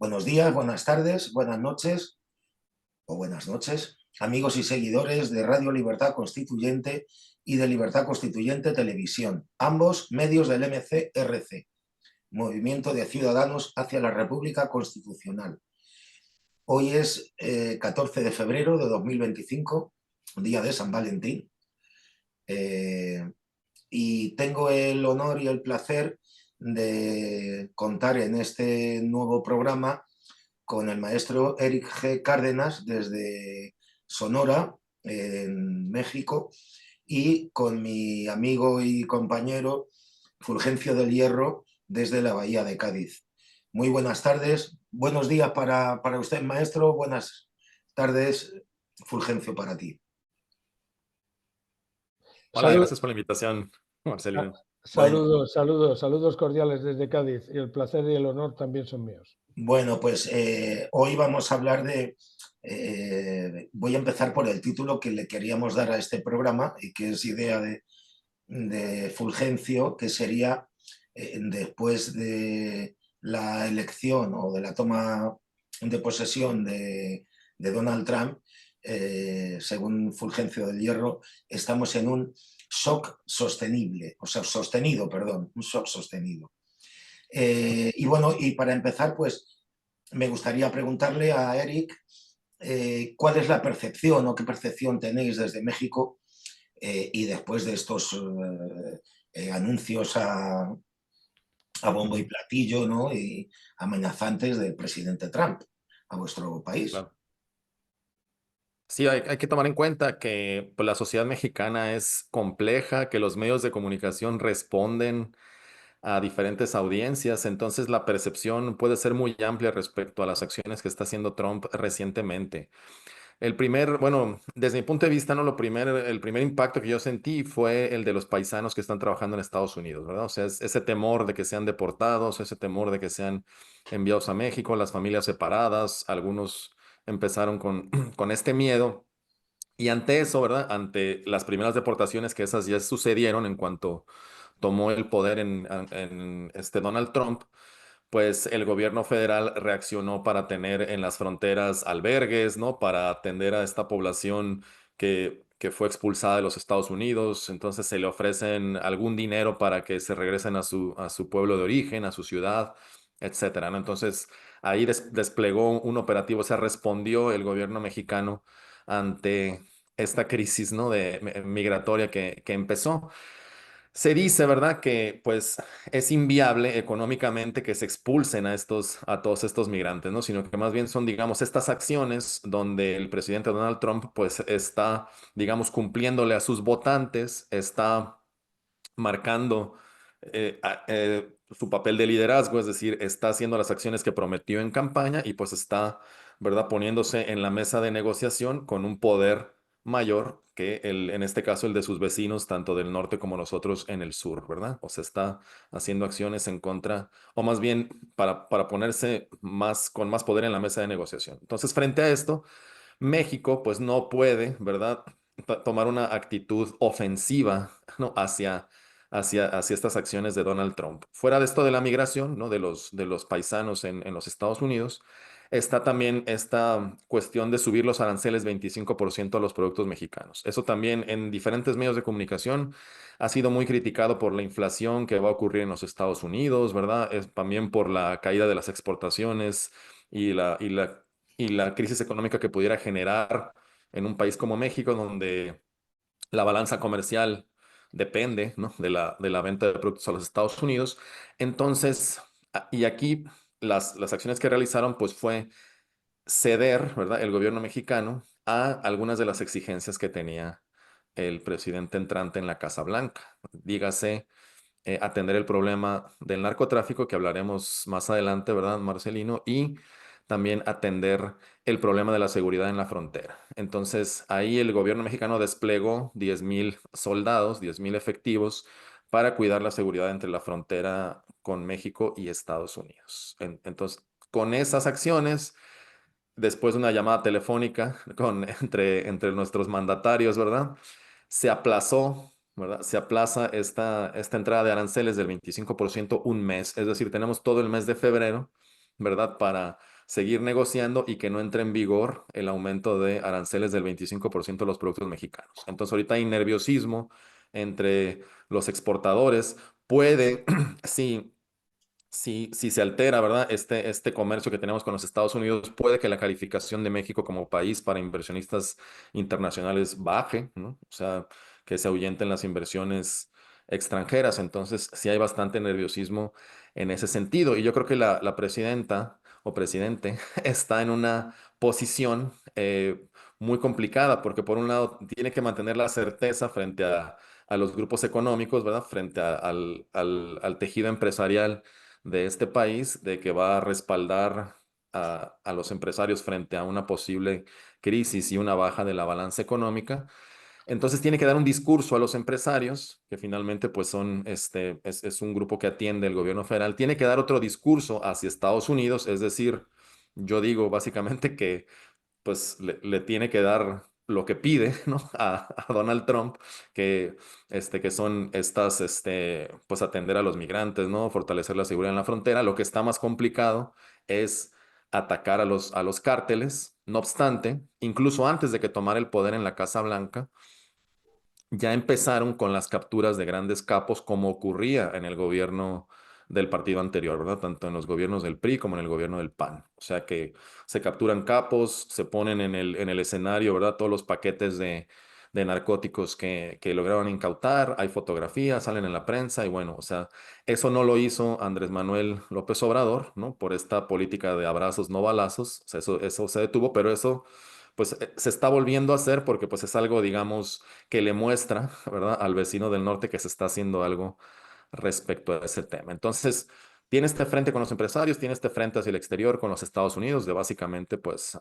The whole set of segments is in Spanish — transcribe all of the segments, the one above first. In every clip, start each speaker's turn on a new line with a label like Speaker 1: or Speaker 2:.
Speaker 1: Buenos días, buenas tardes, buenas noches o buenas noches, amigos y seguidores de Radio Libertad Constituyente y de Libertad Constituyente Televisión, ambos medios del MCRC, Movimiento de Ciudadanos hacia la República Constitucional. Hoy es 14 de febrero de 2025, día de San Valentín, y tengo el honor y el placer de contar en este nuevo programa con el maestro Eric G. Cárdenas desde Sonora, en México, y con mi amigo y compañero Fulgencio del Hierro desde la Bahía de Cádiz. Muy buenas tardes, buenos días para usted, maestro, buenas tardes, Fulgencio, para ti.
Speaker 2: Hola, gracias por la invitación, Marcelino.
Speaker 1: Bueno,
Speaker 3: saludos cordiales desde Cádiz, y el placer y el honor también son míos.
Speaker 1: Bueno, pues hoy vamos a hablar voy a empezar por el título que le queríamos dar a este programa y que es idea de Fulgencio, que sería después de la elección o de la toma de posesión de Donald Trump, según Fulgencio del Hierro, estamos en un shock sostenible, o sea, sostenido, perdón, un shock sostenido. Y bueno, y para empezar, pues me gustaría preguntarle a Eric cuál es la percepción o qué percepción tenéis desde México y después de estos anuncios a bombo y platillo, ¿no? Y amenazantes del presidente Trump a vuestro país.
Speaker 2: Claro. Sí, hay que tomar en cuenta que pues, la sociedad mexicana es compleja, que los medios de comunicación responden a diferentes audiencias, entonces la percepción puede ser muy amplia respecto a las acciones que está haciendo Trump recientemente. Bueno, desde mi punto de vista, ¿no? El primer impacto que yo sentí fue el de los paisanos que están trabajando en Estados Unidos, ¿verdad? O sea, ese temor de que sean deportados, ese temor de que sean enviados a México, las familias separadas, algunos empezaron con este miedo. Y ante eso, ¿verdad? Ante las primeras deportaciones que esas ya sucedieron en cuanto tomó el poder en Donald Trump, pues el gobierno federal reaccionó para tener en las fronteras albergues, ¿no? Para atender a esta población que fue expulsada de los Estados Unidos. Entonces se le ofrecen algún dinero para que se regresen a su pueblo de origen, a su ciudad, etcétera, ¿no? Entonces ahí desplegó un operativo, o sea, respondió el gobierno mexicano ante esta crisis, ¿no? Migratoria que empezó. Se dice, ¿verdad?, que pues es inviable económicamente que se expulsen a todos estos migrantes, ¿no? Sino que más bien son, digamos, estas acciones donde el presidente Donald Trump pues está, digamos, cumpliéndole a sus votantes, está marcando su papel de liderazgo, es decir, está haciendo las acciones que prometió en campaña y pues está, ¿verdad?, poniéndose en la mesa de negociación con un poder mayor que en este caso, el de sus vecinos, tanto del norte como nosotros en el sur, ¿verdad? O sea, está haciendo acciones en contra, o más bien para ponerse con más poder en la mesa de negociación. Entonces, frente a esto, México, pues no puede, ¿verdad?, tomar una actitud ofensiva, ¿no? hacia estas acciones de Donald Trump. Fuera de esto de la migración, ¿no? De los paisanos en los Estados Unidos, está también esta cuestión de subir los aranceles 25% a los productos mexicanos. Eso también en diferentes medios de comunicación ha sido muy criticado por la inflación que va a ocurrir en los Estados Unidos, ¿verdad? También por la caída de las exportaciones y la crisis económica que pudiera generar en un país como México, donde la balanza comercial depende, ¿no?, de la venta de productos a los Estados Unidos. Entonces, y aquí las acciones que realizaron, pues fue ceder, ¿verdad?, el gobierno mexicano a algunas de las exigencias que tenía el presidente entrante en la Casa Blanca. Dígase, atender el problema del narcotráfico, que hablaremos más adelante, ¿verdad, Marcelino? Y también atender el problema de la seguridad en la frontera. Entonces, ahí el gobierno mexicano desplegó 10,000 soldados, 10,000 efectivos para cuidar la seguridad entre la frontera con México y Estados Unidos. Entonces, con esas acciones, después de una llamada telefónica entre nuestros mandatarios, ¿verdad? Se aplazó, ¿verdad? Se aplaza esta entrada de aranceles del 25% un mes. Es decir, tenemos todo el mes de febrero, ¿verdad? seguir negociando y que no entre en vigor el aumento de aranceles del 25% de los productos mexicanos. Entonces ahorita hay nerviosismo entre los exportadores. Puede, sí, si se altera, ¿verdad? Este comercio que tenemos con los Estados Unidos, puede que la calificación de México como país para inversionistas internacionales baje, ¿no? O sea, que se ahuyenten las inversiones extranjeras. Entonces, sí hay bastante nerviosismo en ese sentido. Y yo creo que la presidenta o presidente está en una posición muy complicada, porque por un lado tiene que mantener la certeza frente a los grupos económicos, ¿verdad? Frente al tejido empresarial de este país, de que va a respaldar a los empresarios frente a una posible crisis y una baja de la balanza económica. Entonces tiene que dar un discurso a los empresarios, que finalmente pues son, es un grupo que atiende el gobierno federal. Tiene que dar otro discurso hacia Estados Unidos, es decir, yo digo básicamente que pues le tiene que dar lo que pide, ¿no? A Donald Trump, que son estas, pues atender a los migrantes, ¿no? Fortalecer la seguridad en la frontera. Lo que está más complicado es atacar a los cárteles. No obstante, incluso antes de que tomara el poder en la Casa Blanca, ya empezaron con las capturas de grandes capos como ocurría en el gobierno del partido anterior, ¿verdad? Tanto en los gobiernos del PRI como en el gobierno del PAN. O sea que se capturan capos, se ponen en el escenario, ¿verdad? Todos los paquetes de narcóticos que lograron incautar, hay fotografías, salen en la prensa y bueno, o sea, eso no lo hizo Andrés Manuel López Obrador, ¿no? Por esta política de abrazos, no balazos, o sea, eso se detuvo, pero eso pues se está volviendo a hacer porque pues es algo, digamos, que le muestra, ¿verdad?, al vecino del norte que se está haciendo algo respecto a ese tema. Entonces, tiene este frente con los empresarios, tiene este frente hacia el exterior con los Estados Unidos, de básicamente, pues,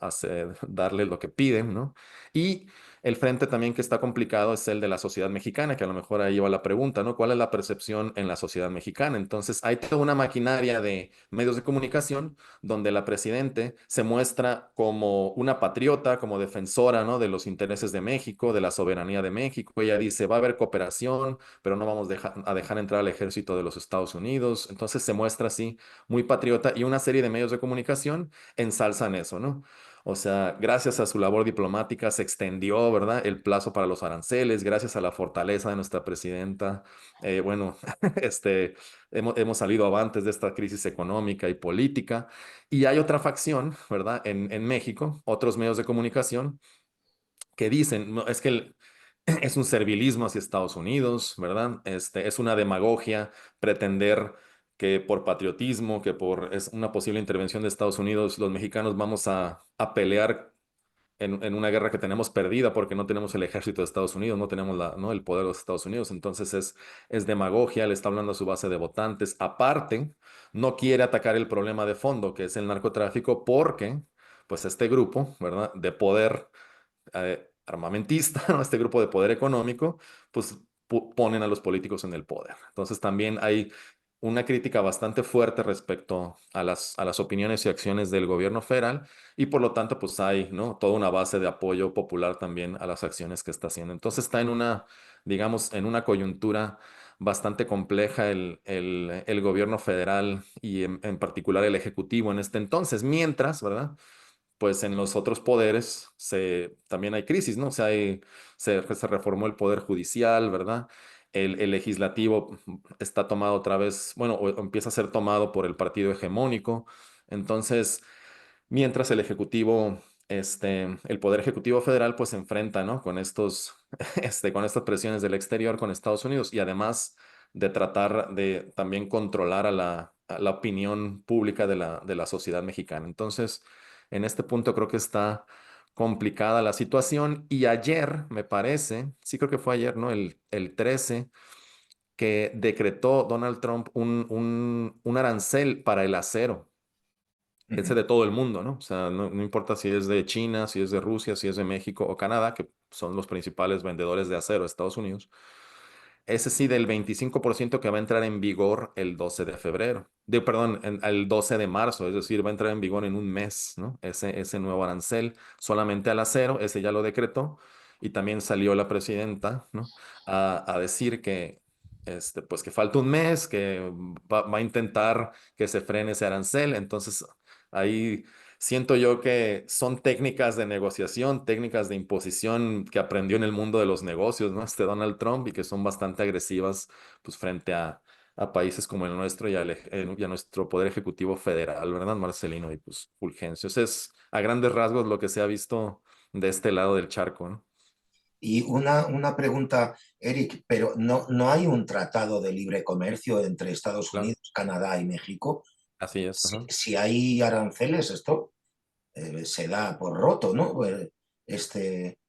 Speaker 2: darle lo que piden, ¿no? Y el frente también que está complicado es el de la sociedad mexicana, que a lo mejor ahí va la pregunta, ¿no? ¿Cuál es la percepción en la sociedad mexicana? Entonces, hay toda una maquinaria de medios de comunicación donde la presidente se muestra como una patriota, como defensora, ¿no? De los intereses de México, de la soberanía de México. Ella dice, va a haber cooperación, pero no vamos a dejar entrar al ejército de los Estados Unidos. Entonces se muestra así muy patriota y una serie de medios de comunicación ensalzan eso, ¿no? O sea, gracias a su labor diplomática se extendió, ¿verdad?, el plazo para los aranceles, gracias a la fortaleza de nuestra presidenta. Bueno, este, hemos salido avantes de esta crisis económica y política. Y hay otra facción, ¿verdad?, en México, otros medios de comunicación que dicen, no, es que es un servilismo hacia Estados Unidos, ¿verdad? Es una demagogia pretender que por patriotismo, es una posible intervención de Estados Unidos, los mexicanos vamos a pelear en una guerra que tenemos perdida porque no tenemos el ejército de Estados Unidos, no tenemos ¿no? el poder de los Estados Unidos. Entonces es demagogia, le está hablando a su base de votantes. Aparte, no quiere atacar el problema de fondo, que es el narcotráfico, porque pues este grupo, ¿verdad?, de poder armamentista, ¿no?, este grupo de poder económico, pues ponen a los políticos en el poder. Entonces también hay una crítica bastante fuerte respecto a las opiniones y acciones del gobierno federal y por lo tanto pues hay, ¿no?, toda una base de apoyo popular también a las acciones que está haciendo. Entonces está digamos, en una coyuntura bastante compleja el gobierno federal y en particular el ejecutivo en este entonces, mientras, ¿verdad?, pues en los otros poderes también hay crisis, ¿no? O sea, se reformó el poder judicial, ¿verdad? El legislativo está tomado otra vez, bueno, o empieza a ser tomado por el partido hegemónico. Entonces, mientras el poder ejecutivo federal, pues se enfrenta, ¿no?, con con estas presiones del exterior, con Estados Unidos, y además de tratar de también controlar a la opinión pública de la sociedad mexicana. Entonces, en este punto creo que está complicada la situación. Y ayer, me parece, sí creo que fue ayer, ¿no? El 13, que decretó Donald Trump un arancel para el acero, ese de todo el mundo, ¿no? O sea, no importa si es de China, si es de Rusia, si es de México o Canadá, que son los principales vendedores de acero de Estados Unidos. Ese sí, del 25% que va a entrar en vigor el 12 de febrero. Perdón, el 12 de marzo, es decir, va a entrar en vigor en un mes, ¿no? Ese nuevo arancel solamente al acero, ese ya lo decretó. Y también salió la presidenta, ¿no?, a decir pues que falta un mes, que va a intentar que se frene ese arancel. Entonces, ahí siento yo que son técnicas de negociación, técnicas de imposición que aprendió en el mundo de los negocios, ¿no? Donald Trump, y que son bastante agresivas, pues, frente a países como el nuestro y a nuestro Poder Ejecutivo Federal, ¿verdad, Marcelino? Y pues Fulgencio. Ese es a grandes rasgos lo que se ha visto de este lado del charco, ¿no?
Speaker 1: Y una pregunta, Eric, pero no hay un tratado de libre comercio entre Estados
Speaker 2: Claro,
Speaker 1: Unidos, Canadá y México.
Speaker 2: así es.
Speaker 1: Si,
Speaker 2: Ajá.
Speaker 1: si hay aranceles, esto se da por roto, ¿no? Este,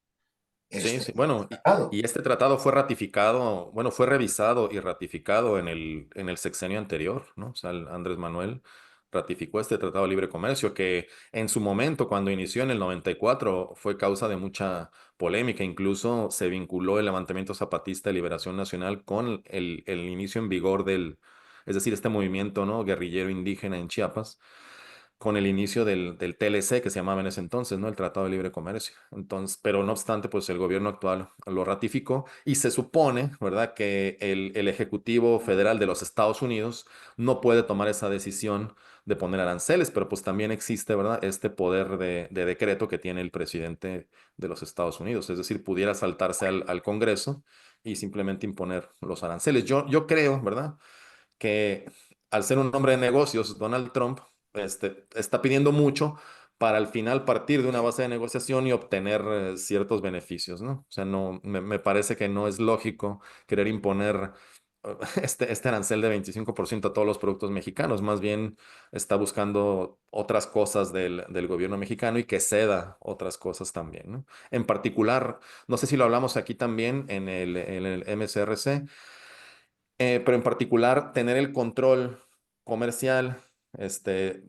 Speaker 2: Sí,
Speaker 1: este
Speaker 2: sí. Bueno,
Speaker 1: tratado.
Speaker 2: y este tratado fue ratificado, bueno, fue revisado y ratificado en el sexenio anterior, ¿no? O sea, Andrés Manuel ratificó este Tratado de Libre Comercio que en su momento, cuando inició en el 94, fue causa de mucha polémica. Incluso se vinculó el levantamiento zapatista de Liberación Nacional con el inicio en vigor es decir, este movimiento, ¿no? Guerrillero indígena en Chiapas, con el inicio del TLC, que se llamaba en ese entonces, ¿no? El Tratado de Libre Comercio. Entonces, pero no obstante, pues el gobierno actual lo ratificó y se supone, ¿verdad?, que el Ejecutivo Federal de los Estados Unidos no puede tomar esa decisión de poner aranceles, pero pues también existe, ¿verdad?, este poder de decreto que tiene el presidente de los Estados Unidos, es decir, pudiera saltarse al Congreso y simplemente imponer los aranceles. Yo creo, ¿verdad?, que al ser un hombre de negocios, Donald Trump está pidiendo mucho para al final partir de una base de negociación y obtener ciertos beneficios, ¿no? O sea, no, me parece que no es lógico querer imponer este arancel de 25% a todos los productos mexicanos. Más bien está buscando otras cosas del gobierno mexicano y que ceda otras cosas también, ¿no? En particular, no sé si lo hablamos aquí también en el MCRC, pero en particular tener el control comercial,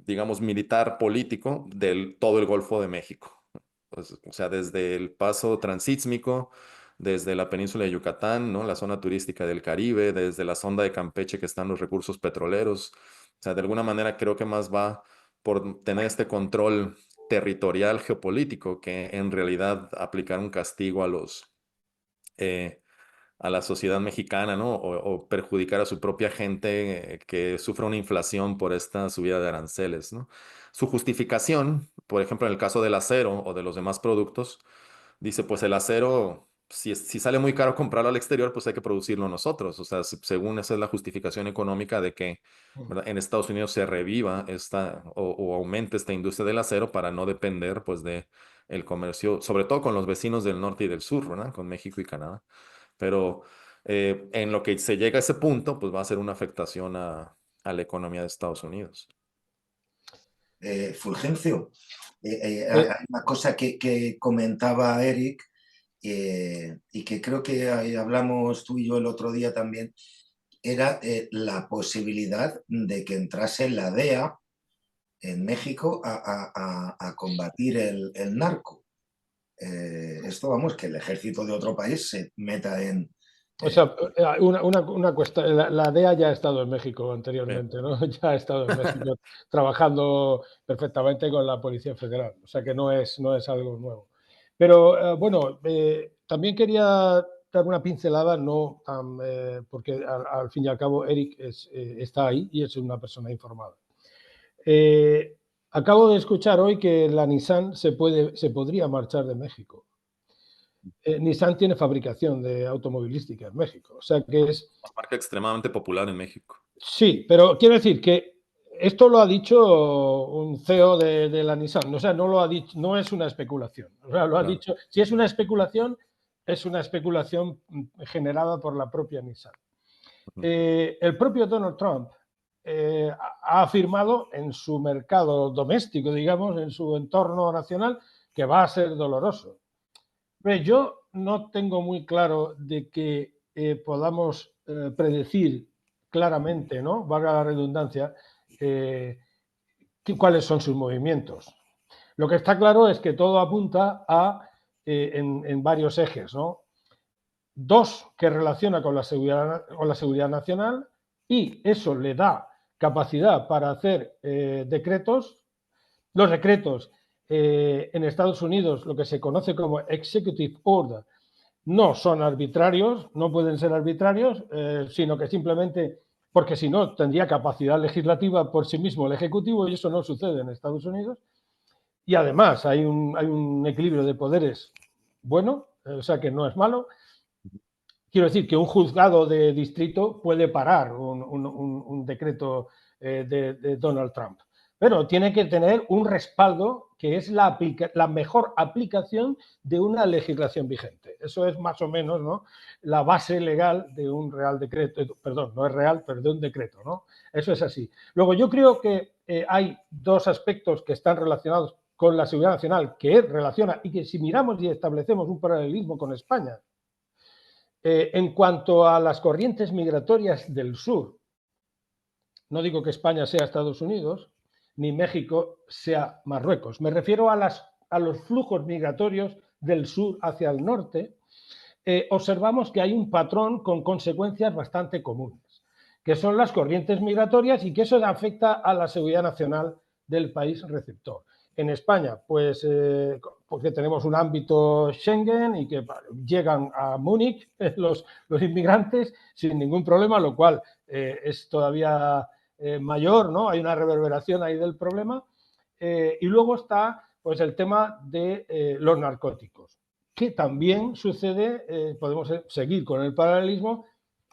Speaker 2: digamos, militar, político, del todo el Golfo de México. Pues, o sea, desde el paso transísmico, desde la península de Yucatán, ¿no? La zona turística del Caribe, desde la sonda de Campeche que están los recursos petroleros. O sea, de alguna manera creo que más va por tener este control territorial geopolítico que en realidad aplicar un castigo eh, a la sociedad mexicana, ¿no? O perjudicar a su propia gente que sufre una inflación por esta subida de aranceles, ¿no? Su justificación, por ejemplo, en el caso del acero o de los demás productos, dice, pues el acero, si sale muy caro comprarlo al exterior, pues hay que producirlo nosotros. O sea, según esa es la justificación económica de que, ¿verdad?, en Estados Unidos se reviva o aumente esta industria del acero para no depender, pues, de el comercio, sobre todo con los vecinos del norte y del sur, ¿verdad? Con México y Canadá. Pero en lo que se llega a ese punto, pues va a ser una afectación a la economía de Estados Unidos.
Speaker 1: Fulgencio,
Speaker 3: Eh,
Speaker 1: hay una cosa que comentaba Eric y que creo que hablamos tú y yo el otro día también, era la posibilidad de que entrase la DEA en México a combatir el narco. Esto, vamos, que el ejército de otro país se meta en...
Speaker 3: O sea, una cuestión, la DEA ya ha estado en México
Speaker 2: Sí.
Speaker 3: anteriormente, ¿no? Ya ha estado en México trabajando perfectamente con la Policía Federal, o sea que no es algo nuevo. Pero bueno, también quería dar una pincelada, no porque al fin y al cabo Eric está ahí y es una persona informada. Eh, Acabo de escuchar hoy que la Nissan se podría marchar de México. Nissan tiene fabricación de automovilística en México, o sea que es.
Speaker 2: Una marca extremadamente popular en México.
Speaker 3: Sí, pero quiero decir que esto lo ha dicho un CEO de la Nissan, o sea, no lo ha dicho, no es una especulación, o sea, lo ha
Speaker 2: Claro.
Speaker 3: dicho, si es una especulación generada por la propia Nissan.
Speaker 2: Ujú.
Speaker 3: El propio Donald Trump ha afirmado en su mercado doméstico, digamos, en su entorno nacional, que va a ser doloroso. Pero yo no tengo muy claro de que podamos predecir claramente, ¿no? Valga la redundancia, cuáles son sus movimientos. Lo que está claro es que todo apunta en varios ejes, ¿no? Dos, que relaciona con la seguridad nacional y eso le da capacidad para hacer decretos. Los decretos en Estados Unidos, lo que se conoce como Executive Order, no son arbitrarios, no pueden ser arbitrarios, sino que simplemente, porque si no, tendría capacidad legislativa por sí mismo el Ejecutivo y eso no sucede en Estados Unidos. y además hay un equilibrio de poderes bueno, o sea que no es malo. Quiero decir que un juzgado de distrito puede parar un decreto de Donald Trump, pero tiene que tener un respaldo que es la mejor aplicación de una legislación vigente. Eso es más o menos, ¿no?, la base legal de un real decreto, perdón, no es real, pero de un decreto, ¿no? Eso es así. Luego, yo creo que hay dos aspectos que están relacionados con la seguridad nacional, que relaciona y que si miramos y establecemos un paralelismo con España, en cuanto a las corrientes migratorias del sur, no digo que España sea Estados Unidos, ni México sea Marruecos. Me refiero a los flujos migratorios del sur hacia el norte. Observamos que hay un patrón con consecuencias bastante comunes, que son las corrientes migratorias y que eso afecta a la seguridad nacional del país receptor. En España, pues porque tenemos un ámbito Schengen y que llegan a Múnich los inmigrantes sin ningún problema, lo cual es todavía mayor, ¿no? Hay una reverberación ahí del problema. Y luego está pues el tema de los narcóticos, que también sucede, podemos seguir con el paralelismo,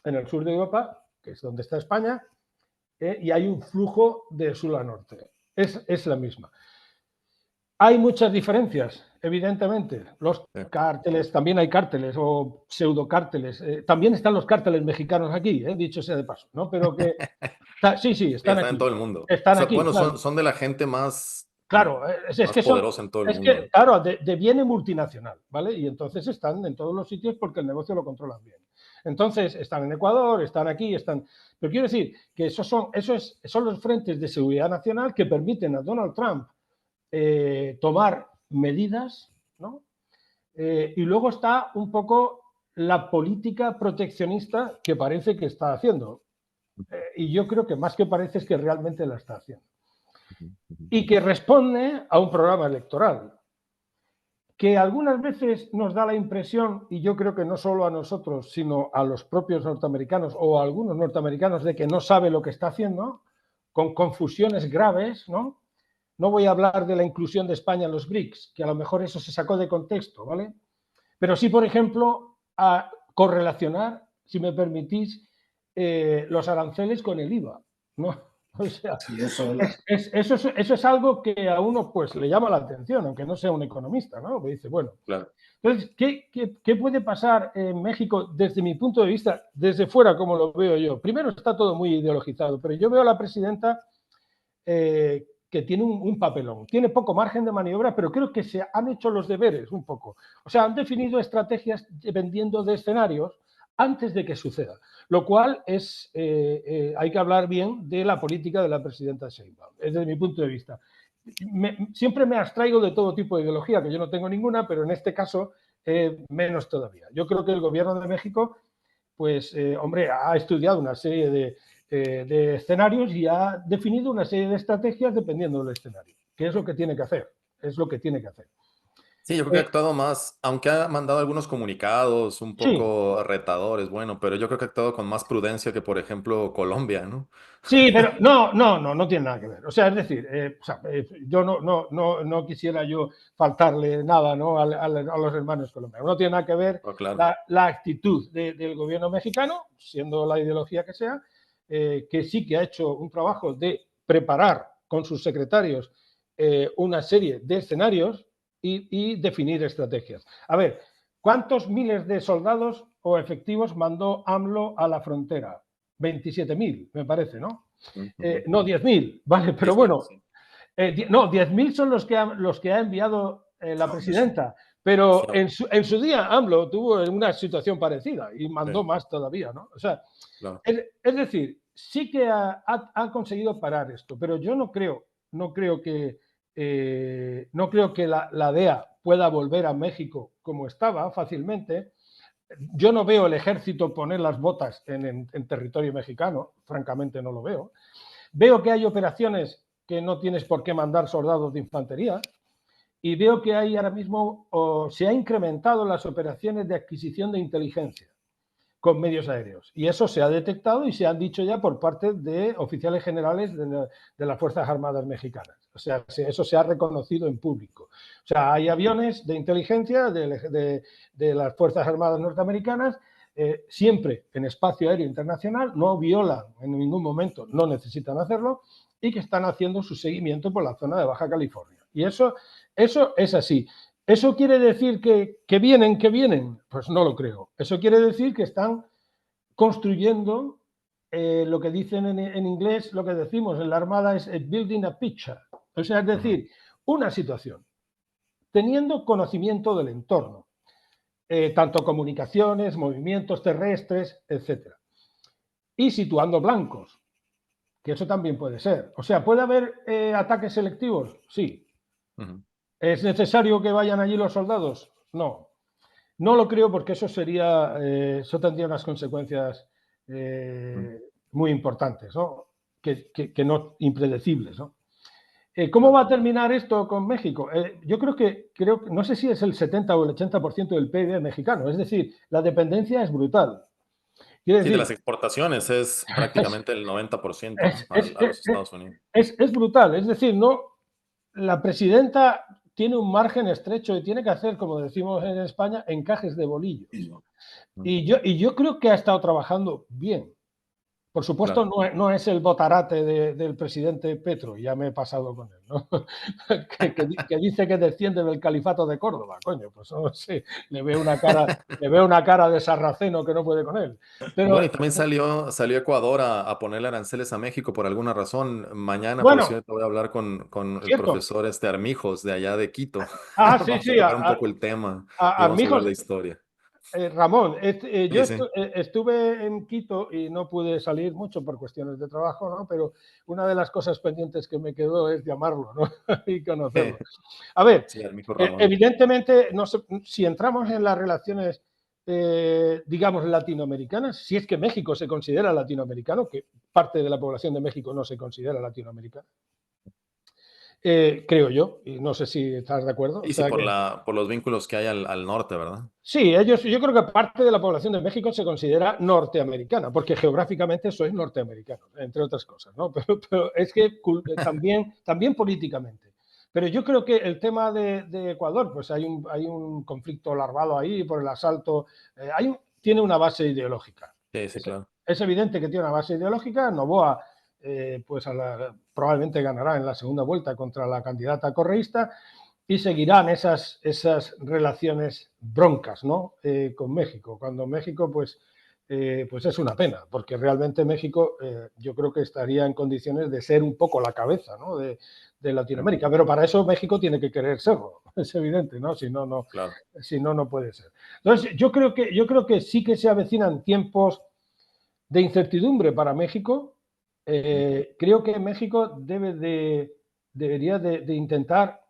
Speaker 3: en el sur de Europa, que es donde está España, y hay un flujo de sur a norte. Es la misma. Hay muchas diferencias, evidentemente. Los cárteles, también hay cárteles o pseudocárteles. También están los cárteles mexicanos aquí, dicho sea de paso, ¿no? Pero que sí, están aquí.
Speaker 2: En todo el mundo.
Speaker 3: Están
Speaker 2: O sea,
Speaker 3: aquí.
Speaker 2: bueno,
Speaker 3: Claro.
Speaker 2: son de la gente más,
Speaker 3: Claro, es
Speaker 2: más
Speaker 3: que
Speaker 2: poderosa en todo el
Speaker 3: es
Speaker 2: mundo.
Speaker 3: que, claro, viene multinacional, ¿vale? Y entonces están en todos los sitios porque el negocio lo controlan bien. Entonces, están en Ecuador, están aquí, están... Pero quiero decir que son los frentes de seguridad nacional que permiten a Donald Trump tomar medidas, ¿no? Y luego está un poco la política proteccionista que parece que está haciendo. Y yo creo que más que parece es que realmente la está haciendo. Y que responde a un programa electoral que algunas veces nos da la impresión, y yo creo que no solo a nosotros, sino a los propios norteamericanos o a algunos norteamericanos, de que no sabe lo que está haciendo, con confusiones graves, ¿no? No voy a hablar de la inclusión de España en los BRICS, que a lo mejor eso se sacó de contexto, ¿vale? Pero sí, por ejemplo, a correlacionar, si me permitís, los aranceles con el IVA, ¿no? O sea,
Speaker 1: Sí, eso
Speaker 3: es algo que a uno pues le llama la atención, aunque no sea un economista, ¿no? Porque dice, bueno,
Speaker 2: claro.
Speaker 3: Entonces, ¿qué puede pasar en México desde mi punto de vista, desde fuera, como lo veo yo? Primero, está todo muy ideologizado, pero yo veo a la presidenta que tiene un papelón, tiene poco margen de maniobra, pero creo que se han hecho los deberes un poco. O sea, han definido estrategias dependiendo de escenarios antes de que suceda, lo cual es, hay que hablar bien de la política de la presidenta Sheinbaum, desde mi punto de vista. Siempre me abstraigo de todo tipo de ideología, que yo no tengo ninguna, pero en este caso menos todavía. Yo creo que el gobierno de México, pues, hombre, ha estudiado una serie de escenarios y ha definido una serie de estrategias dependiendo del escenario, que es lo que tiene que hacer, es lo que tiene que hacer.
Speaker 2: Sí, yo creo que ha actuado más, aunque ha mandado algunos comunicados un
Speaker 3: Sí.
Speaker 2: poco retadores, bueno, pero yo creo que ha actuado con más prudencia que, por ejemplo, Colombia, ¿no?
Speaker 3: Sí, pero no tiene nada que ver. O sea, es decir, yo no quisiera yo faltarle nada, ¿no?, a los hermanos colombianos. No tiene nada que ver
Speaker 2: claro.
Speaker 3: la actitud del gobierno mexicano, siendo la ideología que sea, que sí que ha hecho un trabajo de preparar con sus secretarios una serie de escenarios y definir estrategias. A ver, ¿cuántos miles de soldados o efectivos mandó AMLO a la frontera? 27.000, me parece, ¿no? No 10.000, ¿vale? Pero bueno,
Speaker 2: Sí.
Speaker 3: no, 10.000 son los que ha enviado la presidenta, pero en su día AMLO tuvo una situación parecida y mandó más todavía, ¿no? O sea,
Speaker 2: claro.
Speaker 3: es decir, sí que ha conseguido parar esto, pero yo no creo que la DEA pueda volver a México como estaba fácilmente. Yo no veo el ejército poner las botas en territorio mexicano, francamente no lo veo. Veo que hay operaciones que no tienes por qué mandar soldados de infantería y veo que hay ahora mismo, se ha incrementado las operaciones de adquisición de inteligencia, con medios aéreos. Y eso se ha detectado y se han dicho ya por parte de oficiales generales de las Fuerzas Armadas mexicanas. O sea, eso se ha reconocido en público. O sea, hay aviones de inteligencia de las Fuerzas Armadas norteamericanas, siempre en espacio aéreo internacional, no violan en ningún momento, no necesitan hacerlo, y que están haciendo su seguimiento por la zona de Baja California. Y eso es así. ¿Eso quiere decir que vienen? Pues no lo creo. Eso quiere decir que están construyendo lo que dicen en inglés, lo que decimos en la Armada es building a picture. O sea, es decir, una situación, teniendo conocimiento del entorno, tanto comunicaciones, movimientos terrestres, etc. Y situando blancos, que eso también puede ser. O sea, ¿puede haber ataques selectivos? Sí. ¿Es necesario que vayan allí los soldados? No. No lo creo porque eso tendría unas consecuencias muy importantes, ¿no? Que no impredecibles, ¿no? ¿Cómo va a terminar esto con México? Yo creo que, no sé si es el 70 o el 80% del PIB mexicano, es decir, la dependencia es brutal. Quiere
Speaker 2: Sí,
Speaker 3: decir,
Speaker 2: de las exportaciones es prácticamente el 90%, ¿no? A los Estados Unidos.
Speaker 3: Es brutal, es decir, no, la presidenta tiene un margen estrecho y tiene que hacer, como decimos en España, encajes de bolillo. Y yo creo que ha estado trabajando bien. Por supuesto,
Speaker 2: Claro.
Speaker 3: no es el botarate del presidente Petro, ya me he pasado con él, ¿no? que dice que desciende del califato de Córdoba, coño, pues no sé, le veo una cara de sarraceno que no puede con él. Pero,
Speaker 2: bueno, y también salió Ecuador a ponerle aranceles a México por alguna razón. Mañana, por
Speaker 3: bueno,
Speaker 2: cierto, voy a hablar con el
Speaker 3: cierto.
Speaker 2: profesor Armijos de allá de Quito.
Speaker 3: Sí,
Speaker 2: Vamos a
Speaker 3: sí,
Speaker 2: tocar un poco el tema y vamos a hablar
Speaker 3: Armijos.
Speaker 2: de historia.
Speaker 3: Ramón, yo
Speaker 2: Sí, sí.
Speaker 3: estuve en Quito y no pude salir mucho por cuestiones de trabajo, ¿no? Pero una de las cosas pendientes que me quedó es llamarlo, ¿no? Y conocerlo. A ver,
Speaker 2: Sí, Armijo Ramón.
Speaker 3: evidentemente, si entramos en las relaciones, digamos, latinoamericanas, si es que México se considera latinoamericano, que parte de la población de México no se considera latinoamericana, creo yo, y no sé si estás de acuerdo.
Speaker 2: Y sí, por los vínculos que hay al norte, ¿verdad?
Speaker 3: Sí, yo creo que parte de la población de México se considera norteamericana, porque geográficamente sois norteamericanos, entre otras cosas, ¿no? Pero es que también políticamente. Pero yo creo que el tema de Ecuador, pues hay un conflicto larvado ahí por el asalto, tiene una base ideológica.
Speaker 2: Sí, claro.
Speaker 3: Es evidente que tiene una base ideológica. Noboa, pues probablemente ganará en la segunda vuelta contra la candidata correísta, y seguirán esas relaciones broncas, ¿no? Con México. Cuando México, pues es una pena, porque realmente México yo creo que estaría en condiciones de ser un poco la cabeza, ¿no? de Latinoamérica. Pero para eso México tiene que querer serlo, es evidente, ¿no? Si no,
Speaker 2: Claro.
Speaker 3: no puede ser. Entonces, yo creo que sí que se avecinan tiempos de incertidumbre para México. Creo que México debería de intentar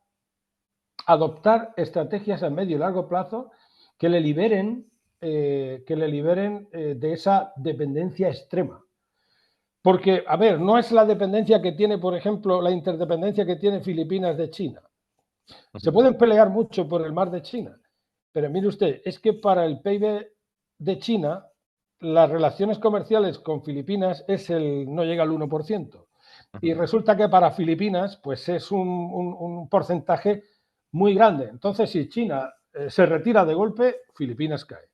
Speaker 3: adoptar estrategias a medio y largo plazo que le liberen de esa dependencia extrema. Porque, a ver, no es la dependencia que tiene, por ejemplo, la interdependencia que tiene Filipinas de China. Se pueden pelear mucho por el mar de China, pero mire usted, es que para el PIB de China, las relaciones comerciales con Filipinas no llega al 1%. Y resulta que para Filipinas, pues es un porcentaje muy grande. Entonces, si China se retira de golpe, Filipinas cae.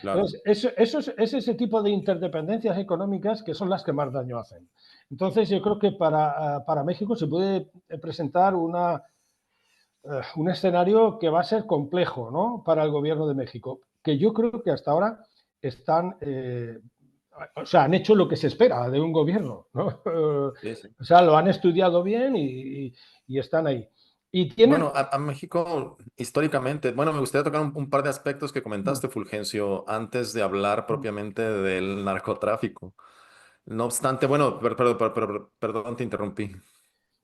Speaker 2: Claro.
Speaker 3: Entonces, es ese tipo de interdependencias económicas que son las que más daño hacen. Entonces, yo creo que para México se puede presentar un escenario que va a ser complejo, ¿no? Para el gobierno de México, que yo creo que hasta ahora han hecho lo que se espera de un gobierno, ¿no?
Speaker 2: Sí, sí.
Speaker 3: O sea, lo han estudiado bien y están ahí. Y
Speaker 2: Bueno, a México históricamente, bueno, me gustaría tocar un par de aspectos que comentaste, Fulgencio, antes de hablar propiamente del narcotráfico. No obstante, bueno, perdón, te interrumpí.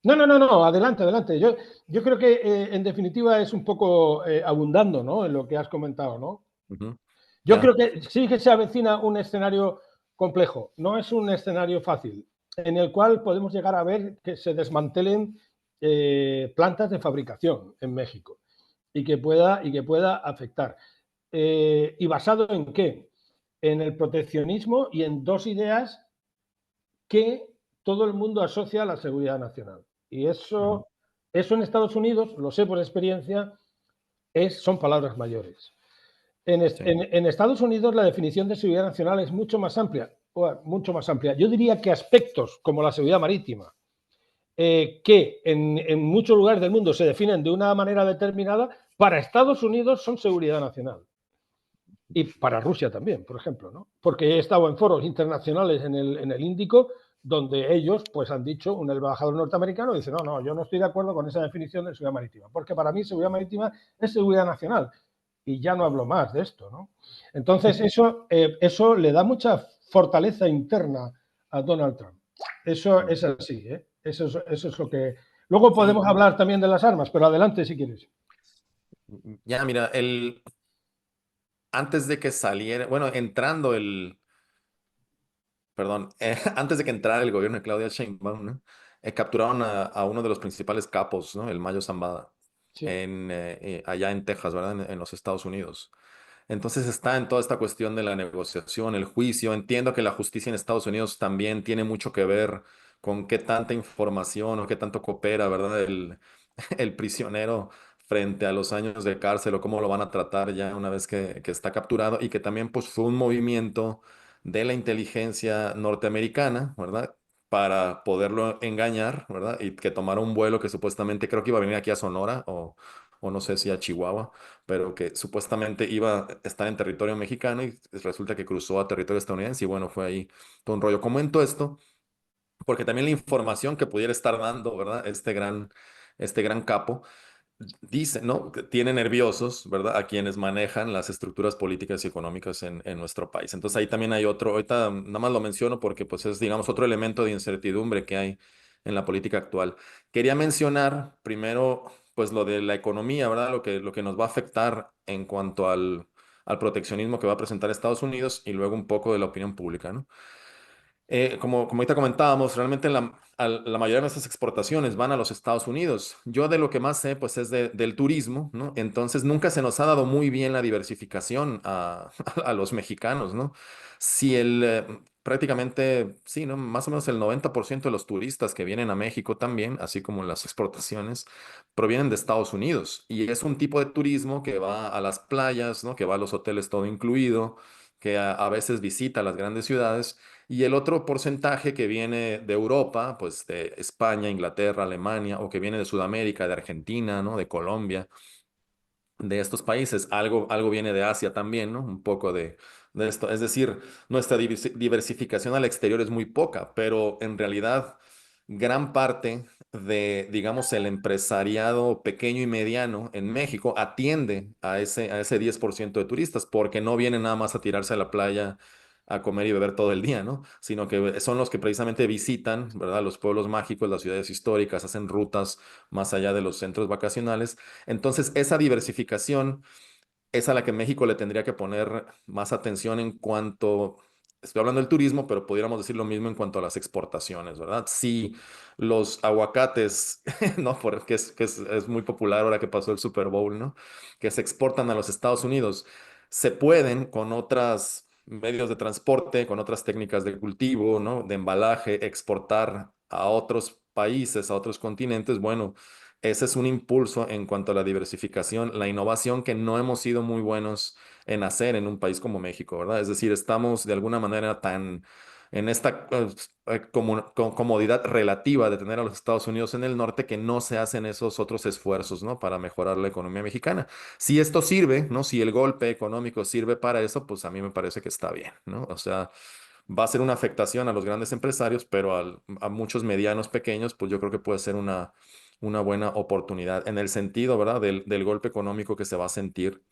Speaker 3: No, adelante. Yo creo que en definitiva es un poco abundando, ¿no? En lo que has comentado, ¿no? Yo creo que sí que se avecina un escenario complejo, no es un escenario fácil, en el cual podemos llegar a ver que se desmantelen plantas de fabricación en México y que pueda afectar. ¿Y basado en qué? en el proteccionismo y en dos ideas que todo el mundo asocia a la seguridad nacional. Y eso en Estados Unidos, lo sé por experiencia, son palabras mayores. En Estados Unidos la definición de seguridad nacional es mucho más amplia, mucho más amplia. Yo diría que aspectos como la seguridad marítima, que en muchos lugares del mundo se definen de una manera determinada, para Estados Unidos son seguridad nacional. Y para Rusia también, por ejemplo, ¿no? Porque he estado en foros internacionales en el Índico donde ellos pues han dicho, un embajador norteamericano dice, no, yo no estoy de acuerdo con esa definición de seguridad marítima, porque para mí seguridad marítima es seguridad nacional. Y ya no hablo más de esto, ¿no? Entonces eso le da mucha fortaleza interna a Donald Trump. Eso es así, ¿eh? Eso es lo que... Luego podemos hablar también de las armas, pero adelante si quieres.
Speaker 2: Ya, mira, antes de que saliera, bueno, antes de que entrara el gobierno de Claudia Sheinbaum, ¿no? Capturaron a uno de los principales capos, ¿no? El Mayo Zambada,
Speaker 3: Sí.
Speaker 2: allá en Texas, ¿verdad? En los Estados Unidos. Entonces está en toda esta cuestión de la negociación, el juicio. Entiendo que la justicia en Estados Unidos también tiene mucho que ver con qué tanta información o qué tanto coopera, ¿verdad? El prisionero frente a los años de cárcel o cómo lo van a tratar ya una vez que está capturado y que también pues fue un movimiento de la inteligencia norteamericana, ¿verdad? Para poderlo engañar, ¿verdad? Y que tomara un vuelo que supuestamente creo que iba a venir aquí a Sonora o no sé si a Chihuahua, pero que supuestamente iba a estar en territorio mexicano y resulta que cruzó a territorio estadounidense y bueno, fue ahí todo un rollo. Comento esto porque también la información que pudiera estar dando, ¿verdad? Este gran capo dice, ¿no? Que tiene nerviosos, ¿verdad? A quienes manejan las estructuras políticas y económicas en nuestro país. Entonces ahí también hay otro, ahorita nada más lo menciono porque pues es, digamos, otro elemento de incertidumbre que hay en la política actual. Quería mencionar primero, pues lo de la economía, ¿verdad? Lo que nos va a afectar en cuanto al proteccionismo que va a presentar Estados Unidos y luego un poco de la opinión pública, ¿no? Como ahorita comentábamos, realmente la mayoría de nuestras exportaciones van a los Estados Unidos. Yo de lo que más sé, pues es del turismo, ¿no? Entonces nunca se nos ha dado muy bien la diversificación a los mexicanos, ¿no? Si prácticamente, sí, ¿no? Más o menos el 90% de los turistas que vienen a México también, así como las exportaciones, provienen de Estados Unidos. Y es un tipo de turismo que va a las playas, ¿no? Que va a los hoteles todo incluido, que a veces visita las grandes ciudades y el otro porcentaje que viene de Europa, pues de España, Inglaterra, Alemania, o que viene de Sudamérica, de Argentina, ¿no? De Colombia, de estos países. Algo viene de Asia también, ¿no? Un poco de esto. Es decir, nuestra diversificación al exterior es muy poca, pero en realidad gran parte de, digamos, el empresariado pequeño y mediano en México atiende a ese 10% de turistas, porque no vienen nada más a tirarse a la playa a comer y beber todo el día, ¿no? Sino que son los que precisamente visitan, ¿verdad? Los pueblos mágicos, las ciudades históricas, hacen rutas más allá de los centros vacacionales. Entonces, esa diversificación es a la que México le tendría que poner más atención en cuanto, estoy hablando del turismo, pero pudiéramos decir lo mismo en cuanto a las exportaciones, ¿verdad? Si los aguacates, ¿no? Porque es muy popular ahora que pasó el Super Bowl, ¿no? Que se exportan a los Estados Unidos, se pueden con otros medios de transporte, con otras técnicas de cultivo, ¿no? De embalaje, exportar a otros países, a otros continentes, bueno. Ese es un impulso en cuanto a la diversificación, la innovación que no hemos sido muy buenos en hacer en un país como México, ¿verdad? Es decir, estamos de alguna manera tan en esta comodidad relativa de tener a los Estados Unidos en el norte que no se hacen esos otros esfuerzos, ¿no? Para mejorar la economía mexicana. Si esto sirve, ¿no? Si el golpe económico sirve para eso, pues a mí me parece que está bien, ¿no? O sea, va a ser una afectación a los grandes empresarios, pero a muchos medianos, pequeños, pues yo creo que puede ser una buena oportunidad en el sentido, ¿verdad? Del golpe económico que se va a sentir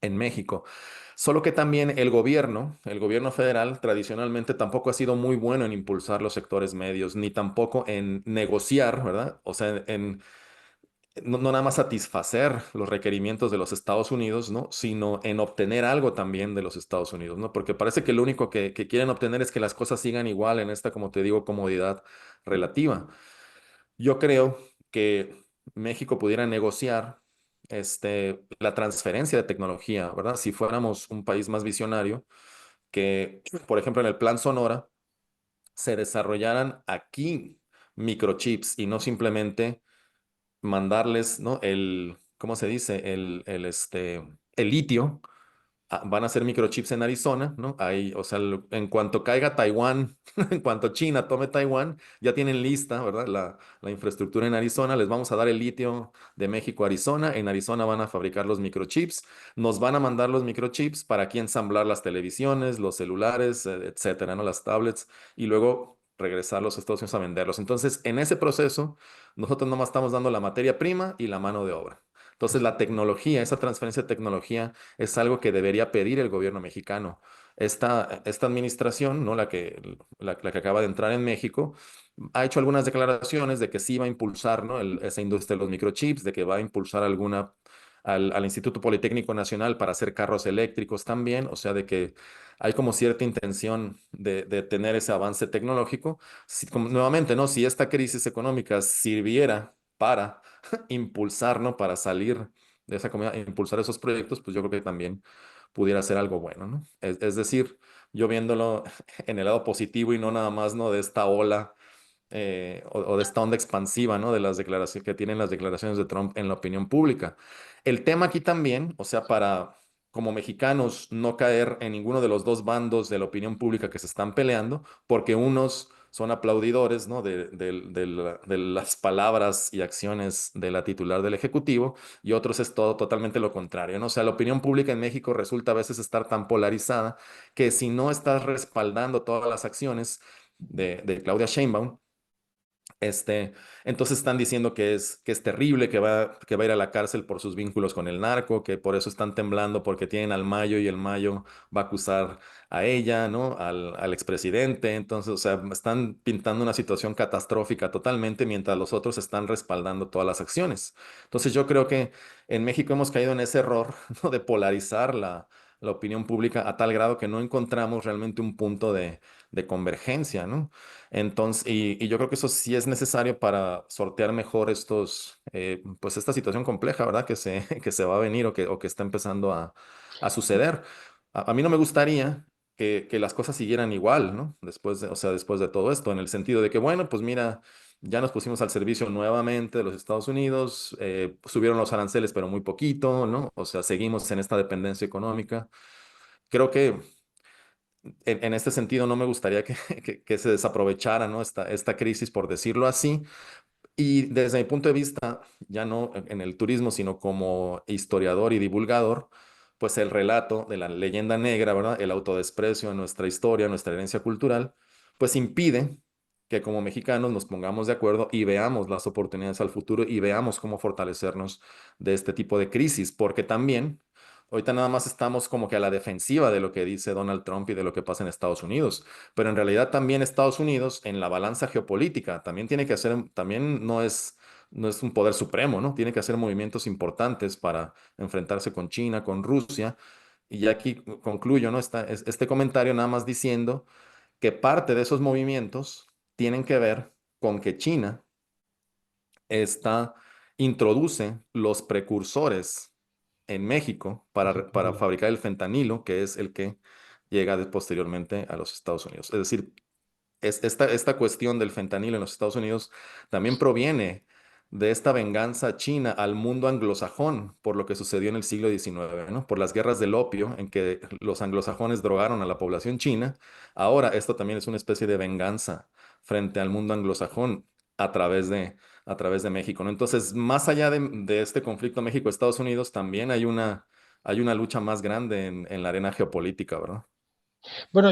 Speaker 2: en México. Solo que también el gobierno federal, tradicionalmente tampoco ha sido muy bueno en impulsar los sectores medios, ni tampoco en negociar, ¿verdad? O sea, no nada más satisfacer los requerimientos de los Estados Unidos, ¿no? Sino en obtener algo también de los Estados Unidos, ¿no? Porque parece que lo único que quieren obtener es que las cosas sigan igual en esta, como te digo, comodidad relativa. Yo creo que México pudiera negociar la transferencia de tecnología, ¿verdad? Si fuéramos un país más visionario, que, por ejemplo, en el Plan Sonora se desarrollaran aquí microchips y no simplemente mandarles, ¿no? ¿Cómo se dice? El litio. Van a ser microchips en Arizona, ¿no? Ahí, o sea, en cuanto caiga Taiwán, en cuanto China tome Taiwán, ya tienen lista, ¿verdad? La infraestructura en Arizona, les vamos a dar el litio de México a Arizona, en Arizona van a fabricar los microchips, nos van a mandar los microchips para aquí ensamblar las televisiones, los celulares, etcétera, ¿no? Las tablets, y luego regresarlos a Estados Unidos a venderlos. Entonces, en ese proceso, nosotros nomás estamos dando la materia prima y la mano de obra. Entonces, la tecnología, esa transferencia de tecnología es algo que debería pedir el gobierno mexicano. Esta administración, ¿no? La que acaba de entrar en México, ha hecho algunas declaraciones de que sí va a impulsar, ¿no? Esa industria de los microchips, de que va a impulsar al Instituto Politécnico Nacional para hacer carros eléctricos también, o sea, de que hay como cierta intención de tener ese avance tecnológico. Nuevamente, ¿no? Si esta crisis económica sirviera para impulsar, ¿no? Para salir de esa comunidad, impulsar esos proyectos, pues yo creo que también pudiera ser algo bueno, ¿no? Es decir, yo viéndolo en el lado positivo y no nada más, ¿no? De esta ola o de esta onda expansiva, ¿no? De las declaraciones que tienen las declaraciones de Trump en la opinión pública. El tema aquí también, o sea, para como mexicanos no caer en ninguno de los dos bandos de la opinión pública que se están peleando, porque unos son aplaudidores, ¿no? De las palabras y acciones de la titular del Ejecutivo y otros es todo totalmente lo contrario, ¿no? O sea, la opinión pública en México resulta a veces estar tan polarizada que si no estás respaldando todas las acciones de Claudia Sheinbaum, este, entonces están diciendo que es terrible, que va a ir a la cárcel por sus vínculos con el narco, que por eso están temblando porque tienen al Mayo y el Mayo va a acusar a ella, ¿no? Al expresidente. Entonces, o sea, están pintando una situación catastrófica totalmente mientras los otros están respaldando todas las acciones. Entonces, yo creo que en México hemos caído en ese error, ¿no? De polarizar la opinión pública a tal grado que no encontramos realmente un punto de convergencia, ¿no? Entonces, y yo creo que eso sí es necesario para sortear mejor pues esta situación compleja, ¿verdad? Que se va a venir o que está empezando a suceder. A mí no me gustaría que las cosas siguieran igual, ¿no? O sea, después de todo esto, en el sentido de que, bueno, pues mira, ya nos pusimos al servicio nuevamente de los Estados Unidos, subieron los aranceles, pero muy poquito, ¿no? O sea, seguimos en esta dependencia económica. Creo que en este sentido no me gustaría que se desaprovechara, ¿no? Esta crisis, por decirlo así. Y desde mi punto de vista, ya no en el turismo, sino como historiador y divulgador, pues el relato de la leyenda negra, ¿verdad? El autodesprecio de nuestra historia, nuestra herencia cultural, pues impide que como mexicanos nos pongamos de acuerdo y veamos las oportunidades al futuro y veamos cómo fortalecernos de este tipo de crisis, porque también ahorita nada más estamos como que a la defensiva de lo que dice Donald Trump y de lo que pasa en Estados Unidos, pero en realidad también Estados Unidos en la balanza geopolítica también tiene que hacer, también no es un poder supremo, ¿no? Tiene que hacer movimientos importantes para enfrentarse con China, con Rusia. Y ya aquí concluyo, ¿no? Este comentario nada más diciendo que parte de esos movimientos tienen que ver con que China está, introduce los precursores en México para
Speaker 3: Efectivamente.
Speaker 2: fabricar el fentanilo, que es el que llega posteriormente a los Estados Unidos. Es decir, esta cuestión del fentanilo en los Estados Unidos también proviene de esta venganza china al mundo anglosajón por lo que sucedió en el siglo XIX, ¿no? Por las guerras del opio en que los anglosajones drogaron a la población china. Ahora esto también es una especie de venganza frente al mundo anglosajón a través a través de México, ¿no? Entonces, más allá de este conflicto México-Estados Unidos, también hay una lucha más grande en la arena geopolítica, ¿verdad?
Speaker 3: Bueno,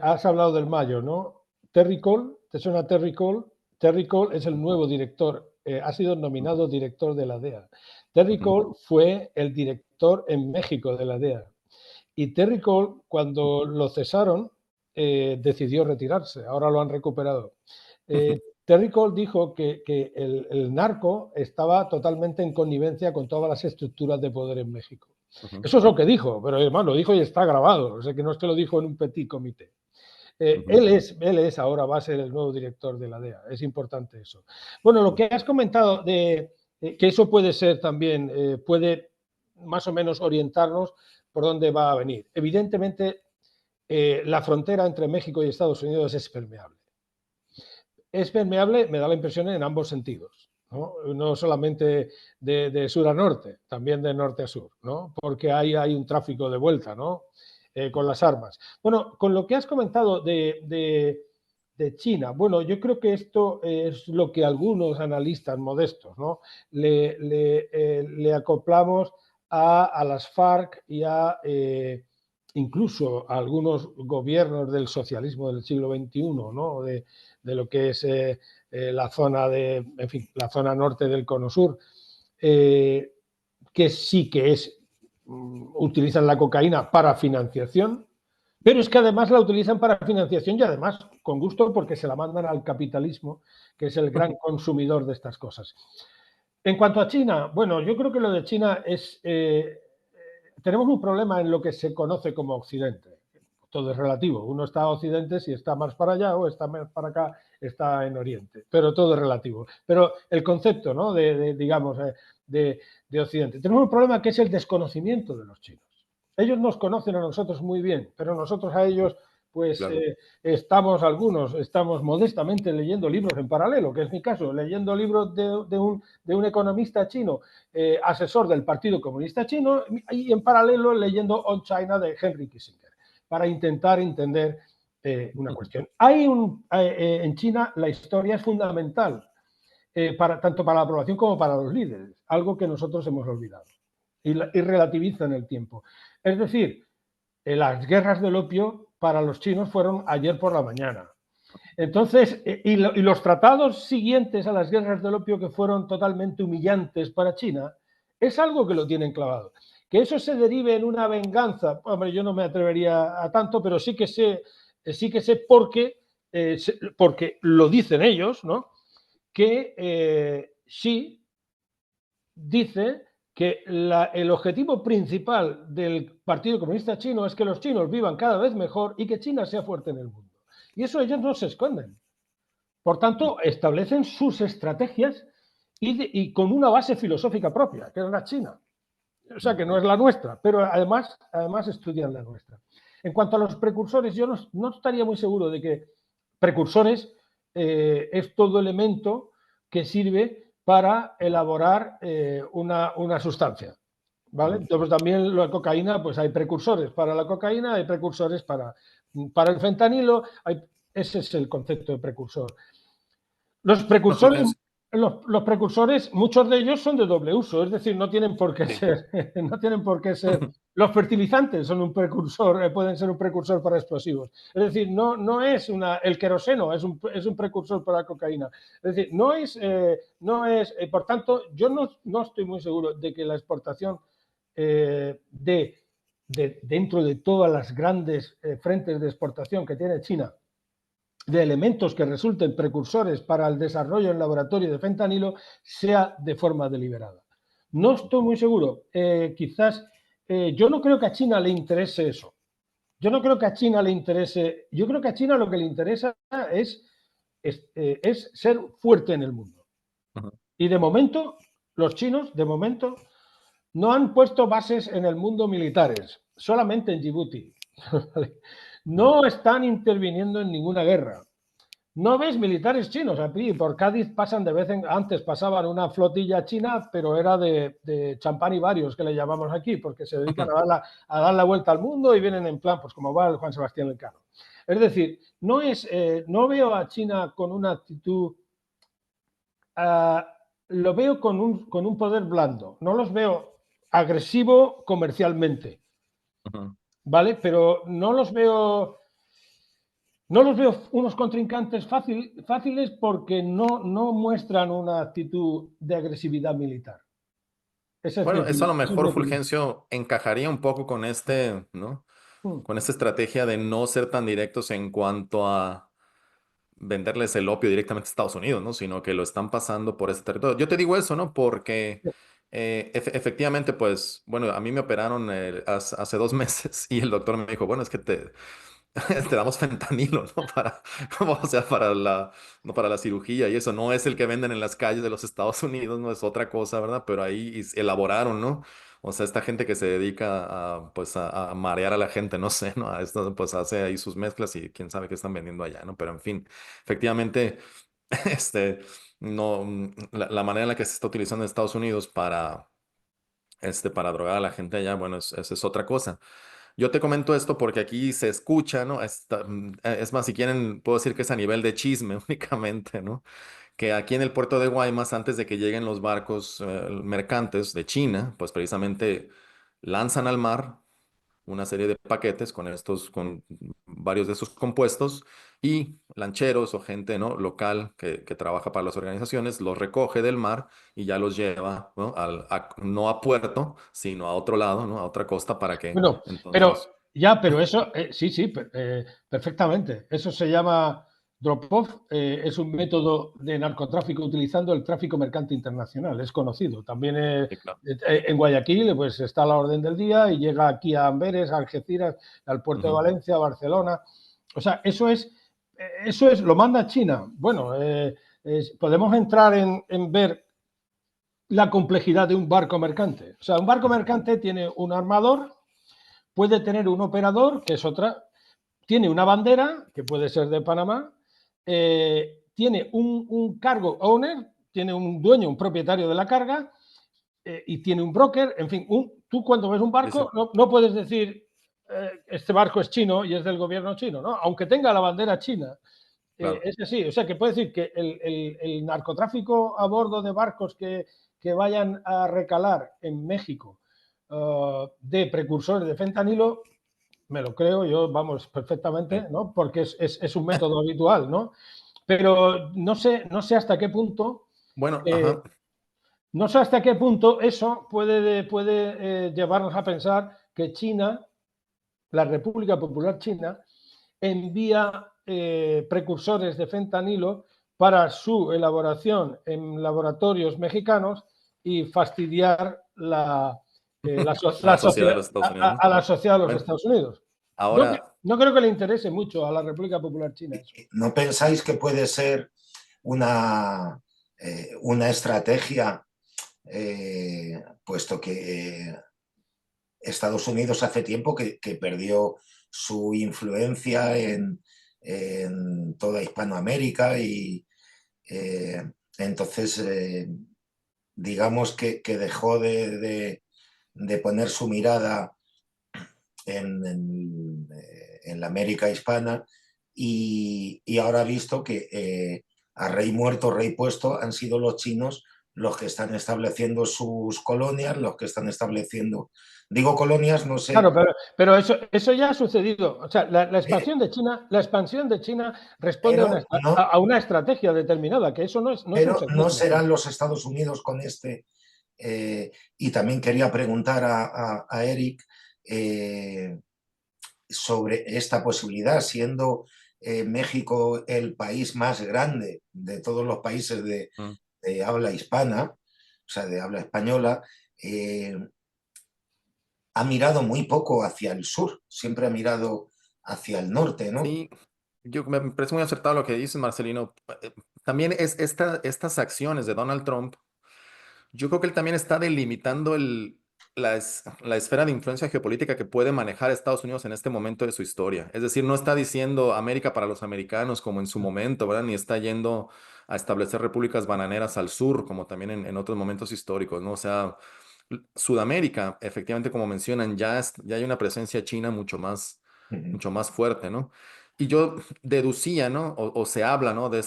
Speaker 3: has hablado del Mayo, ¿no? Terry Cole, ¿te suena Terry Cole? Terry Cole es el nuevo director, ha sido nominado director de la DEA. Terry
Speaker 2: Ujú.
Speaker 3: Cole fue el director en México de la DEA. Y Terry Cole, cuando lo cesaron, decidió retirarse. Ahora lo han recuperado. Terry Cole dijo que el narco estaba totalmente en connivencia con todas las estructuras de poder en México.
Speaker 2: Ujú,
Speaker 3: Eso es lo que dijo, pero además lo dijo y está grabado. O sea, que no es que lo dijo en un petit comité.
Speaker 2: ujú.
Speaker 3: Él es ahora, va a ser el nuevo director de la DEA. Es importante eso. Bueno, lo que has comentado de que eso puede ser también, puede más o menos orientarnos por dónde va a venir. Evidentemente, la frontera entre México y Estados Unidos es permeable. Es permeable, me da la impresión, en ambos sentidos, ¿no? No solamente de sur a norte, también de norte a sur, ¿no? Porque hay un tráfico de vuelta, ¿no? Con las armas. Bueno, con lo que has comentado de China, bueno, yo creo que esto es lo que algunos analistas modestos, ¿no? Le acoplamos a las FARC y a incluso a algunos gobiernos del socialismo del siglo XXI, ¿no? De lo que es la zona en fin, la zona norte del Cono Sur, que sí que utilizan la cocaína para financiación, pero es que además la utilizan para financiación y además con gusto porque se la mandan al capitalismo, que es el gran consumidor de estas cosas. En cuanto a China, bueno, yo creo que lo de China es... tenemos un problema en lo que se conoce como Occidente. Todo es relativo. Uno está a Occidente si está más para allá o está más para acá, está en Oriente. Pero todo es relativo. Pero el concepto, ¿no? digamos, de Occidente. Tenemos un problema que es el desconocimiento de los chinos. Ellos nos conocen a nosotros muy bien, pero nosotros a ellos, pues
Speaker 2: Claro.
Speaker 3: algunos estamos modestamente leyendo libros en paralelo, que es mi caso, leyendo libros de un economista chino, asesor del Partido Comunista Chino, y en paralelo leyendo On China de Henry Kissinger, para intentar entender una cuestión. En China la historia es fundamental, tanto para la población como para los líderes, algo que nosotros hemos olvidado y relativiza en el tiempo. Es decir, las guerras del opio para los chinos fueron ayer por la mañana. Entonces, y los tratados siguientes a las guerras del opio, que fueron totalmente humillantes para China, es algo que lo tienen clavado. Que eso se derive en una venganza, hombre, yo no me atrevería a tanto, pero sí que sé porque lo dicen ellos, ¿no? Que Xi dice que el objetivo principal del Partido Comunista Chino es que los chinos vivan cada vez mejor y que China sea fuerte en el mundo. Y eso ellos no se esconden. Por tanto, establecen sus estrategias y con una base filosófica propia, que es la China. O sea, que no es la nuestra, pero además estudian la nuestra. En cuanto a los precursores, yo no estaría muy seguro de que precursores es todo elemento que sirve para elaborar una sustancia. ¿Vale? Entonces también la cocaína, pues hay precursores para la cocaína, hay precursores para el fentanilo, ese es el concepto de precursor. Los precursores, los precursores, muchos de ellos son de doble uso, es decir, no tienen por qué ser. Los fertilizantes son un precursor, pueden ser un precursor para explosivos. Es decir, no es el queroseno, es un precursor para la cocaína. Es decir, no es, por tanto, yo no estoy muy seguro de que la exportación dentro de todas las grandes frentes de exportación que tiene China, de elementos que resulten precursores para el desarrollo en laboratorio de fentanilo, sea de forma deliberada. No estoy muy seguro. Quizás, yo no creo que a China le interese eso. Yo no creo que a China le interese. Yo creo que a China lo que le interesa es ser fuerte en el mundo. Y de momento, los chinos, no han puesto bases en el mundo militares, solamente en Djibouti. No están interviniendo en ninguna guerra. No ves militares chinos. Aquí por Cádiz pasan antes pasaban una flotilla china, pero era de champán y varios, que le llamamos aquí, porque se dedican a dar la vuelta al mundo y vienen en plan, pues como va el Juan Sebastián Elcano. Es decir, no veo a China con una actitud, lo veo con un poder blando. No los veo agresivo comercialmente, ¿vale? Pero no los veo unos contrincantes fáciles porque no muestran una actitud de agresividad militar.
Speaker 2: Bueno, eso a lo mejor, Fulgencio, encajaría un poco con ¿no? Con esta estrategia de no ser tan directos en cuanto a venderles el opio directamente a Estados Unidos, ¿no? Sino que lo están pasando por ese territorio. Yo te digo eso, ¿no? Porque efectivamente, pues, bueno, a mí me operaron hace 2 meses y el doctor me dijo, bueno, es que te damos fentanilo, ¿no? O sea, no para la cirugía y eso. No es el que venden en las calles de los Estados Unidos, no es otra cosa, ¿verdad? Pero ahí elaboraron, ¿no? O sea, esta gente que se dedica a, pues, a marear a la gente, no sé, ¿no? A esto, pues hace ahí sus mezclas y quién sabe qué están vendiendo allá, ¿no? Pero en fin, efectivamente, este, no, la manera en la que se está utilizando en Estados Unidos para drogar a la gente allá, bueno, esa es otra cosa. Yo te comento esto porque aquí se escucha, ¿no? Es más, si quieren, puedo decir que es a nivel de chisme únicamente, ¿no? Que aquí en el puerto de Guaymas, antes de que lleguen los barcos mercantes de China, pues precisamente lanzan al mar una serie de paquetes con varios de esos compuestos y lancheros o gente, ¿no? local que trabaja para las organizaciones los recoge del mar y ya los lleva, ¿no? No a puerto, sino a otro lado, ¿no? A otra costa para que
Speaker 3: Bueno, pero
Speaker 2: entonces...
Speaker 3: ya, pero eso, sí, sí, perfectamente. Eso se llama drop-off, es un método de narcotráfico utilizando el tráfico mercante internacional, es conocido. También
Speaker 2: Sí, claro.
Speaker 3: en Guayaquil pues está a la orden del día y llega aquí a Amberes, a Algeciras, al puerto de
Speaker 2: Ujú.
Speaker 3: Valencia, a Barcelona. O sea, eso es, lo manda China. Bueno, podemos entrar en ver la complejidad de un barco mercante. O sea, un barco mercante tiene un armador, puede tener un operador, que es otra, tiene una bandera, que puede ser de Panamá, tiene un cargo owner, tiene un dueño, un propietario de la carga, y tiene un broker, en fin, tú cuando ves un
Speaker 2: Sí, sí,
Speaker 3: barco no puedes decir este barco es chino y es del gobierno chino, ¿no? Aunque tenga la bandera china.
Speaker 2: claro.
Speaker 3: Es así, o sea que puede decir que el narcotráfico a bordo de barcos que vayan a recalar en México de precursores de fentanilo, me lo creo yo, vamos, perfectamente,
Speaker 2: Sí.
Speaker 3: ¿no? Porque es un método habitual, ¿no? Pero no sé hasta qué punto,
Speaker 2: Bueno,
Speaker 3: eh,
Speaker 2: ajá.
Speaker 3: no sé hasta qué punto eso puede llevarnos a pensar que China, la República Popular China, envía precursores de fentanilo para su elaboración en laboratorios mexicanos y fastidiar
Speaker 2: A la sociedad de los Estados Unidos, ¿no?
Speaker 3: a la sociedad de los
Speaker 2: Bueno,
Speaker 3: Estados Unidos. No,
Speaker 2: ahora,
Speaker 3: no creo que le interese mucho a la República Popular China eso.
Speaker 1: ¿No pensáis que puede ser una estrategia, puesto que Estados Unidos hace tiempo que perdió su influencia en toda Hispanoamérica y entonces digamos que dejó de poner su mirada en la América hispana y ahora ha visto que a rey muerto, rey puesto han sido los chinos los que están estableciendo sus colonias, los que están estableciendo, digo colonias, no sé,
Speaker 3: Claro, pero eso ya ha sucedido. O sea, la
Speaker 1: eh,
Speaker 3: expansión de China responde
Speaker 1: pero, no,
Speaker 3: a una estrategia determinada, que eso no es un
Speaker 1: pero no
Speaker 3: secreto.
Speaker 1: serán los Estados Unidos con y también quería preguntar a Eric eh, sobre esta posibilidad, siendo México el país más grande de todos los países
Speaker 2: mm,
Speaker 1: de habla hispana, o sea, de habla española, eh, ha mirado muy poco hacia el sur, siempre ha mirado hacia el norte, ¿no?
Speaker 2: sí, me parece muy acertado lo que dices, Marcelino. También estas acciones de Donald Trump, yo creo que él también está delimitando la esfera de influencia geopolítica que puede manejar Estados Unidos en este momento de su historia. Es decir, no está diciendo América para los americanos como en su momento, ¿verdad? Ni está yendo a establecer repúblicas bananeras al sur, como también en otros momentos históricos, ¿no? O sea, Sudamérica, efectivamente, como mencionan, ya hay una presencia china mucho más fuerte, ¿no? Y yo deducía, ¿no? O se habla, ¿no? De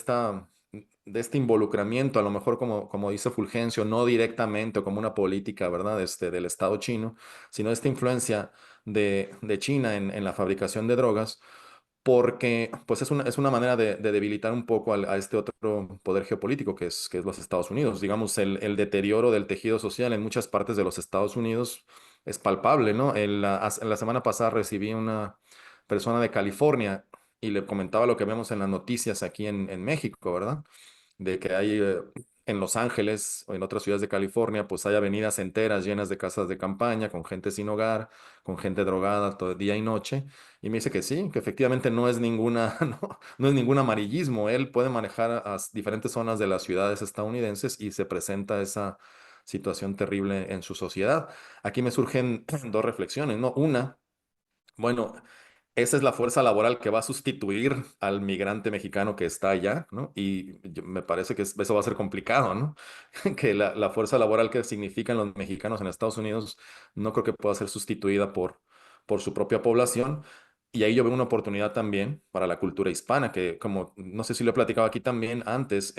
Speaker 2: este involucramiento, a lo mejor como dice Fulgencio, no directamente o como una política, ¿verdad? Del Estado chino, sino esta influencia de China en la fabricación de drogas, porque pues es una manera de debilitar un poco a este otro poder geopolítico que es los Estados Unidos. Digamos, el deterioro del tejido social en muchas partes de los Estados Unidos es palpable, ¿no? La semana pasada recibí una persona de California y le comentaba lo que vemos en las noticias aquí en México, ¿verdad? De que hay en Los Ángeles o en otras ciudades de California, pues hay avenidas enteras llenas de casas de campaña, con gente sin hogar, con gente drogada todo día y noche. Y me dice que sí, que efectivamente no es no es ningún amarillismo. Él puede manejar a diferentes zonas de las ciudades estadounidenses y se presenta situación terrible en su sociedad. Aquí me surgen dos reflexiones, ¿no? Una, bueno, esa es la fuerza laboral que va a sustituir al migrante mexicano que está allá, ¿no? Y me parece que eso va a ser complicado, ¿no? Que la fuerza laboral que significan los mexicanos en Estados Unidos no creo que pueda ser sustituida por su propia población. Y ahí yo veo una oportunidad también para la cultura hispana, que como no sé si lo he platicado aquí también antes,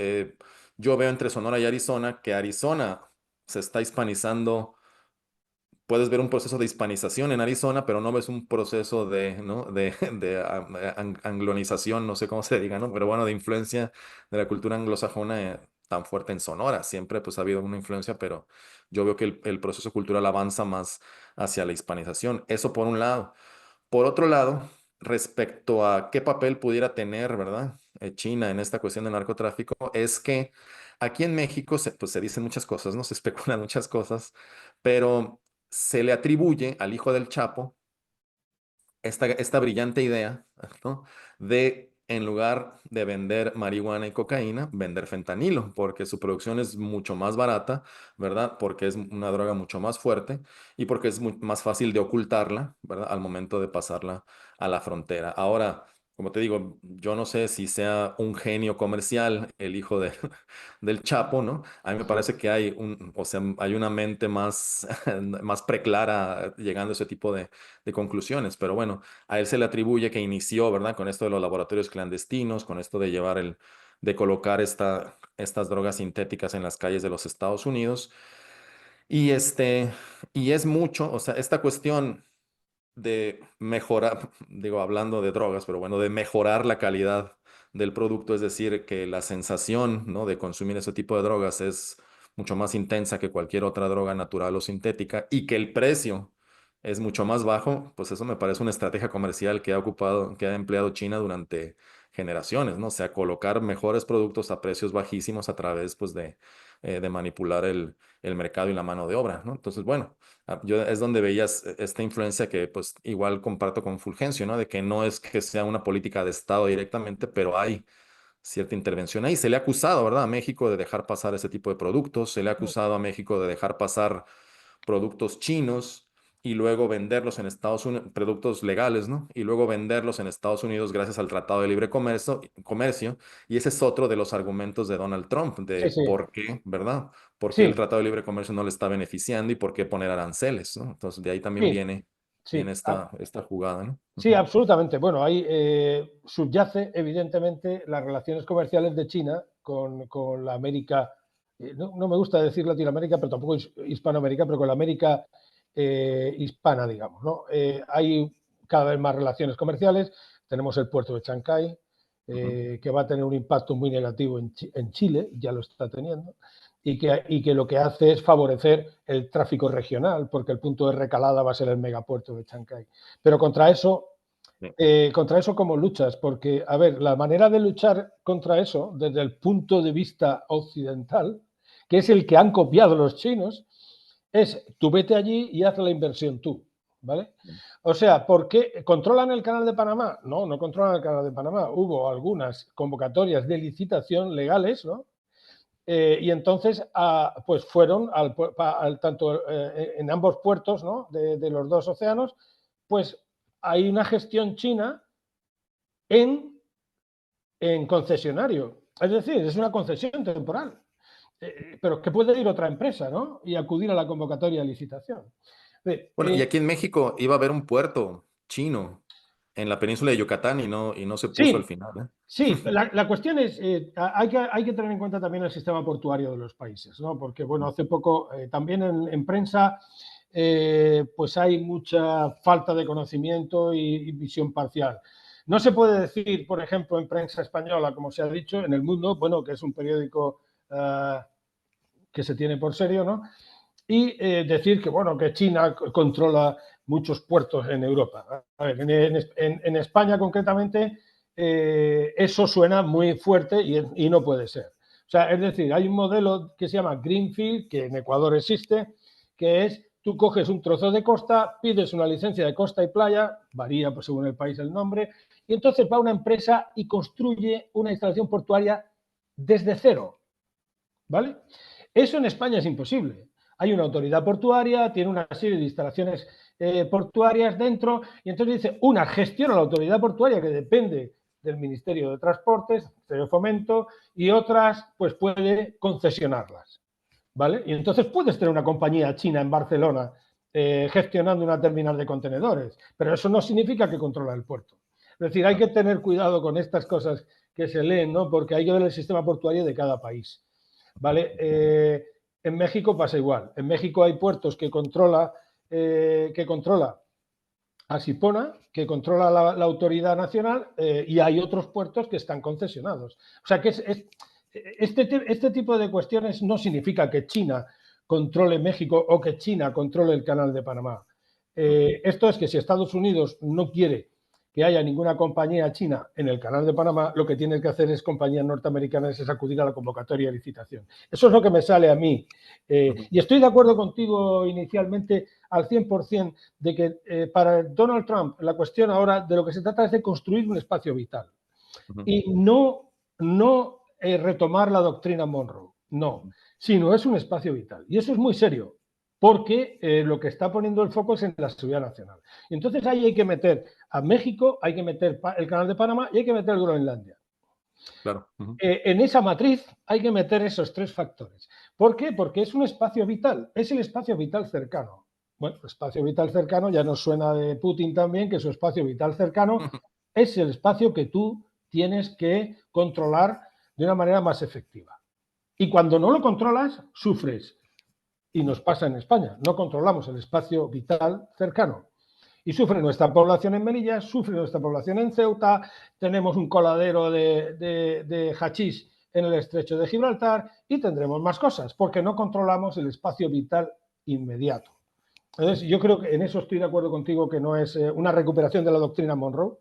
Speaker 2: yo veo entre Sonora y Arizona que Arizona se está hispanizando. Puedes ver un proceso de hispanización en Arizona, pero no ves un proceso de, ¿no? de anglonización, no sé cómo se diga, ¿no? Pero bueno, de influencia de la cultura anglosajona tan fuerte en Sonora. Siempre pues ha habido una influencia, pero yo veo que el proceso cultural avanza más hacia la hispanización. Eso por un lado. Por otro lado, respecto a qué papel pudiera tener, ¿verdad? China en esta cuestión del narcotráfico, es que aquí en México pues, se dicen muchas cosas, ¿no? Se especulan muchas cosas, pero se le atribuye al hijo del Chapo esta brillante idea, ¿no? De, en lugar de vender marihuana y cocaína, vender fentanilo, porque su producción es mucho más barata, ¿verdad? Porque es una droga mucho más fuerte y porque es más fácil de ocultarla, ¿verdad? Al momento de pasarla a la frontera. Ahora, como te digo, yo no sé si sea un genio comercial el hijo del Chapo, ¿no? A mí me parece que hay o sea, hay una mente más, más preclara llegando a ese tipo de conclusiones, pero bueno, a él se le atribuye que inició, ¿verdad? Con esto de los laboratorios clandestinos, con esto de de colocar estas drogas sintéticas en las calles de los Estados Unidos. Y y es mucho, o sea, esta cuestión de mejorar, digo, hablando de drogas, pero bueno, de mejorar la calidad del producto, es decir, que la sensación, ¿no? de consumir ese tipo de drogas es mucho más intensa que cualquier otra droga natural o sintética y que el precio es mucho más bajo, pues eso me parece una estrategia comercial que ha empleado China durante generaciones, ¿no? O sea, colocar mejores productos a precios bajísimos a través, pues, de manipular el mercado y la mano de obra, ¿no? Entonces, bueno. Yo es donde veías esta influencia que pues igual comparto con Fulgencio, ¿no? De que no es que sea una política de Estado directamente, pero hay cierta intervención ahí. Se le ha acusado, ¿verdad? A México de dejar pasar ese tipo de productos, se le ha acusado a México de dejar pasar productos chinos y luego venderlos en Estados Unidos, productos legales, ¿no? Y luego venderlos en Estados Unidos gracias al Tratado de Libre Comercio. Y ese es otro de los argumentos de Donald Trump, de
Speaker 3: Sí, sí,
Speaker 2: por qué, ¿verdad? ¿Por qué el
Speaker 3: sí,
Speaker 2: Tratado de Libre Comercio no le está beneficiando y por qué poner aranceles, ¿no? Entonces, de ahí también
Speaker 3: sí,
Speaker 2: viene
Speaker 3: sí.
Speaker 2: esta jugada, ¿no?
Speaker 3: Sí,
Speaker 2: Ujú,
Speaker 3: absolutamente. Bueno, ahí subyace evidentemente las relaciones comerciales de China con la América, no me gusta decir Latinoamérica, pero tampoco Hispanoamérica, pero con la América hispana, digamos, ¿no? Hay cada vez más relaciones comerciales. Tenemos el puerto de Chancay,
Speaker 2: ujú.
Speaker 3: que va a tener un impacto muy negativo en Chile, ya lo está teniendo, y que lo que hace es favorecer el tráfico regional, porque el punto de recalada va a ser el megapuerto de Chancay. Pero
Speaker 2: Sí.
Speaker 3: contra eso, ¿cómo luchas? Porque, a ver, la manera de luchar contra eso, desde el punto de vista occidental, que es el que han copiado los chinos, es tú vete allí y haz la inversión tú, ¿vale? O sea, ¿por qué controlan el canal de Panamá? No, no controlan el canal de Panamá. Hubo algunas convocatorias de licitación legales, ¿no? Y entonces, pues fueron tanto en ambos puertos, ¿no? de los dos océanos, pues hay una gestión china en, en concesionario. Es decir, es una concesión temporal. Pero que puede ir otra empresa, ¿no? Y acudir a la convocatoria de licitación.
Speaker 2: Bueno, y aquí en México iba a haber un puerto chino en la península de Yucatán y no se puso al
Speaker 3: Sí,
Speaker 2: final,
Speaker 3: sí,
Speaker 2: ¿eh?
Speaker 3: la cuestión es, hay que tener en cuenta también el sistema portuario de los países, ¿no? Porque, bueno, hace poco también en prensa, pues hay mucha falta de conocimiento y visión parcial. No se puede decir, por ejemplo, en prensa española, como se ha dicho, en El Mundo, bueno, que es un periódico que se tiene por serio, ¿no? Y decir que, bueno, que China controla muchos puertos en Europa. A ver, en España concretamente eso suena muy fuerte y no puede ser. O sea, es decir, hay un modelo que se llama Greenfield, que en Ecuador existe, que es tú coges un trozo de costa, pides una licencia de costa y playa, varía pues, según el país el nombre, y entonces va una empresa y construye una instalación portuaria desde cero, ¿vale? Eso en España es imposible. hay una autoridad portuaria, tiene una serie de instalaciones portuarias dentro, y entonces dice, una gestiona la autoridad portuaria que depende del Ministerio de Transportes, Ministerio de Fomento, y otras pues puede concesionarlas, ¿vale? Y entonces puedes tener una compañía china en Barcelona gestionando una terminal de contenedores, pero eso no significa que controla el puerto. Es decir, hay que tener cuidado con estas cosas que se leen, ¿no? Porque hay que ver el sistema portuario de cada país, ¿vale? En México pasa igual. En México hay puertos que controla Asipona, que controla la autoridad nacional, y hay otros puertos que están concesionados. O sea que este tipo de cuestiones no significa que China controle México o que China controle el Canal de Panamá. Esto es que si Estados Unidos no quiere que haya ninguna compañía china en el Canal de Panamá, lo que tiene que hacer es compañías norteamericanas es acudir a la convocatoria de licitación. Eso es lo que me sale a mí. Y estoy de acuerdo contigo inicialmente al 100% de que para Donald Trump la cuestión ahora de lo que se trata es de construir un espacio vital y no retomar la doctrina Monroe, no, sino es un espacio vital. Y eso es muy serio, porque lo que está poniendo el foco es en la seguridad nacional. Y entonces ahí hay que meter a México, hay que meter el Canal de Panamá y hay que meter Groenlandia.
Speaker 2: Claro.
Speaker 3: En esa matriz hay que meter esos tres factores. ¿Por qué? Porque es un espacio vital, es el espacio vital cercano. Bueno, el espacio vital cercano ya nos suena de Putin también, que su espacio vital cercano es el espacio que tú tienes que controlar de una manera más efectiva. Y cuando no lo controlas, sufres. Y nos pasa en España, no controlamos el espacio vital cercano. Y sufre nuestra población en Melilla, sufre nuestra población en Ceuta, tenemos un coladero de hachís en el estrecho de Gibraltar y tendremos más cosas, porque no controlamos el espacio vital inmediato. Entonces, yo creo que en eso estoy de acuerdo contigo, que no es una recuperación de la doctrina Monroe,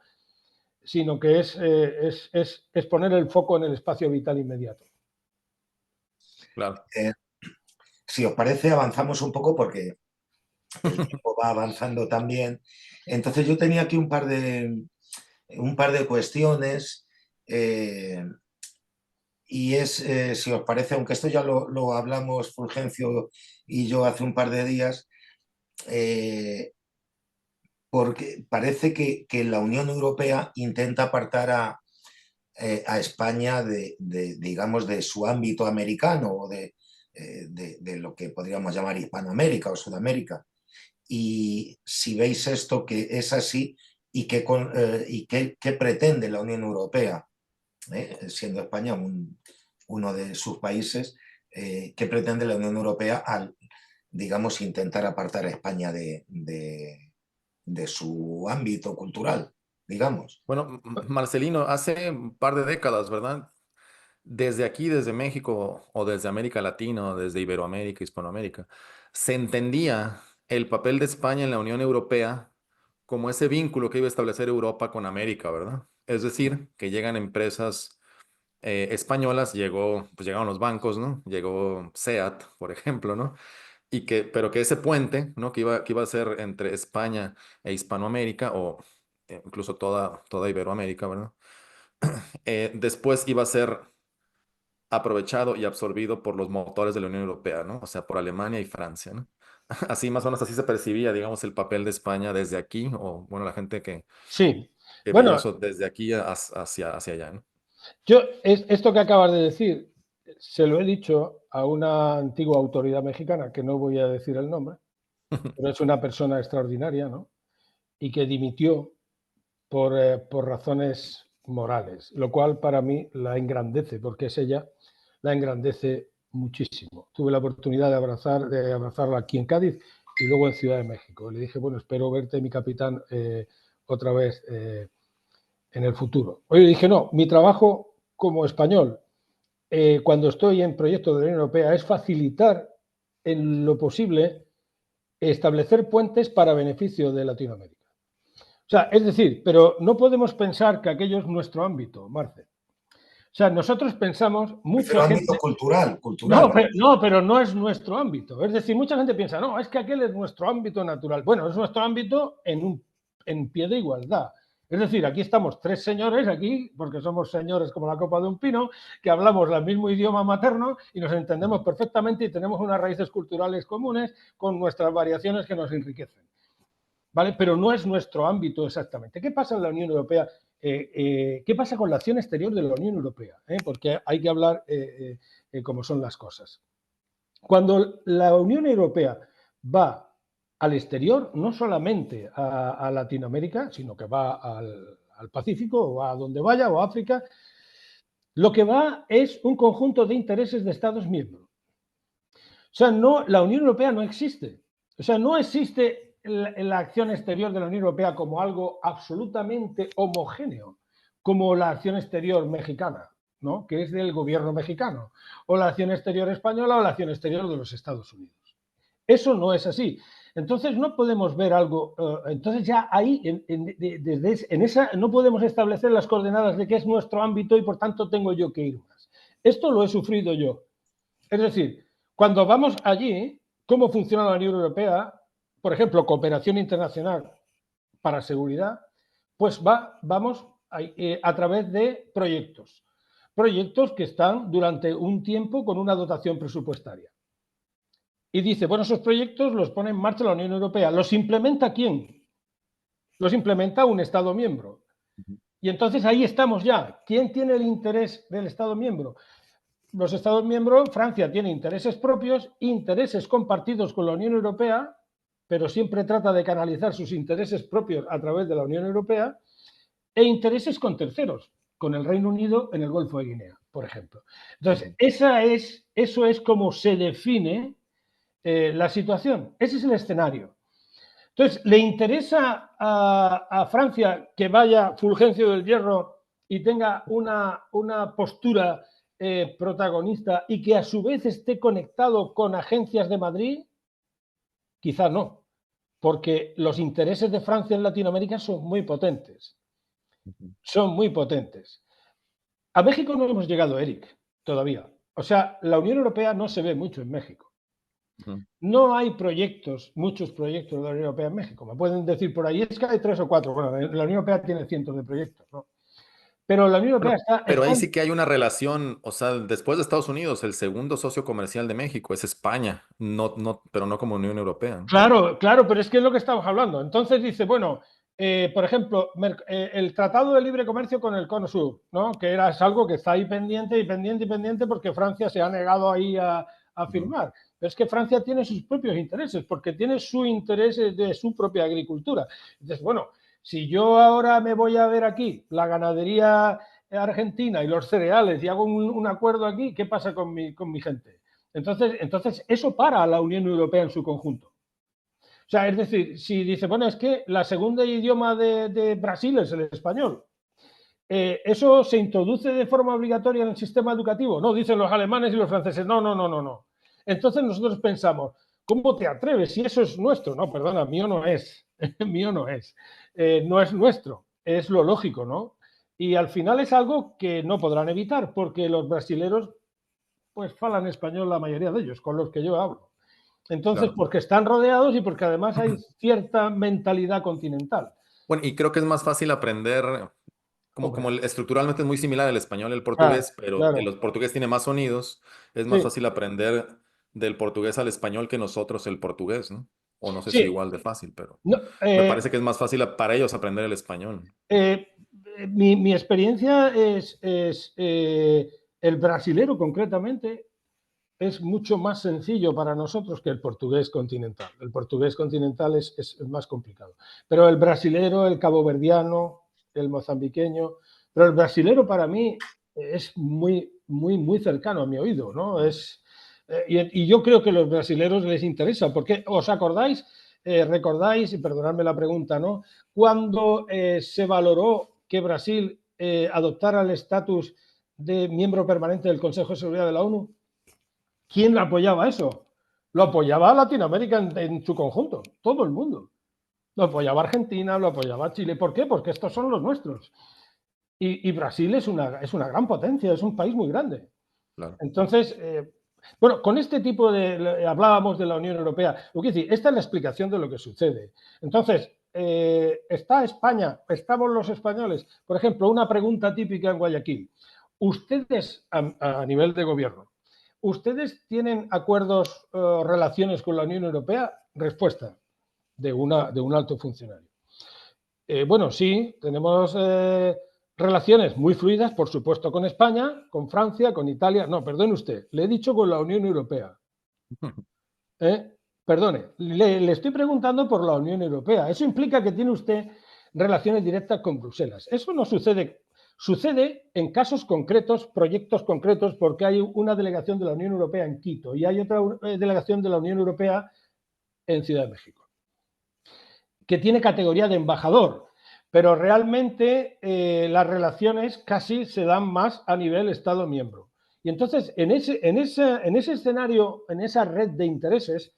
Speaker 3: sino que es poner el foco en el espacio vital inmediato.
Speaker 2: Claro.
Speaker 1: Si os parece, avanzamos un poco porque el tiempo va avanzando también. Entonces yo tenía aquí un par de cuestiones y es, si os parece, aunque esto ya lo hablamos Fulgencio y yo hace un par de días, porque parece que la Unión Europea intenta apartar a España digamos, de su ámbito americano o de lo que podríamos llamar Hispanoamérica o Sudamérica. Y si veis esto, que es así, y qué pretende la Unión Europea, siendo España uno de sus países, qué pretende la Unión Europea al, digamos, intentar apartar a España de su ámbito cultural, digamos.
Speaker 2: Bueno, Marcelino, hace un par de décadas, ¿verdad? Desde aquí, desde México o desde América Latina o desde Iberoamérica, Hispanoamérica, se entendía el papel de España en la Unión Europea como ese vínculo que iba a establecer Europa con América, ¿verdad? Es decir, que llegan empresas españolas, pues llegaron los bancos, ¿no? Llegó SEAT, por ejemplo, ¿no? Pero que ese puente, ¿no? Que iba a ser entre España e Hispanoamérica o incluso toda Iberoamérica, ¿verdad? Después iba a ser aprovechado y absorbido por los motores de la Unión Europea, ¿no? O sea, por Alemania y Francia, ¿no? Así más o menos así se percibía, digamos, el papel de España desde aquí, o bueno, la gente
Speaker 3: Sí,
Speaker 2: que veía
Speaker 3: bueno,
Speaker 2: eso desde aquí hacia allá, ¿no?
Speaker 3: esto que acabas de decir, se lo he dicho a una antigua autoridad mexicana, que no voy a decir el nombre, pero es una persona extraordinaria, ¿no? Y que dimitió por razones morales, lo cual para mí la engrandece, porque es ella, la engrandece muchísimo. Tuve la oportunidad de abrazarla aquí en Cádiz y luego en Ciudad de México. Le dije, bueno, espero verte, mi capitán, otra vez en el futuro. Oye, dije, no, mi trabajo como español, cuando estoy en proyectos de la Unión Europea, es facilitar en lo posible establecer puentes para beneficio de Latinoamérica. O sea, es decir, pero no podemos pensar que aquello es nuestro ámbito, Marce. O sea, nosotros pensamos, mucha gente...
Speaker 1: ámbito cultural.
Speaker 3: No, pero no es nuestro ámbito. Es decir, mucha gente piensa, no, es que aquel es nuestro ámbito natural. Bueno, es nuestro ámbito en pie de igualdad. Es decir, aquí estamos tres señores, aquí, porque somos señores como la copa de un pino, que hablamos el mismo idioma materno y nos entendemos perfectamente y tenemos unas raíces culturales comunes con nuestras variaciones que nos enriquecen. ¿Vale? Pero no es nuestro ámbito exactamente. ¿Qué pasa en la Unión Europea? ¿Qué pasa con la acción exterior de la Unión Europea? Porque hay que hablar cómo son las cosas. Cuando la Unión Europea va al exterior, no solamente a Latinoamérica, sino que va al Pacífico o a donde vaya, o a África, lo que va es un conjunto de intereses de Estados miembros. O sea, no, la Unión Europea no existe. O sea, no existe la acción exterior de la Unión Europea como algo absolutamente homogéneo, como la acción exterior mexicana, ¿no? Que es del gobierno mexicano, o la acción exterior española o la acción exterior de los Estados Unidos. Eso no es así. Entonces no podemos ver algo, entonces ya ahí, en esa, no podemos establecer las coordenadas de qué es nuestro ámbito y por tanto tengo yo que ir más. Esto lo he sufrido yo. Es decir, cuando vamos allí, ¿cómo funciona la Unión Europea? Por ejemplo, cooperación internacional para seguridad, pues vamos a través de proyectos. Proyectos que están durante un tiempo con una dotación presupuestaria. Y dice, bueno, esos proyectos los pone en marcha la Unión Europea. ¿Los implementa quién? Los implementa un Estado miembro. Y entonces ahí estamos ya. ¿Quién tiene el interés del Estado miembro? Los Estados miembros, Francia tiene intereses propios, intereses compartidos con la Unión Europea, pero siempre trata de canalizar sus intereses propios a través de la Unión Europea, e intereses con terceros, con el Reino Unido en el Golfo de Guinea, por ejemplo. Entonces, eso es como se define la situación. Ese es el escenario. Entonces, ¿le interesa a Francia que vaya Fulgencio del Hierro y tenga una postura protagonista y que a su vez esté conectado con agencias de Madrid? Quizá no, porque los intereses de Francia en Latinoamérica son muy potentes. Son muy potentes. A México no hemos llegado, Eric, todavía. O sea, la Unión Europea no se ve mucho en México. No hay proyectos, muchos proyectos de la Unión Europea en México. Me pueden decir por ahí, es que hay 3 o 4. Bueno, la Unión Europea tiene cientos de proyectos, ¿no? Pero la Unión Europea
Speaker 2: Pero ahí sí que hay una relación, o sea, después de Estados Unidos, el segundo socio comercial de México es España, pero no como Unión Europea, ¿no?
Speaker 3: Claro, pero es que es lo que estamos hablando. Entonces dice, bueno, por ejemplo, el Tratado de Libre Comercio con el Cono Sur, ¿no? Que es algo que está ahí pendiente porque Francia se ha negado ahí a firmar. Pero es que Francia tiene sus propios intereses, porque tiene su interés de su propia agricultura. Entonces, bueno, si yo ahora me voy a ver aquí la ganadería argentina y los cereales y hago un acuerdo aquí, ¿qué pasa con mi gente? Entonces, eso para a la Unión Europea en su conjunto. O sea, es decir, si dice, bueno, es que la segunda idioma de Brasil es el español, ¿eso se introduce de forma obligatoria en el sistema educativo? No, dicen los alemanes y los franceses, no. Entonces nosotros pensamos, ¿cómo te atreves si eso es nuestro? No, perdona, mío no es, mío no es. No es nuestro, es lo lógico, ¿no? Y al final es algo que no podrán evitar, porque los brasileros pues falan español la mayoría de ellos, con los que yo hablo. Entonces,
Speaker 2: Claro.
Speaker 3: porque están rodeados y porque además hay cierta mentalidad continental.
Speaker 2: Bueno, y creo que es más fácil aprender, como estructuralmente es muy similar el español y el portugués, pero
Speaker 3: claro.
Speaker 2: el portugués tiene más sonidos, es más fácil aprender del portugués al español que nosotros el portugués, ¿no? O no sé si igual de fácil, pero me parece que es más fácil para ellos aprender el español.
Speaker 3: Mi experiencia es el brasilero concretamente es mucho más sencillo para nosotros que el portugués continental. El portugués continental es más complicado. Pero el brasilero, el caboverdiano, el mozambiqueño, pero el brasilero para mí es muy cercano a mi oído, ¿no? Y yo creo que a los brasileros les interesa, porque os acordáis, recordáis, y perdonadme la pregunta, ¿no? Cuando se valoró que Brasil adoptara el estatus de miembro permanente del Consejo de Seguridad de la ONU, ¿quién apoyaba eso? Lo apoyaba Latinoamérica en su conjunto, todo el mundo. Lo apoyaba Argentina, lo apoyaba Chile. ¿Por qué? Porque estos son los nuestros. Y Brasil es una gran potencia, es un país muy grande.
Speaker 2: Claro.
Speaker 3: Entonces, bueno, con este tipo hablábamos de la Unión Europea. Lo que decir, esta es la explicación de lo que sucede. Entonces, está España, estamos los españoles. Por ejemplo, una pregunta típica en Guayaquil. Ustedes, a nivel de gobierno, ¿ustedes tienen acuerdos, relaciones con la Unión Europea? Respuesta de un alto funcionario. Bueno, sí, tenemos relaciones muy fluidas, por supuesto, con España, con Francia, con Italia. No, perdone usted, le he dicho con la Unión Europea. Perdone, le estoy preguntando por la Unión Europea. Eso implica que tiene usted relaciones directas con Bruselas. Eso no sucede. Sucede en casos concretos, proyectos concretos, porque hay una delegación de la Unión Europea en Quito y hay otra delegación de la Unión Europea en Ciudad de México, que tiene categoría de embajador, pero realmente las relaciones casi se dan más a nivel Estado miembro. Y entonces, en ese escenario, en esa red de intereses,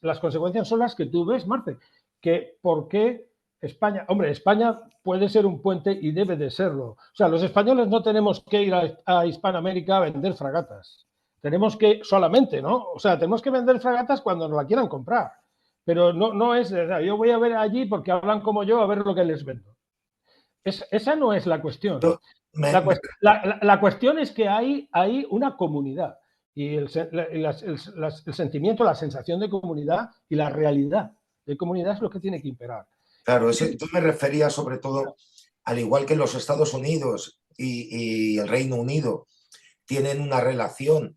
Speaker 3: las consecuencias son las que tú ves, Marte, que por qué España, hombre, España puede ser un puente y debe de serlo. O sea, los españoles no tenemos que ir a Hispanoamérica a vender fragatas. Tenemos que solamente, ¿no? O sea, tenemos que vender fragatas cuando nos la quieran comprar. Pero no es, yo voy a ver allí porque hablan como yo, a ver lo que les vendo. Esa no es la cuestión. La cuestión es que hay una comunidad y el sentimiento, la sensación de comunidad y la realidad de comunidad es lo que tiene que imperar.
Speaker 1: Claro, yo me refería sobre todo, al igual que los Estados Unidos y el Reino Unido tienen una relación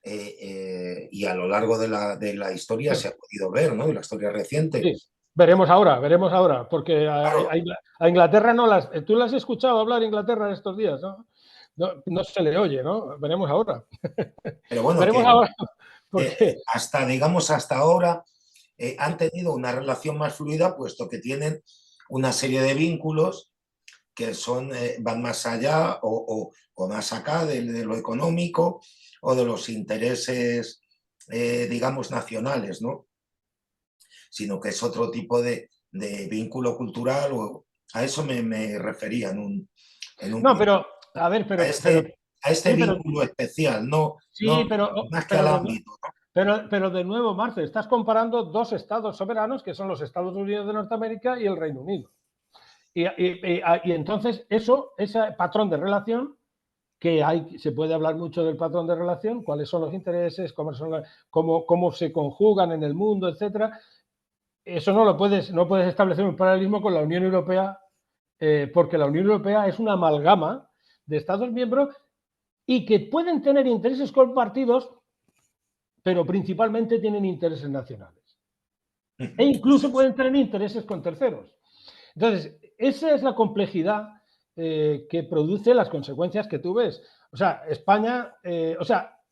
Speaker 1: y a lo largo de la historia se ha podido ver, ¿no? En la historia reciente.
Speaker 3: Sí. Veremos ahora, porque claro, a Inglaterra no las... ¿Tú las has escuchado hablar Inglaterra estos días? No se le oye, ¿no? Veremos ahora.
Speaker 1: Pero bueno,
Speaker 3: veremos ahora porque...
Speaker 1: hasta ahora han tenido una relación más fluida, puesto que tienen una serie de vínculos que van más allá o más acá de lo económico o de los intereses, digamos, nacionales, ¿no? Sino que es otro tipo de vínculo cultural, o a eso me refería en un
Speaker 3: no, pero, a ver, pero...
Speaker 1: a este vínculo especial, no,
Speaker 3: sí,
Speaker 1: no
Speaker 3: pero,
Speaker 1: más que al ámbito, ¿no?
Speaker 3: Pero de nuevo, Marce, estás comparando dos estados soberanos que son los Estados Unidos de Norteamérica y el Reino Unido. Y entonces ese patrón de relación que se puede hablar mucho del patrón de relación, cuáles son los intereses, cómo se conjugan en el mundo, etcétera. Eso no puedes establecer un paralelismo con la Unión Europea, porque la Unión Europea es una amalgama de Estados miembros y que pueden tener intereses compartidos, pero principalmente tienen intereses nacionales. E incluso pueden tener intereses con terceros. Entonces, esa es la complejidad que produce las consecuencias que tú ves. O sea, España, es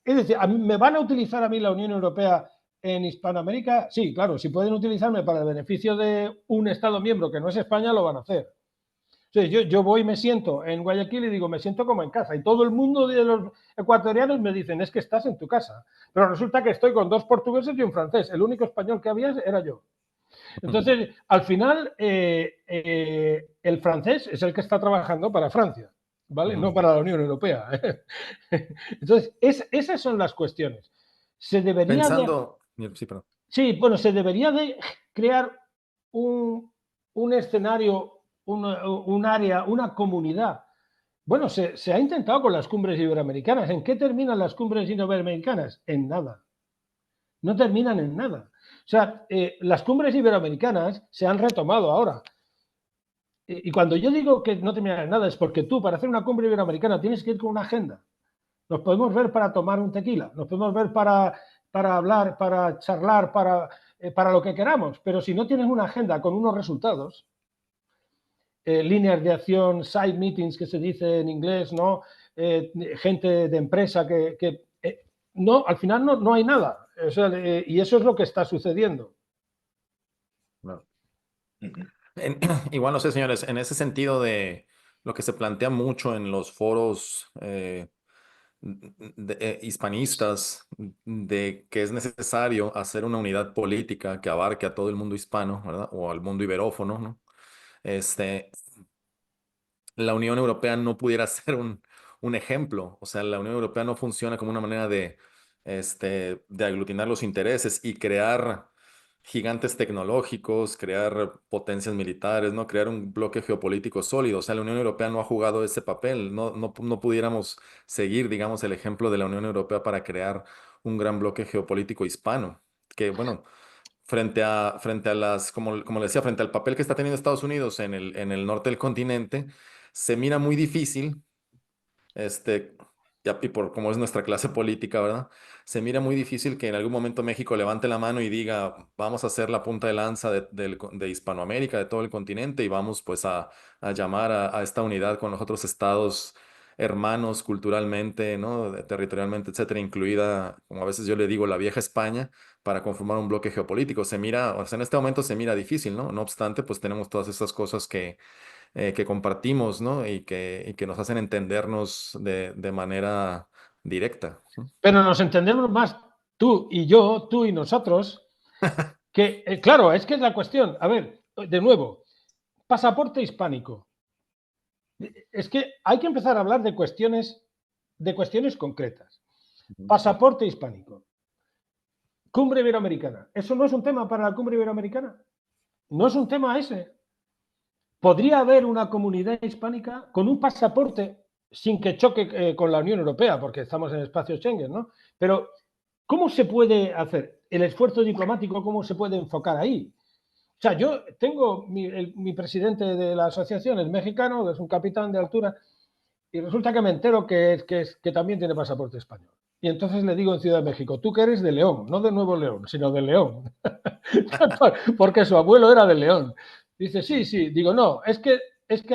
Speaker 3: decir, ¿me van a utilizar a mí la Unión Europea en Hispanoamérica? Sí, claro, si pueden utilizarme para el beneficio de un Estado miembro que no es España, lo van a hacer. O sea, yo voy y me siento en Guayaquil y digo, me siento como en casa. Y todo el mundo de los ecuatorianos me dicen, es que estás en tu casa. Pero resulta que estoy con dos portugueses y un francés. El único español que había era yo. Entonces, al final, el francés es el que está trabajando para Francia, ¿vale? No para la Unión Europea. Entonces, esas son las cuestiones. Se debería
Speaker 2: Sí,
Speaker 3: bueno, se debería de crear un escenario, un área, una comunidad. Bueno, se ha intentado con las cumbres iberoamericanas. ¿En qué terminan las cumbres iberoamericanas? En nada. No terminan en nada. O sea, las cumbres iberoamericanas se han retomado ahora. Y cuando yo digo que no terminan en nada es porque tú, para hacer una cumbre iberoamericana, tienes que ir con una agenda. Nos podemos ver para tomar un tequila, nos podemos ver para hablar, para charlar, para lo que queramos, pero si no tienes una agenda con unos resultados, líneas de acción, side meetings que se dice en inglés, ¿no? Gente de empresa que no, al final no hay nada. O sea, y eso es lo que está sucediendo.
Speaker 2: No. Igual no sé, señores, en ese sentido de lo que se plantea mucho en los foros hispanistas, de que es necesario hacer una unidad política que abarque a todo el mundo hispano, ¿verdad? O al mundo iberófono, ¿no? La Unión Europea no pudiera ser un ejemplo. O sea, la Unión Europea no funciona como una manera de aglutinar los intereses y crear gigantes tecnológicos, crear potencias militares, ¿no? Crear un bloque geopolítico sólido. O sea, la Unión Europea no ha jugado ese papel. No pudiéramos seguir, digamos, el ejemplo de la Unión Europea para crear un gran bloque geopolítico hispano. Que, bueno, frente a las, como le decía, frente al papel que está teniendo Estados Unidos en el norte del continente, se mira muy difícil este, y por cómo es nuestra clase política, ¿verdad? Se mira muy difícil que en algún momento México levante la mano y diga, vamos a hacer la punta de lanza de Hispanoamérica, de todo el continente, y vamos pues a llamar a esta unidad con los otros estados hermanos culturalmente, ¿no? Territorialmente, etcétera, incluida, como a veces yo le digo, la vieja España, para conformar un bloque geopolítico. Se mira, o sea, en este momento se mira difícil, ¿no? No obstante, pues tenemos todas estas cosas que compartimos, ¿no? Y que nos hacen entendernos de manera directa.
Speaker 3: Pero nos entendemos más tú y yo, tú y nosotros, que, claro, es que es la cuestión. A ver, de nuevo, pasaporte hispánico. Es que hay que empezar a hablar de cuestiones concretas. Pasaporte hispánico. Cumbre Iberoamericana. ¿Eso no es un tema para la Cumbre Iberoamericana? ¿No es un tema ese? ¿Podría haber una comunidad hispánica con un pasaporte sin que choque con la Unión Europea, porque estamos en el espacio Schengen, ¿no? Pero, ¿cómo se puede hacer? El esfuerzo diplomático, ¿cómo se puede enfocar ahí? O sea, yo tengo mi presidente de la asociación, es mexicano, es un capitán de altura, y resulta que me entero que también tiene pasaporte español. Y entonces le digo en Ciudad de México, tú que eres de León, no de Nuevo León, sino de León, porque su abuelo era de León. Dice, sí, sí. Digo, no, es que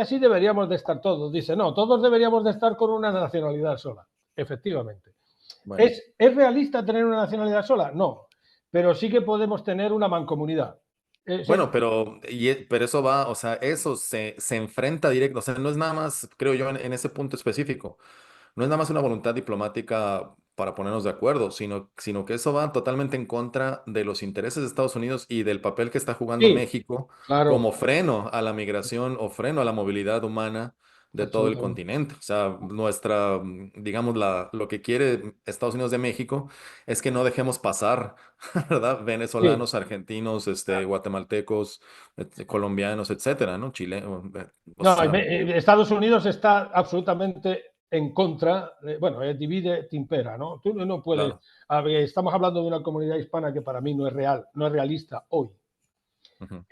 Speaker 3: así deberíamos de estar todos. Dice, no, todos deberíamos de estar con una nacionalidad sola. Efectivamente.
Speaker 2: Bueno.
Speaker 3: ¿Es realista tener una nacionalidad sola? No, pero sí que podemos tener una mancomunidad.
Speaker 2: Bueno, pero eso va, o sea, eso se enfrenta directo, o sea, no es nada más, creo yo, en ese punto específico, no es nada más una voluntad diplomática para ponernos de acuerdo, sino que eso va totalmente en contra de los intereses de Estados Unidos y del papel que está jugando
Speaker 3: Sí,
Speaker 2: México
Speaker 3: claro,
Speaker 2: como freno a la migración o freno a la movilidad humana de todo el
Speaker 3: absolutamente.
Speaker 2: continente. O sea, digamos, lo que quiere Estados Unidos de México es que no dejemos pasar, ¿verdad?
Speaker 3: Sí.
Speaker 2: Venezolanos, argentinos, guatemaltecos, colombianos, etcétera, ¿no? Chile, o
Speaker 3: No,
Speaker 2: sea,
Speaker 3: Estados Unidos está absolutamente en contra, bueno, divide, timpera, ¿no? Tú no puedes,
Speaker 2: claro.
Speaker 3: estamos hablando de una comunidad hispana que para mí no es real, no es realista hoy.
Speaker 2: Ujú,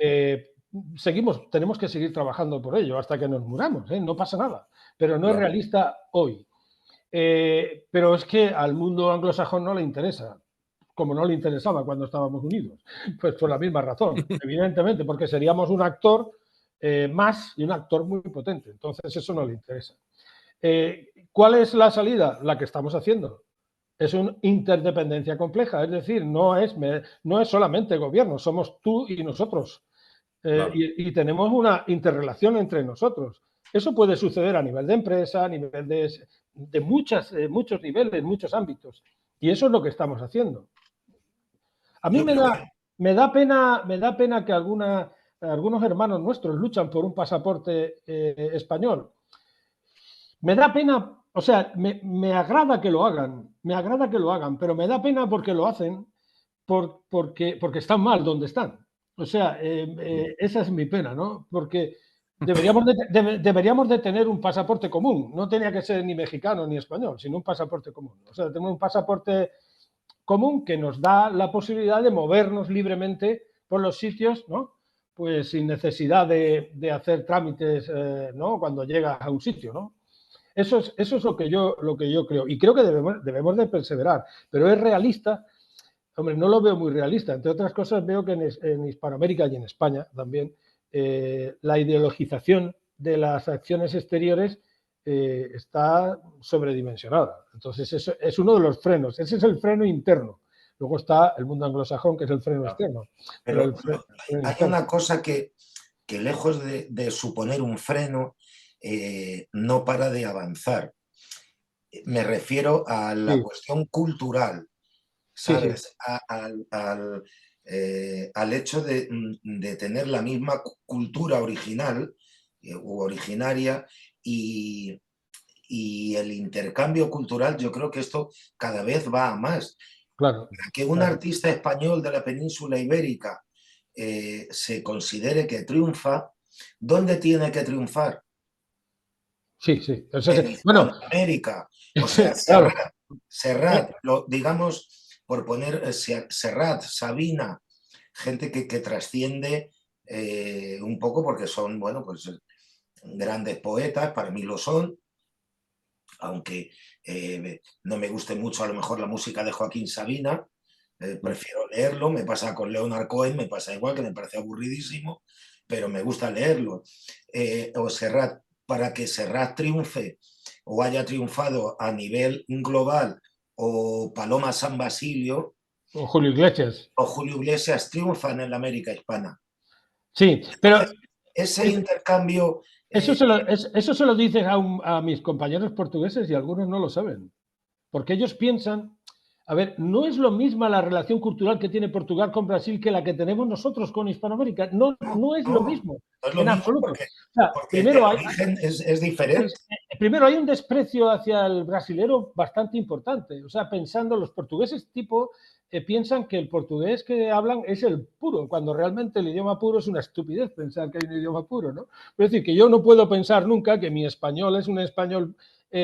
Speaker 3: Tenemos que seguir trabajando por ello hasta que nos muramos, ¿eh? No pasa nada, pero no es
Speaker 2: claro.
Speaker 3: realista hoy. Pero es que al mundo anglosajón no le interesa, como no le interesaba cuando estábamos unidos, pues por la misma razón, evidentemente, porque seríamos un actor más y un actor muy potente, entonces eso no le interesa. ¿Cuál es la salida? La que estamos haciendo. Es una interdependencia compleja, es decir, no es solamente gobierno, somos tú y nosotros.
Speaker 2: Claro.
Speaker 3: Y tenemos una interrelación entre nosotros. Eso puede suceder a nivel de empresa, a nivel de muchos niveles, muchos ámbitos. Y eso es lo que estamos haciendo. A mí
Speaker 1: Yo creo que
Speaker 3: me da pena que algunos hermanos nuestros luchan por un pasaporte español. Me da pena, o sea, me agrada que lo hagan, pero me da pena porque lo hacen porque están mal donde están. O sea, esa es mi pena, ¿no? Porque deberíamos de tener un pasaporte común. No tenía que ser ni mexicano ni español, sino un pasaporte común. O sea, tener un pasaporte común que nos da la posibilidad de movernos libremente por los sitios, ¿no? Pues sin necesidad de hacer trámites, ¿no? Cuando llegas a un sitio, ¿no? Eso es lo que yo creo. Y creo que debemos de perseverar. Pero es realista. Hombre, no lo veo muy realista. Entre otras cosas, veo que en Hispanoamérica y en España también la ideologización de las acciones exteriores está sobredimensionada. Entonces, eso es uno de los frenos. Ese es el freno interno. Luego está el mundo anglosajón, que es el freno externo. Pero
Speaker 1: pero
Speaker 3: freno
Speaker 1: hay
Speaker 3: interno.
Speaker 1: una cosa que lejos de suponer un freno, no para de avanzar. Me refiero a la
Speaker 3: Sí,
Speaker 1: cuestión cultural,
Speaker 3: sí, sí.
Speaker 1: ¿sabes? Al hecho de tener la misma cultura original u originaria y, y el intercambio cultural, yo creo que esto cada vez va a más.
Speaker 3: Claro,
Speaker 1: Que un
Speaker 3: claro.
Speaker 1: artista español de la península ibérica se considere que triunfa, ¿dónde tiene que triunfar?
Speaker 3: Sí, sí. O sea
Speaker 1: En
Speaker 3: que, bueno,
Speaker 1: Hispanoamérica. O sea,
Speaker 3: claro.
Speaker 1: Serrat, digamos, por poner Serrat, Sabina, gente que trasciende un poco porque son, bueno, pues grandes poetas, para mí lo son, aunque no me guste mucho a lo mejor la música de Joaquín Sabina, prefiero leerlo, me pasa con Leonard Cohen, me pasa igual, que me parece aburridísimo, pero me gusta leerlo. O Serrat, para que Serrat triunfe o haya triunfado a nivel global, o Paloma San Basilio
Speaker 3: O Julio Iglesias.
Speaker 1: o Julio Iglesias triunfan en la América hispana.
Speaker 3: Sí, pero
Speaker 1: Ese intercambio...
Speaker 3: eso se lo dices a mis compañeros portugueses y algunos no lo saben. Porque ellos piensan, a ver, no es lo misma la relación cultural que tiene Portugal con Brasil que la que tenemos nosotros con Hispanoamérica. No,
Speaker 1: no,
Speaker 3: no es lo
Speaker 1: no,
Speaker 3: mismo,
Speaker 1: no es lo
Speaker 3: en
Speaker 1: mismo
Speaker 3: absoluto.
Speaker 1: porque,
Speaker 3: O sea,
Speaker 1: porque el
Speaker 3: primero
Speaker 1: origen es diferente.
Speaker 3: primero hay un desprecio hacia el brasilero bastante importante. O sea, pensando, los portugueses tipo piensan que el portugués que hablan es el puro, cuando realmente el idioma puro es una estupidez pensar que hay un idioma puro, ¿no? Es decir, que yo no puedo pensar nunca que mi español es un español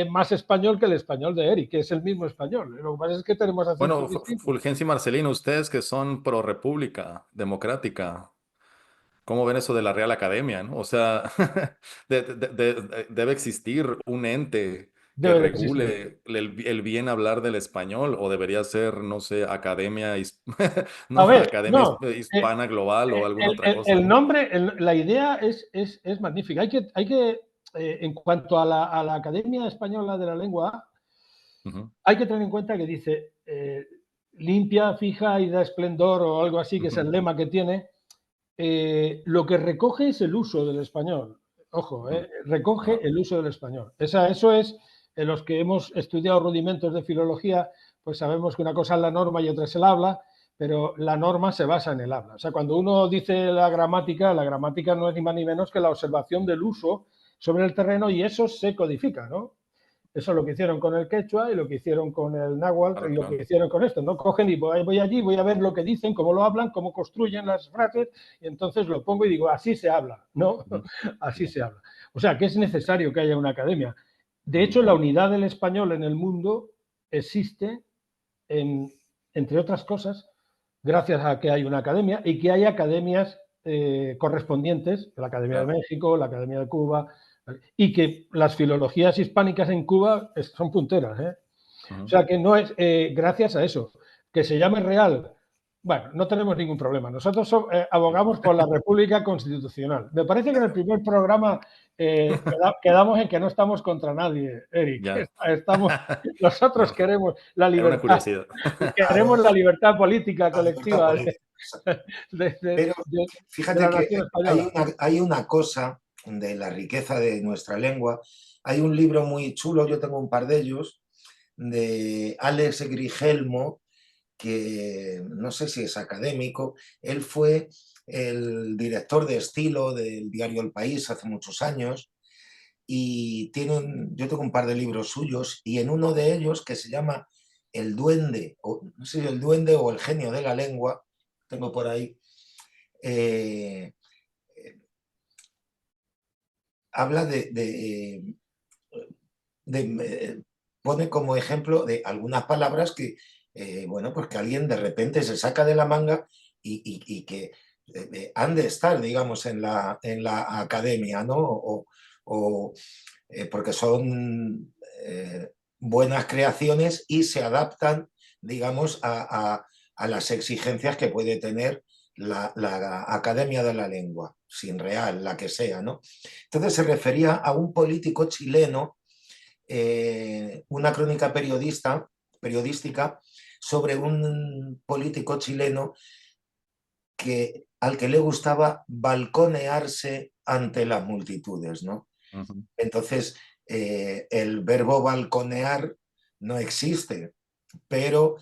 Speaker 3: más español que el español de Eric, que es el mismo español. Lo que pasa es que tenemos
Speaker 2: Bueno,
Speaker 3: acentos distintos.
Speaker 2: Fulgencio y Marcelino, ustedes que son pro república democrática, ¿cómo ven eso de la Real Academia, no? O sea, debe existir un ente que
Speaker 3: Debe de existir.
Speaker 2: regule el bien hablar del español, o debería ser, no sé, no,
Speaker 3: A ver,
Speaker 2: Academia
Speaker 3: no.
Speaker 2: Hispana Global o alguna otra cosa.
Speaker 3: El nombre, la idea es magnífica. En cuanto a la Academia Española de la Lengua,
Speaker 2: Ujú,
Speaker 3: hay que tener en cuenta que dice limpia, fija y da esplendor o algo así, que es el
Speaker 2: ujú,
Speaker 3: lema que tiene. Lo que recoge es el uso del español. Ojo,
Speaker 2: ujú.
Speaker 3: recoge
Speaker 2: Ah,
Speaker 3: el uso del español. Eso es, en los que hemos estudiado rudimentos de filología, pues sabemos que una cosa es la norma y otra es el habla, pero la norma se basa en el habla. O sea, cuando uno dice la gramática no es ni más ni menos que la observación del uso sobre el terreno y eso se codifica, ¿no? Eso es lo que hicieron con el quechua y lo que hicieron con el náhuatl
Speaker 2: claro,
Speaker 3: y lo que
Speaker 2: claro.
Speaker 3: hicieron con esto, ¿no? Cogen y voy allí, voy a ver lo que dicen, cómo lo hablan, cómo construyen las frases y entonces lo pongo y digo, así se habla, ¿no?
Speaker 2: Ujú,
Speaker 3: Así se habla. O sea, que es necesario que haya una academia. De
Speaker 2: ujú.
Speaker 3: hecho, la unidad del español en el mundo existe, entre otras cosas, gracias a que hay una academia y que hay academias correspondientes, la Academia de
Speaker 2: Claro.
Speaker 3: México, la Academia de Cuba, y que las filologías hispánicas en Cuba son punteras. O
Speaker 2: Ujú.
Speaker 3: sea que no es gracias a eso. Que se llame real, bueno, no tenemos ningún problema. Nosotros abogamos por la República Constitucional. Me parece que en el primer programa quedamos en que no estamos contra nadie, Eric.
Speaker 2: Ya.
Speaker 3: Nosotros
Speaker 2: No, era una curiosidad.
Speaker 3: queremos la libertad política
Speaker 1: La libertad
Speaker 3: colectiva
Speaker 1: política.
Speaker 3: de, de,
Speaker 1: Pero
Speaker 3: de
Speaker 1: fíjate
Speaker 3: la
Speaker 1: que
Speaker 3: nación española.
Speaker 1: hay una cosa de la riqueza de nuestra lengua. Hay un libro muy chulo, yo tengo un par de ellos, de Alex Grigelmo, que no sé si es académico. Él fue el director de estilo del diario El País hace muchos años y yo tengo un par de libros suyos y en uno de ellos que se llama El Duende, o no sé si El Duende o El Genio de la Lengua, tengo por ahí, eh, habla pone como ejemplo de algunas palabras que, bueno, pues que alguien de repente se saca de la manga y que han de estar, digamos, en la academia, ¿no? O, porque son buenas creaciones y se adaptan, digamos, a las exigencias que puede tener la Academia de la Lengua, sin real, la que sea, ¿no? Entonces se refería a un político chileno, una crónica periodística sobre un político chileno al que le gustaba balconearse ante las multitudes, ¿no?
Speaker 2: Ujú.
Speaker 1: Entonces, el verbo balconear no existe, pero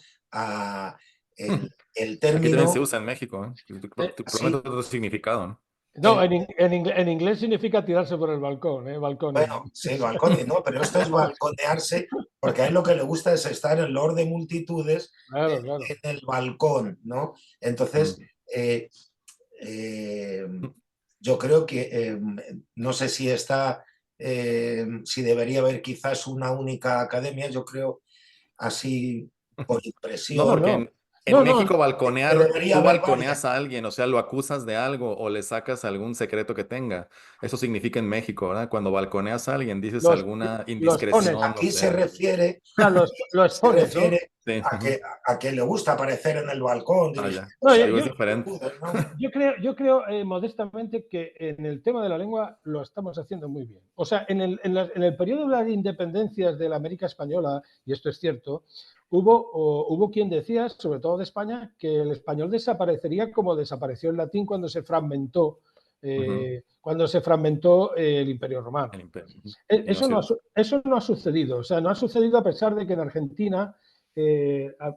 Speaker 1: el
Speaker 2: Aquí también se
Speaker 1: término,
Speaker 2: usa en México, ¿eh? Probablemente
Speaker 1: sí,
Speaker 2: otro significado,
Speaker 3: No, en inglés significa tirarse por el balcón, balconing.
Speaker 1: bueno, sí, el balcón, no, pero esto es balconearse, porque a él lo que le gusta es estar en Lord de multitudes
Speaker 3: Claro, claro.
Speaker 1: en el balcón, ¿no? Entonces,
Speaker 2: ¿no?
Speaker 1: eh, yo creo que no sé si si debería haber quizás una única academia, yo creo así por
Speaker 2: No,
Speaker 1: impresión,
Speaker 2: porque
Speaker 3: No,
Speaker 2: en
Speaker 3: no, no,
Speaker 2: México
Speaker 1: que
Speaker 2: balconear,
Speaker 1: debería
Speaker 2: tú
Speaker 1: haber varias.
Speaker 2: balconeas a alguien, o sea, lo acusas de algo o le sacas algún secreto que tenga. Eso significa en México, ¿verdad? Cuando balconeas a alguien, dices
Speaker 3: los,
Speaker 2: alguna
Speaker 3: los pones,
Speaker 2: indiscreción, no
Speaker 1: Aquí se
Speaker 2: sé.
Speaker 1: refiere,
Speaker 3: o sea, los
Speaker 1: se
Speaker 3: pones, ¿no?
Speaker 1: refiere
Speaker 2: Sí.
Speaker 1: a que le gusta aparecer en el balcón
Speaker 2: Ah, ya.
Speaker 3: No,
Speaker 1: dirigiéndose a
Speaker 2: Digo, es
Speaker 1: los
Speaker 2: diferente.
Speaker 1: multitudes, ¿no?
Speaker 3: yo creo modestamente que en el tema de la lengua lo estamos haciendo muy bien. O sea, en el periodo de las independencias de la América Española, y esto es cierto, hubo quien decía, sobre todo de España, que el español desaparecería como desapareció el latín cuando se fragmentó el Imperio Romano.
Speaker 2: El imperio. Y no
Speaker 3: Eso
Speaker 2: sirve.
Speaker 3: eso no ha sucedido. O sea, no ha sucedido a pesar de que en Argentina,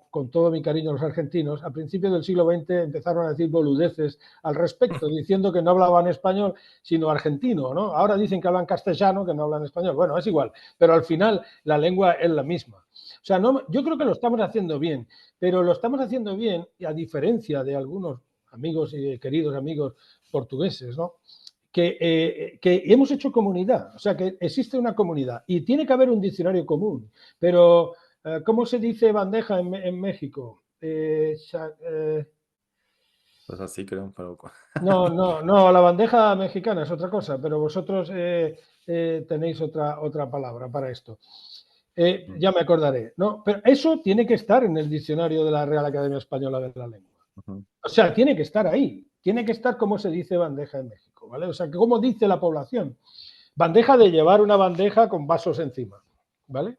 Speaker 3: con todo mi cariño a los argentinos, a principios del siglo XX empezaron a decir boludeces al respecto, diciendo que no hablaban español, sino argentino, ¿no? Ahora dicen que hablan castellano, que no hablan español. Bueno, es igual, pero al final la lengua es la misma. O sea, no, yo creo que lo estamos haciendo bien, pero lo estamos haciendo bien, y a diferencia de algunos amigos y queridos amigos portugueses, ¿no? Que hemos hecho comunidad, o sea, que existe una comunidad y tiene que haber un diccionario común, pero ¿cómo se dice bandeja en México?
Speaker 2: Pues así creo, pero
Speaker 3: No, la bandeja mexicana es otra cosa, pero vosotros tenéis otra palabra para esto. Ya me acordaré, ¿no? Pero eso tiene que estar en el diccionario de la Real Academia Española de la Lengua. O sea, tiene que estar ahí, tiene que estar como se dice bandeja en México, ¿vale? O sea, como dice la población. Bandeja de llevar una bandeja con vasos encima, ¿vale?
Speaker 1: Hay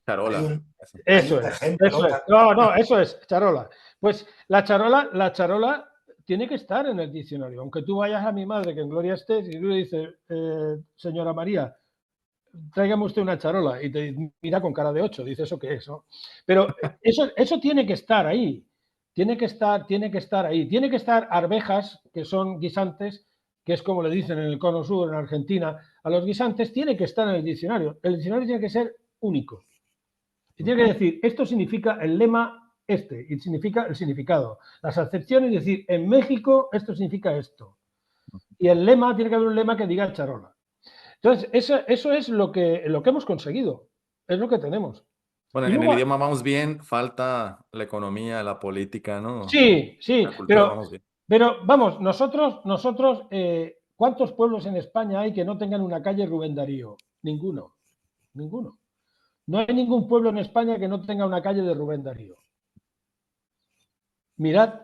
Speaker 2: charola.
Speaker 1: un,
Speaker 2: Eso.
Speaker 1: hay
Speaker 3: Eso
Speaker 1: un
Speaker 3: es,
Speaker 1: ejemplo,
Speaker 3: eso es. No, eso es, charola. Pues la charola tiene que estar en el diccionario. Aunque tú vayas a mi madre, que en gloria estés, y tú le dices, señora María, tráigame usted una charola, y te mira con cara de 8, dice, ¿eso qué es? ¿No? Pero eso tiene que estar ahí. Tiene que estar ahí. Tiene que estar arvejas, que son guisantes, que es como le dicen en el Cono Sur, en Argentina, a los guisantes, tiene que estar en el diccionario. El diccionario tiene que ser único. Y tiene que decir, esto significa el lema y significa el significado. Las acepciones, es decir, en México esto significa esto. Y el lema, tiene que haber un lema que diga charola. Entonces, eso es lo que hemos conseguido. Es lo que tenemos.
Speaker 2: Bueno,
Speaker 3: Y
Speaker 2: en el
Speaker 3: luego,
Speaker 2: idioma vamos bien, falta la economía, la política, ¿no?
Speaker 3: sí,
Speaker 2: La cultura vamos bien.
Speaker 3: pero vamos, nosotros ¿cuántos pueblos en España hay que no tengan una calle Rubén Darío? Ninguno. No hay ningún pueblo en España que no tenga una calle de Rubén Darío. Mirad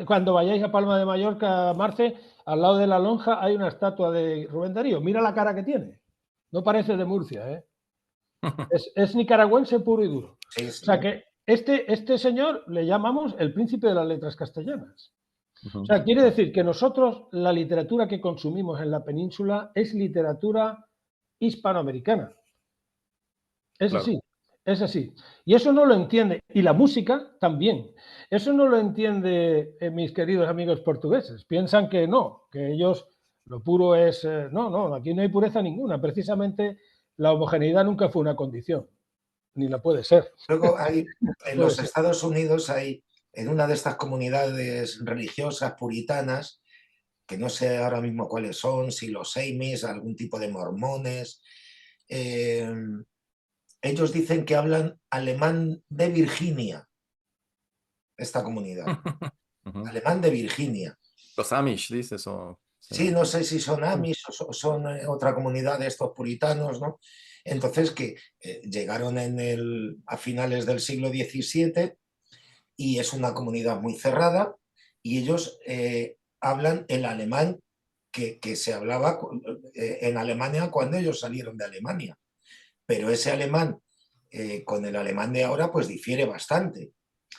Speaker 3: cuando vayáis a Palma de Mallorca, Marce, al lado de la lonja hay una estatua de Rubén Darío. Mira la cara que tiene. No parece de Murcia, ¿eh? Es nicaragüense puro y duro.
Speaker 1: sí,
Speaker 3: O sea
Speaker 1: sí.
Speaker 3: que este señor le llamamos el príncipe de las letras castellanas. O sea, quiere decir que nosotros la literatura que consumimos en la península es literatura hispanoamericana. Es
Speaker 2: Claro.
Speaker 3: así, es así. Y eso no lo entiende. Y la música también. Eso no lo entiende mis queridos amigos portugueses. Piensan que no, que ellos lo puro es... no, aquí no hay pureza ninguna. Precisamente la homogeneidad nunca fue una condición, ni la puede ser.
Speaker 1: Luego hay, en
Speaker 3: Puede
Speaker 1: los
Speaker 3: ser.
Speaker 1: Estados Unidos hay, en una de estas comunidades religiosas puritanas, que no sé ahora mismo cuáles son, si los Amish, algún tipo de mormones, ellos dicen que hablan alemán de Virginia, esta comunidad, alemán de Virginia.
Speaker 2: Los Amish, dices, o...
Speaker 1: Sí, no sé si son Amish o son otra comunidad de estos puritanos, ¿no? Entonces, que llegaron a finales del siglo XVII y es una comunidad muy cerrada y ellos hablan el alemán que se hablaba en Alemania cuando ellos salieron de Alemania. Pero ese alemán con el alemán de ahora pues difiere bastante.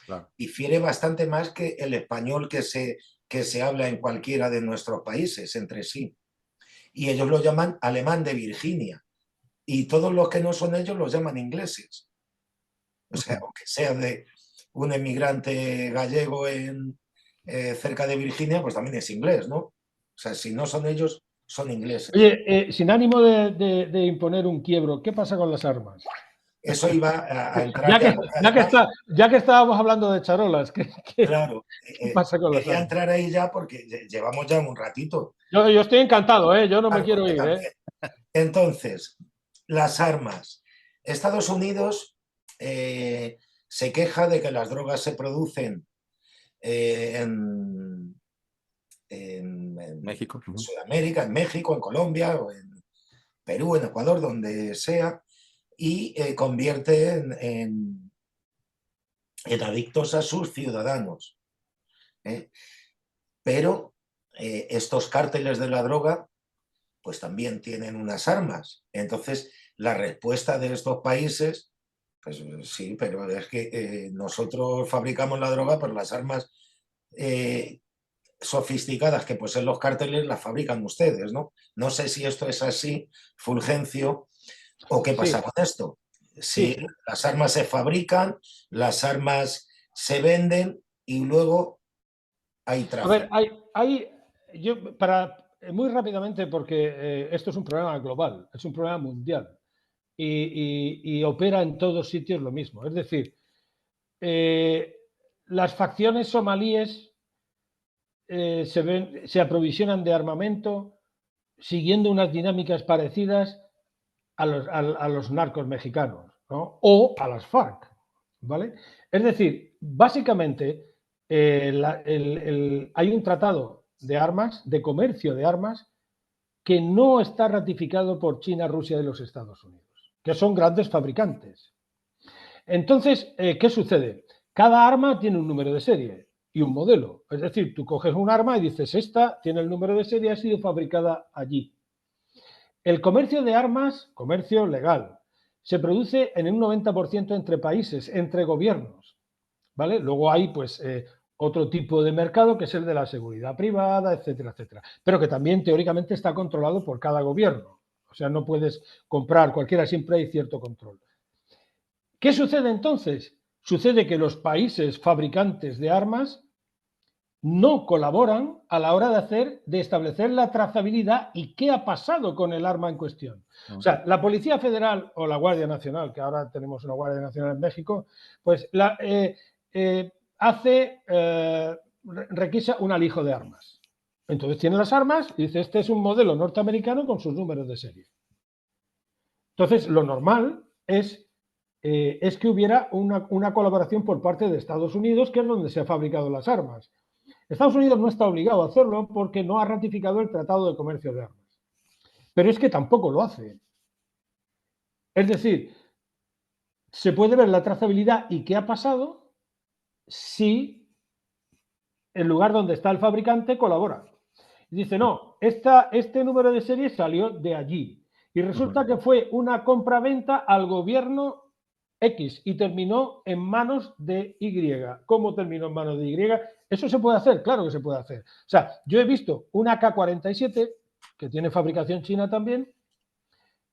Speaker 2: Claro.
Speaker 1: Difiere bastante más que el español que se habla en cualquiera de nuestros países entre sí. Y ellos lo llaman alemán de Virginia. Y todos los que no son ellos los llaman ingleses. O sea, aunque sea de un emigrante gallego cerca de Virginia, pues también es inglés, ¿no? O sea, si no son ellos, son ingleses.
Speaker 3: Oye, sin ánimo de imponer un quiebro, ¿qué pasa con las armas?
Speaker 1: eso iba a entrar
Speaker 3: Ya
Speaker 1: ya,
Speaker 3: que,
Speaker 1: porque
Speaker 3: ya, que
Speaker 1: además,
Speaker 3: ya que estábamos hablando de charolas,
Speaker 1: claro,
Speaker 3: ¿qué pasa con las
Speaker 1: quería
Speaker 3: armas?
Speaker 1: entrar ahí ya porque llevamos ya un ratito.
Speaker 3: Yo estoy encantado, ¿eh? Yo no me
Speaker 1: Claro,
Speaker 3: quiero
Speaker 1: yo
Speaker 3: ir, ¿eh?
Speaker 1: también. Entonces, las armas. Estados Unidos se queja de que las drogas se producen en
Speaker 2: México.
Speaker 1: Sudamérica, en México, en Colombia, o en Perú, en Ecuador, donde sea, y convierte en adictos a sus ciudadanos. Pero estos cárteles de la droga pues también tienen unas armas. Entonces, la respuesta de estos países, pues sí, pero es que nosotros fabricamos la droga, pero las armas sofisticadas que poseen los cárteles las fabrican ustedes, ¿no? No sé si esto es así, Fulgencio, o qué pasa
Speaker 3: Sí,
Speaker 1: con esto. Si
Speaker 3: sí.
Speaker 1: las armas se fabrican, las armas se venden y luego hay
Speaker 3: A ver,
Speaker 1: tráfico.
Speaker 3: yo para muy rápidamente, porque esto es un problema global, es un problema mundial y opera en todos sitios lo mismo. Es decir, eh, las facciones somalíes se aprovisionan de armamento siguiendo unas dinámicas parecidas a los narcos mexicanos, ¿no? O a las FARC, ¿vale? Es decir, básicamente hay un tratado de armas, de comercio de armas, que no está ratificado por China, Rusia y los Estados Unidos, que son grandes fabricantes. Entonces, ¿qué sucede? Cada arma tiene un número de serie y un modelo. Es decir, tú coges un arma y dices, esta tiene el número de serie, ha sido fabricada allí. El comercio de armas, comercio legal, se produce en un 90% entre países, entre gobiernos, ¿vale? Luego hay, pues, otro tipo de mercado que es el de la seguridad privada, etcétera, etcétera, pero que también teóricamente está controlado por cada gobierno. O sea, no puedes comprar cualquiera, siempre hay cierto control. ¿Qué sucede entonces? Sucede que los países fabricantes de armas no colaboran a la hora de establecer la trazabilidad y qué ha pasado con el arma en cuestión. O sea, la Policía Federal o la Guardia Nacional, que ahora tenemos una Guardia Nacional en México, pues requisa un alijo de armas. Entonces tiene las armas y dice, este es un modelo norteamericano con sus números de serie. Entonces, lo normal es que hubiera una colaboración por parte de Estados Unidos, que es donde se han fabricado las armas. Estados Unidos no está obligado a hacerlo porque no ha ratificado el Tratado de Comercio de Armas. Pero es que tampoco lo hace. Es decir, se puede ver la trazabilidad y qué ha pasado si el lugar donde está el fabricante colabora. Y dice, no, este número de serie salió de allí. Y resulta que fue una compra-venta al gobierno X y terminó en manos de Y. ¿Cómo terminó en manos de Y? ¿Eso se puede hacer? Claro que se puede hacer. O sea, yo he visto una AK-47, que tiene fabricación china también,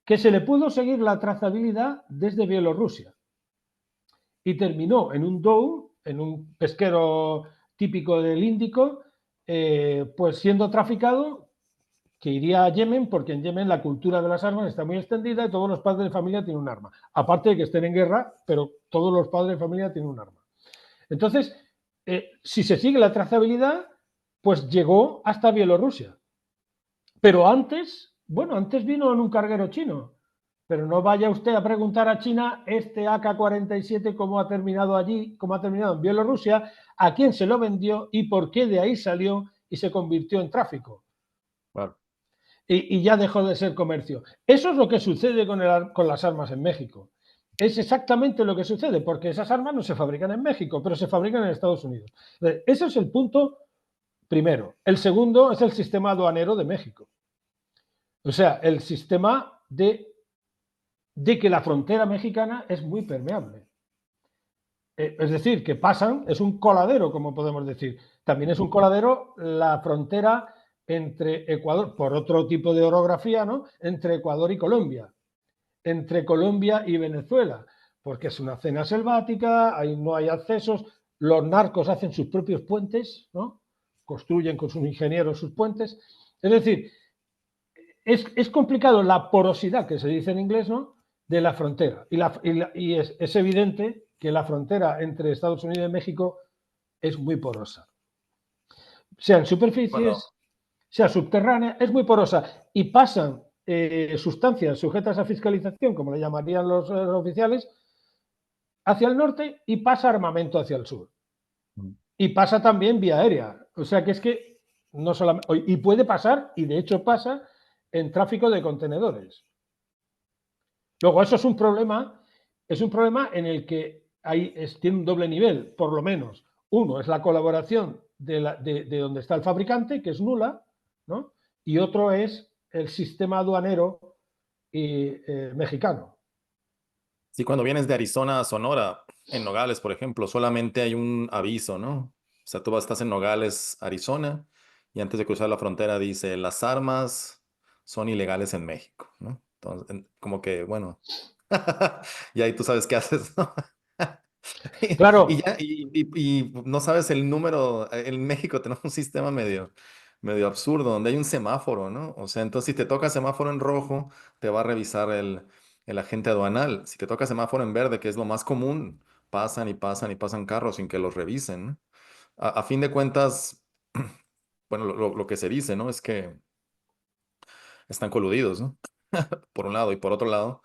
Speaker 3: que se le pudo seguir la trazabilidad desde Bielorrusia. Y terminó en un DOU, en un pesquero típico del Índico, pues siendo traficado, que iría a Yemen, porque en Yemen la cultura de las armas está muy extendida y todos los padres de familia tienen un arma. Aparte de que estén en guerra, pero todos los padres de familia tienen un arma. Entonces, si se sigue la trazabilidad, pues llegó hasta Bielorrusia. Pero antes, bueno, antes vino en un carguero chino. Pero no vaya usted a preguntar a China este AK-47 cómo ha terminado allí, cómo ha terminado en Bielorrusia, a quién se lo vendió y por qué de ahí salió y se convirtió en tráfico.
Speaker 2: Claro.
Speaker 3: Y ya dejó de ser comercio. Eso es lo que sucede con las armas en México. Es exactamente lo que sucede, porque esas armas no se fabrican en México, pero se fabrican en Estados Unidos. Ese es el punto primero. El segundo es el sistema aduanero de México. O sea, el sistema de que la frontera mexicana es muy permeable. Es decir, que pasan, es un coladero, como podemos decir. También es un coladero la frontera entre Ecuador, por otro tipo de orografía, ¿no? Entre Ecuador y Colombia, entre Colombia y Venezuela, porque es una zona selvática, ahí no hay accesos, los narcos hacen sus propios puentes, ¿no? Construyen con sus ingenieros sus puentes. Es decir, es complicado la porosidad que se dice en inglés, ¿no? de la frontera. Y es evidente que la frontera entre Estados Unidos y México es muy porosa. Sea en superficies, sea subterránea, es muy porosa. Y pasan sustancias sujetas a fiscalización, como le llamarían los oficiales, hacia el norte y pasa armamento hacia el sur. Y pasa también vía aérea. O sea que es que no solamente. Y puede pasar, y de hecho pasa, en tráfico de contenedores. Luego, eso es un problema en el que tiene un doble nivel, por lo menos. Uno es la colaboración de donde está el fabricante, que es nula, ¿no? Y otro es el sistema aduanero mexicano.
Speaker 2: Sí, cuando vienes de Arizona a Sonora, en Nogales, por ejemplo, solamente hay un aviso, ¿no? O sea, estás en Nogales, Arizona, y antes de cruzar la frontera dice, las armas son ilegales en México, ¿no? Entonces, como que, bueno, y ahí tú sabes qué haces, ¿no?
Speaker 3: Claro.
Speaker 2: Y no sabes el número. En México tenemos un sistema medio absurdo, donde hay un semáforo, ¿no? O sea, entonces si te toca semáforo en rojo, te va a revisar el agente aduanal. Si te toca semáforo en verde, que es lo más común, pasan y pasan y pasan carros sin que los revisen, ¿no? A fin de cuentas, bueno, lo que se dice, ¿no? Es que están coludidos, ¿no? Por un lado, y por otro lado,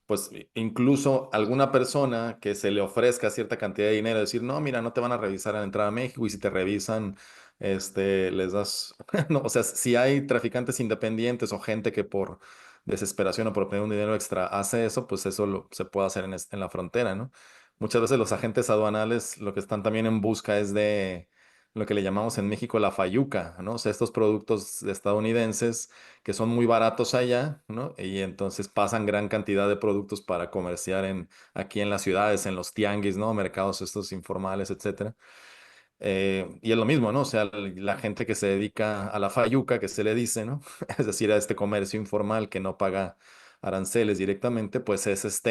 Speaker 2: pues incluso alguna persona que se le ofrezca cierta cantidad de dinero, decir, no, mira, no te van a revisar al entrar a México, y si te revisan, les das, no, o sea, si hay traficantes independientes o gente que por desesperación o por obtener un dinero extra hace eso, pues eso se puede hacer en la frontera, ¿no? Muchas veces los agentes aduanales lo que están también en busca es de lo que le llamamos en México la fayuca, ¿no? O sea, estos productos estadounidenses que son muy baratos allá, ¿no? Y entonces pasan gran cantidad de productos para comerciar aquí en las ciudades, en los tianguis, ¿no? Mercados estos informales, etcétera. Y es lo mismo, ¿no? O sea, la gente que se dedica a la fayuca, que se le dice, ¿no? Es decir, a este comercio informal que no paga aranceles directamente, pues es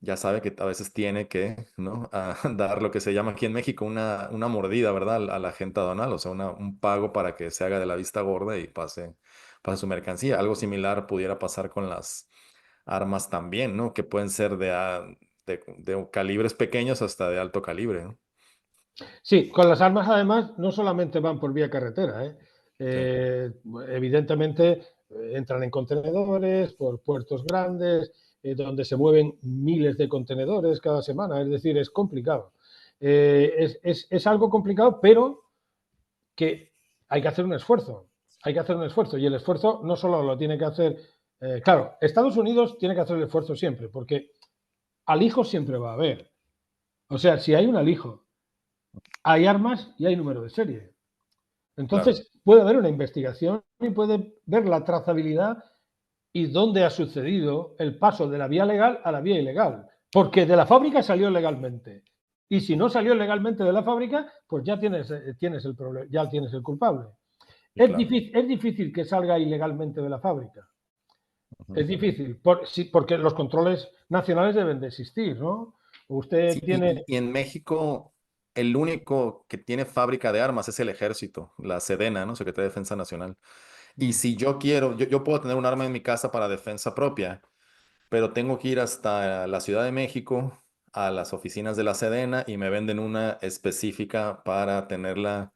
Speaker 2: ya sabe que a veces tiene que, ¿no? Dar lo que se llama aquí en México una mordida, ¿verdad? A la gente aduanal, o sea, un pago para que se haga de la vista gorda y pase su mercancía. Algo similar pudiera pasar con las armas también, ¿no? Que pueden ser de calibres pequeños hasta de alto calibre, ¿no?
Speaker 3: Sí, con las armas además no solamente van por vía carretera, ¿eh? Evidentemente entran en contenedores, por puertos grandes, donde se mueven miles de contenedores cada semana, es decir, es complicado. Es algo complicado, pero que hay que hacer un esfuerzo, hay que hacer un esfuerzo, y el esfuerzo no solo lo tiene que hacer, claro, Estados Unidos tiene que hacer el esfuerzo siempre, porque alijo siempre va a haber. O sea, si hay un alijo, hay armas y hay número de serie. Entonces, puede haber una investigación y puede ver la trazabilidad y dónde ha sucedido el paso de la vía legal a la vía ilegal. Porque de la fábrica salió legalmente. Y si no salió legalmente de la fábrica, pues ya tienes el problema, ya tienes el culpable.
Speaker 2: Sí,
Speaker 3: Es,
Speaker 2: claro.
Speaker 3: es difícil que salga ilegalmente de la fábrica.
Speaker 2: Ujú.
Speaker 3: Es difícil, porque los controles nacionales deben de existir, ¿no? Usted
Speaker 2: Sí,
Speaker 3: tiene...
Speaker 2: y en México, el único que tiene fábrica de armas es el ejército, la Sedena, ¿no? Secretaría de Defensa Nacional. Y si yo quiero, yo puedo tener un arma en mi casa para defensa propia, pero tengo que ir hasta la Ciudad de México, a las oficinas de la Sedena, y me venden una específica para tenerla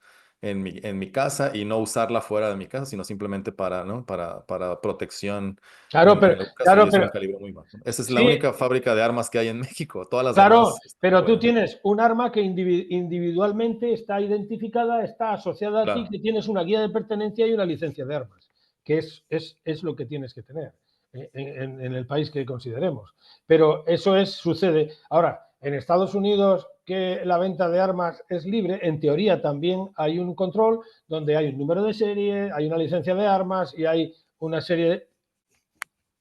Speaker 2: en mi casa y no usarla fuera de mi casa, sino simplemente ¿no? Para protección
Speaker 3: Claro,
Speaker 2: en la casa, y es un calibre muy bajo. Esa es la
Speaker 3: sí,
Speaker 2: única fábrica de armas que hay en México. Todas las
Speaker 3: claro,
Speaker 2: demás están
Speaker 3: pero tú
Speaker 2: fuera.
Speaker 3: tienes un arma que individualmente está identificada, está asociada a ti,
Speaker 2: Claro.
Speaker 3: que tienes una guía de pertenencia y una licencia de armas, que es lo que tienes que tener en el país que consideremos. Pero eso sucede. Ahora, en Estados Unidos, que la venta de armas es libre, en teoría también hay un control donde hay un número de serie, hay una licencia de armas y hay una serie de...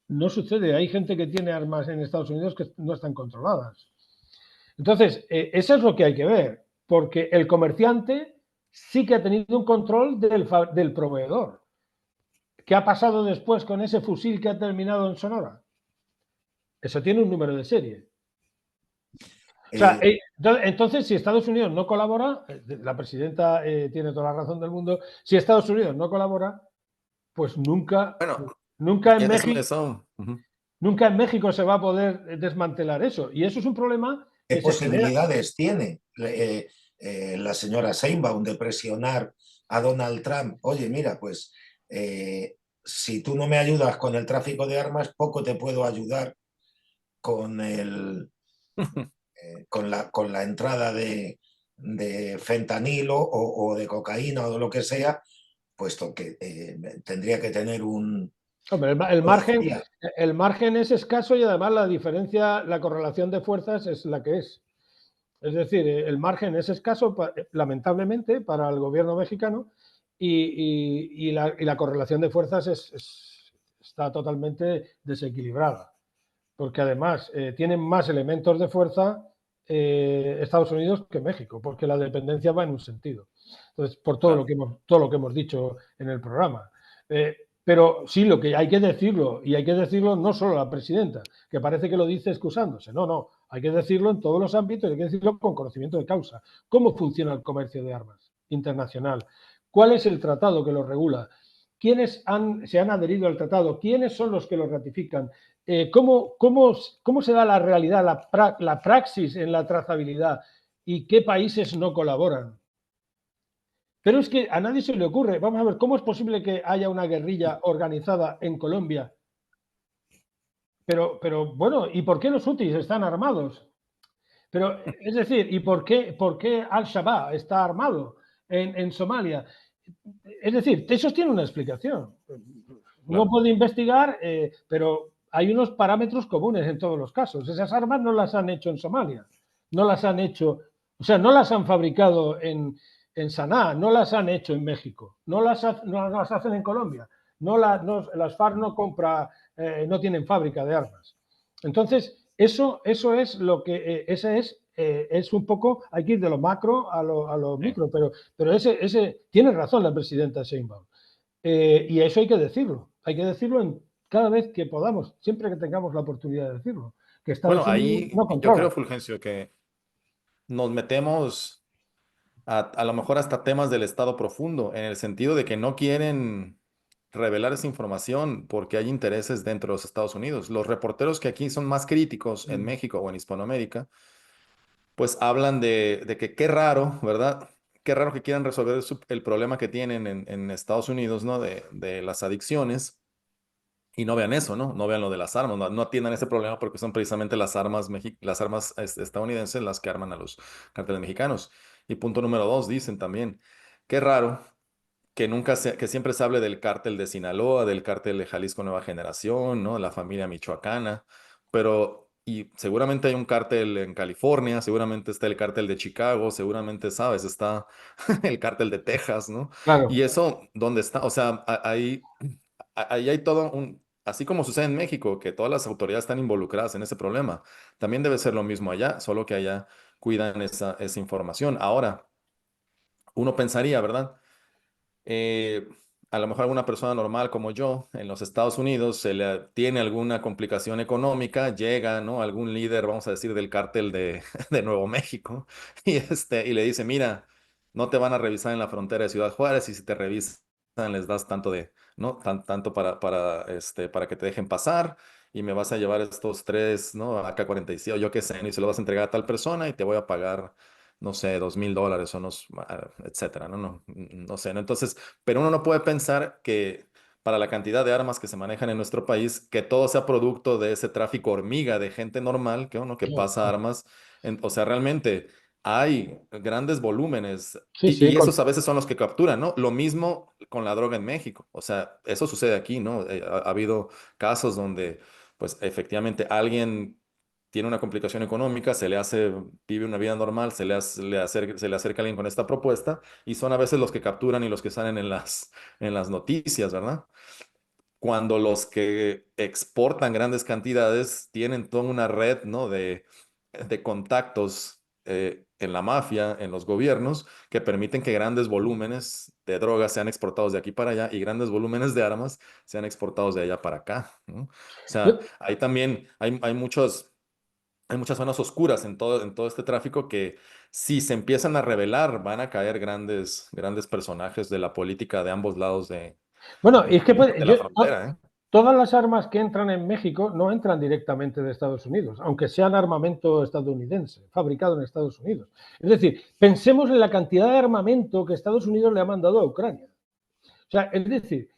Speaker 3: No sucede, hay gente que tiene armas en Estados Unidos que no están controladas. Entonces, eso es lo que hay que ver, porque el comerciante sí que ha tenido un control del proveedor. ¿Qué ha pasado después con ese fusil que ha terminado en Sonora? Eso tiene un número de serie. O sea, entonces, si Estados Unidos no colabora, la presidenta tiene toda la razón del mundo, si Estados Unidos no colabora, pues nunca
Speaker 2: Bueno,
Speaker 3: en
Speaker 2: eso,
Speaker 3: México,
Speaker 2: eso, ujú.
Speaker 3: nunca en México se va a poder desmantelar eso. Y eso es un problema
Speaker 1: ¿Qué
Speaker 3: que se genera.
Speaker 1: posibilidades tiene la señora Sheinbaum de presionar a Donald Trump? Oye, mira, pues si tú no me ayudas con el tráfico de armas, poco te puedo ayudar con con la entrada de fentanilo o de cocaína o de lo que sea, puesto que tendría que tener un
Speaker 3: Hombre,
Speaker 1: policía.
Speaker 3: el margen es escaso y además la diferencia, la correlación de fuerzas es la que es. Es decir, el margen es escaso, lamentablemente, para el gobierno mexicano y la correlación de fuerzas está totalmente desequilibrada, porque además tienen más elementos de fuerza Estados Unidos que México, porque la dependencia va en un sentido. Entonces, por todo lo que hemos dicho en el programa. Pero sí, lo que hay que decirlo, y hay que decirlo no solo a la presidenta, que parece que lo dice excusándose, no, hay que decirlo en todos los ámbitos, hay que decirlo con conocimiento de causa. ¿Cómo funciona el comercio de armas internacional? ¿Cuál es el tratado que lo regula? ¿Quiénes se han adherido al tratado? ¿Quiénes son los que lo ratifican? ¿Cómo se da la realidad, la praxis en la trazabilidad y qué países no colaboran? Pero es que a nadie se le ocurre, vamos a ver, ¿cómo es posible que haya una guerrilla organizada en Colombia? Pero bueno, ¿y por qué los hutis están armados? Pero, es decir, ¿y por qué Al-Shabaab está armado en Somalia? Es decir, eso tiene una explicación. Uno puede investigar, pero hay unos parámetros comunes en todos los casos. Esas armas no las han hecho en Somalia, no las han hecho, o sea, no las han fabricado en Sanaa, no las han hecho en México, no las hacen en Colombia, las FARC no tienen fábrica de armas. Entonces, eso es lo que, ese es un poco, hay que ir de lo macro a lo micro, pero ese tiene razón la presidenta Sheinbaum. Y eso hay que decirlo cada vez que podamos, siempre que tengamos la oportunidad de decirlo, que
Speaker 2: Bueno,
Speaker 3: Estados Unidos
Speaker 2: ahí
Speaker 3: no
Speaker 2: yo
Speaker 3: controla.
Speaker 2: creo, Fulgencio, que nos metemos a lo mejor hasta temas del Estado profundo, en el sentido de que no quieren revelar esa información porque hay intereses dentro de los Estados Unidos. Los reporteros que aquí son más críticos en México o en Hispanoamérica, pues hablan de que qué raro, ¿verdad? Qué raro que quieran resolver el problema que tienen en Estados Unidos, ¿no? De las adicciones. Y no vean eso, ¿no? No vean lo de las armas, no atiendan ese problema porque son precisamente las armas estadounidenses las que arman a los carteles mexicanos. Y punto número dos, dicen también, qué raro que siempre se hable del cártel de Sinaloa, del cártel de Jalisco Nueva Generación, ¿no? La familia michoacana, pero, y seguramente hay un cártel en California, seguramente está el cártel de Chicago, seguramente, sabes, está el cártel de Texas, ¿no?
Speaker 3: Claro.
Speaker 2: Y eso, ¿dónde está? O sea, ahí hay todo así como sucede en México, que todas las autoridades están involucradas en ese problema, también debe ser lo mismo allá, solo que allá cuidan esa información. Ahora, uno pensaría, ¿verdad? eh, a lo mejor alguna persona normal como yo en los Estados Unidos tiene alguna complicación económica, llega, ¿no? Algún líder, vamos a decir, del cártel de Nuevo México y le dice, mira, no te van a revisar en la frontera de Ciudad Juárez y si te revisan les das tanto ¿no? Tanto para que te dejen pasar y me vas a llevar estos tres, ¿no? AK-47 o yo qué sé, ¿no? Y se lo vas a entregar a tal persona y te voy a pagar no sé, $2,000 o etcétera, no sé, ¿no? Entonces, pero uno no puede pensar que para la cantidad de armas que se manejan en nuestro país, que todo sea producto de ese tráfico hormiga de gente normal que pasa armas. O sea, realmente hay grandes volúmenes
Speaker 3: Sí, sí,
Speaker 2: y esos a veces son los que capturan, ¿no? Lo mismo con la droga en México. O sea, eso sucede aquí, ¿no? Ha habido casos donde, pues, efectivamente alguien tiene una complicación económica, vive una vida normal, se le acerca alguien con esta propuesta y son a veces los que capturan y los que salen en las noticias, ¿verdad? Cuando los que exportan grandes cantidades tienen toda una red, ¿no? de contactos en la mafia, en los gobiernos, que permiten que grandes volúmenes de drogas sean exportados de aquí para allá y grandes volúmenes de armas sean exportados de allá para acá, ¿no? O sea,
Speaker 3: Yo-
Speaker 2: ahí también hay muchas zonas oscuras en todo este tráfico que si se empiezan a revelar van a caer grandes, grandes personajes de la política de ambos lados
Speaker 3: bueno, y es que
Speaker 2: de la frontera, ¿eh?
Speaker 3: todas las armas que entran en México no entran directamente de Estados Unidos, aunque sean armamento estadounidense, fabricado en Estados Unidos. Es decir, pensemos en la cantidad de armamento que Estados Unidos le ha mandado a Ucrania. O sea, es decir,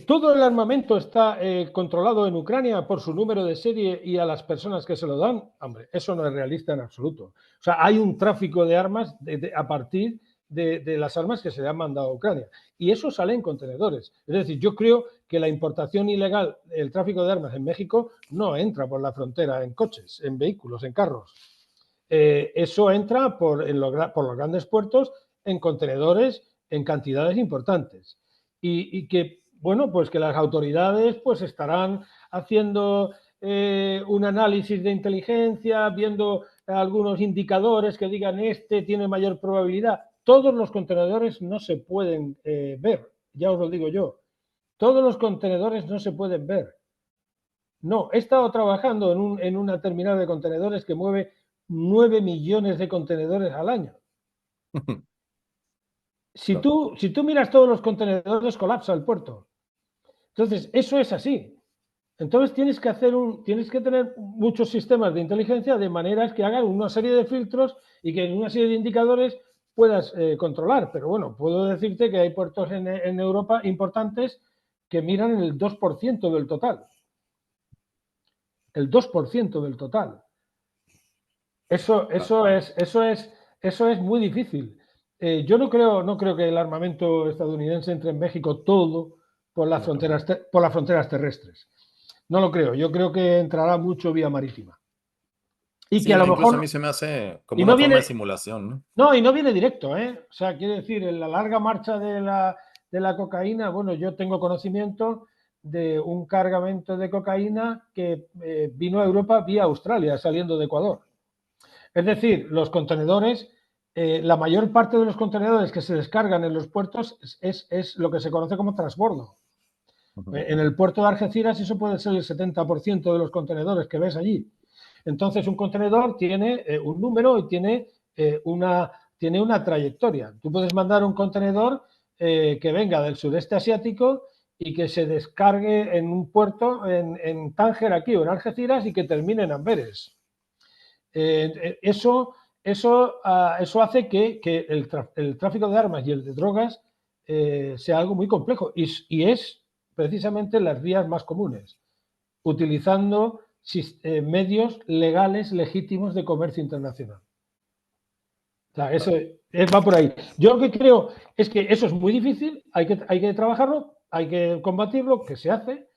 Speaker 3: todo el armamento está controlado en Ucrania por su número de serie y a las personas que se lo dan. Hombre, eso no es realista en absoluto. O sea, hay un tráfico de armas a partir de las armas que se le han mandado a Ucrania. Y eso sale en contenedores. Es decir, yo creo que la importación ilegal, el tráfico de armas en México, no entra por la frontera en coches, en vehículos, en carros. Eso entra por los grandes puertos en contenedores en cantidades importantes. Y que, bueno, pues que las autoridades pues estarán haciendo un análisis de inteligencia, viendo algunos indicadores que digan este tiene mayor probabilidad. Todos los contenedores no se pueden ver, ya os lo digo yo. Todos los contenedores no se pueden ver. No, he estado trabajando en una terminal de contenedores que mueve 9 millones de contenedores al año. Si tú miras todos los contenedores, colapsa el puerto. Entonces, eso es así. Entonces tienes que tener muchos sistemas de inteligencia de maneras que hagan una serie de filtros y que en una serie de indicadores puedas controlar. Pero bueno, puedo decirte que hay puertos en Europa importantes que miran el 2% del total. El 2% del total. Eso es muy difícil. Yo no creo que el armamento estadounidense entre en México todo por las fronteras terrestres. No lo creo. Yo creo que entrará mucho vía marítima. Y
Speaker 2: Sí,
Speaker 3: que a lo
Speaker 2: incluso
Speaker 3: mejor.
Speaker 2: a mí se me hace como
Speaker 3: Y
Speaker 2: una
Speaker 3: no
Speaker 2: forma
Speaker 3: viene.
Speaker 2: de simulación, ¿no?
Speaker 3: No, y no viene directo, ¿eh? O sea, quiere decir, en la larga marcha de la cocaína, bueno, yo tengo conocimiento de un cargamento de cocaína que vino a Europa vía Australia, saliendo de Ecuador. Es decir, los contenedores, la mayor parte de los contenedores que se descargan en los puertos es lo que se conoce como transbordo. En el puerto de Algeciras eso puede ser el 70% de los contenedores que ves allí. Entonces, un contenedor tiene un número y tiene una trayectoria. Tú puedes mandar un contenedor que venga del sureste asiático y que se descargue en un puerto en Tánger aquí o en Algeciras y que termine en Amberes. Eso hace que el tráfico de armas y el de drogas sea algo muy complejo y es precisamente las vías más comunes, utilizando medios legales legítimos de comercio internacional. O sea, eso va por ahí. Yo lo que creo es que eso es muy difícil, hay que trabajarlo, hay que combatirlo, que se hace,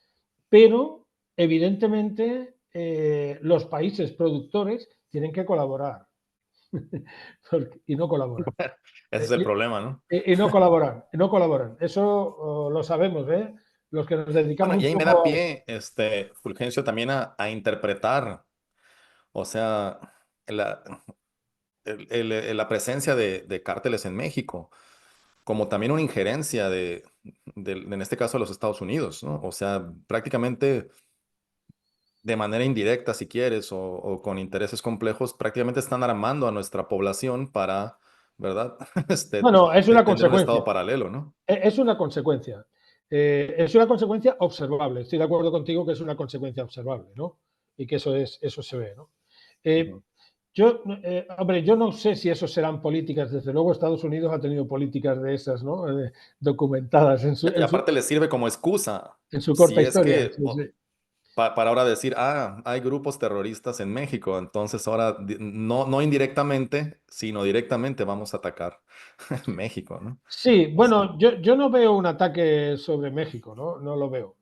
Speaker 3: pero evidentemente los países productores tienen que colaborar y no colaboran.
Speaker 2: Ese es el problema, ¿no?
Speaker 3: Y no colaboran. Eso lo sabemos, ¿eh? Los que nos dedicamos
Speaker 2: Bueno, y
Speaker 3: un
Speaker 2: ahí me da
Speaker 3: poco
Speaker 2: pie, Fulgencio, también a interpretar, o sea, la, la presencia de cárteles en México, como también una injerencia en este caso, de los Estados Unidos, ¿no? O sea, prácticamente de manera indirecta, si quieres, o con intereses complejos, prácticamente están armando a nuestra población para, ¿verdad?
Speaker 3: Bueno, es una
Speaker 2: Tener un estado
Speaker 3: consecuencia.
Speaker 2: paralelo, ¿no?
Speaker 3: Es una consecuencia. Es una consecuencia observable. Estoy de acuerdo contigo que es una consecuencia observable, ¿no? Y que eso se ve, ¿no? Hombre, yo no sé si eso serán políticas. Desde luego, Estados Unidos ha tenido políticas de esas, ¿no? Documentadas
Speaker 2: Y aparte les sirve como excusa,
Speaker 3: en su corta
Speaker 2: si es
Speaker 3: historia.
Speaker 2: que,
Speaker 3: Sí, sí.
Speaker 2: para ahora decir, hay grupos terroristas en México, entonces ahora no indirectamente, sino directamente vamos a atacar México, ¿no?
Speaker 3: Sí, bueno, yo no veo un ataque sobre México, ¿no? No lo veo.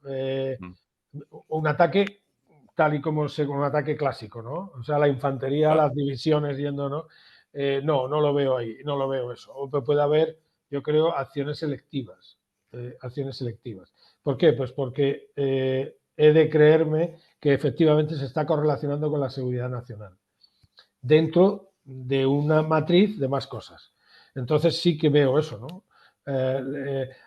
Speaker 3: Un ataque tal y como un ataque clásico, ¿no? O sea, la infantería,
Speaker 2: Claro.
Speaker 3: las divisiones yendo, ¿no? No lo veo ahí, no lo veo eso. O puede haber, yo creo, acciones selectivas. Acciones selectivas. ¿Por qué? Pues porque he de creerme que efectivamente se está correlacionando con la seguridad nacional dentro de una matriz de más cosas. Entonces sí que veo eso, ¿no?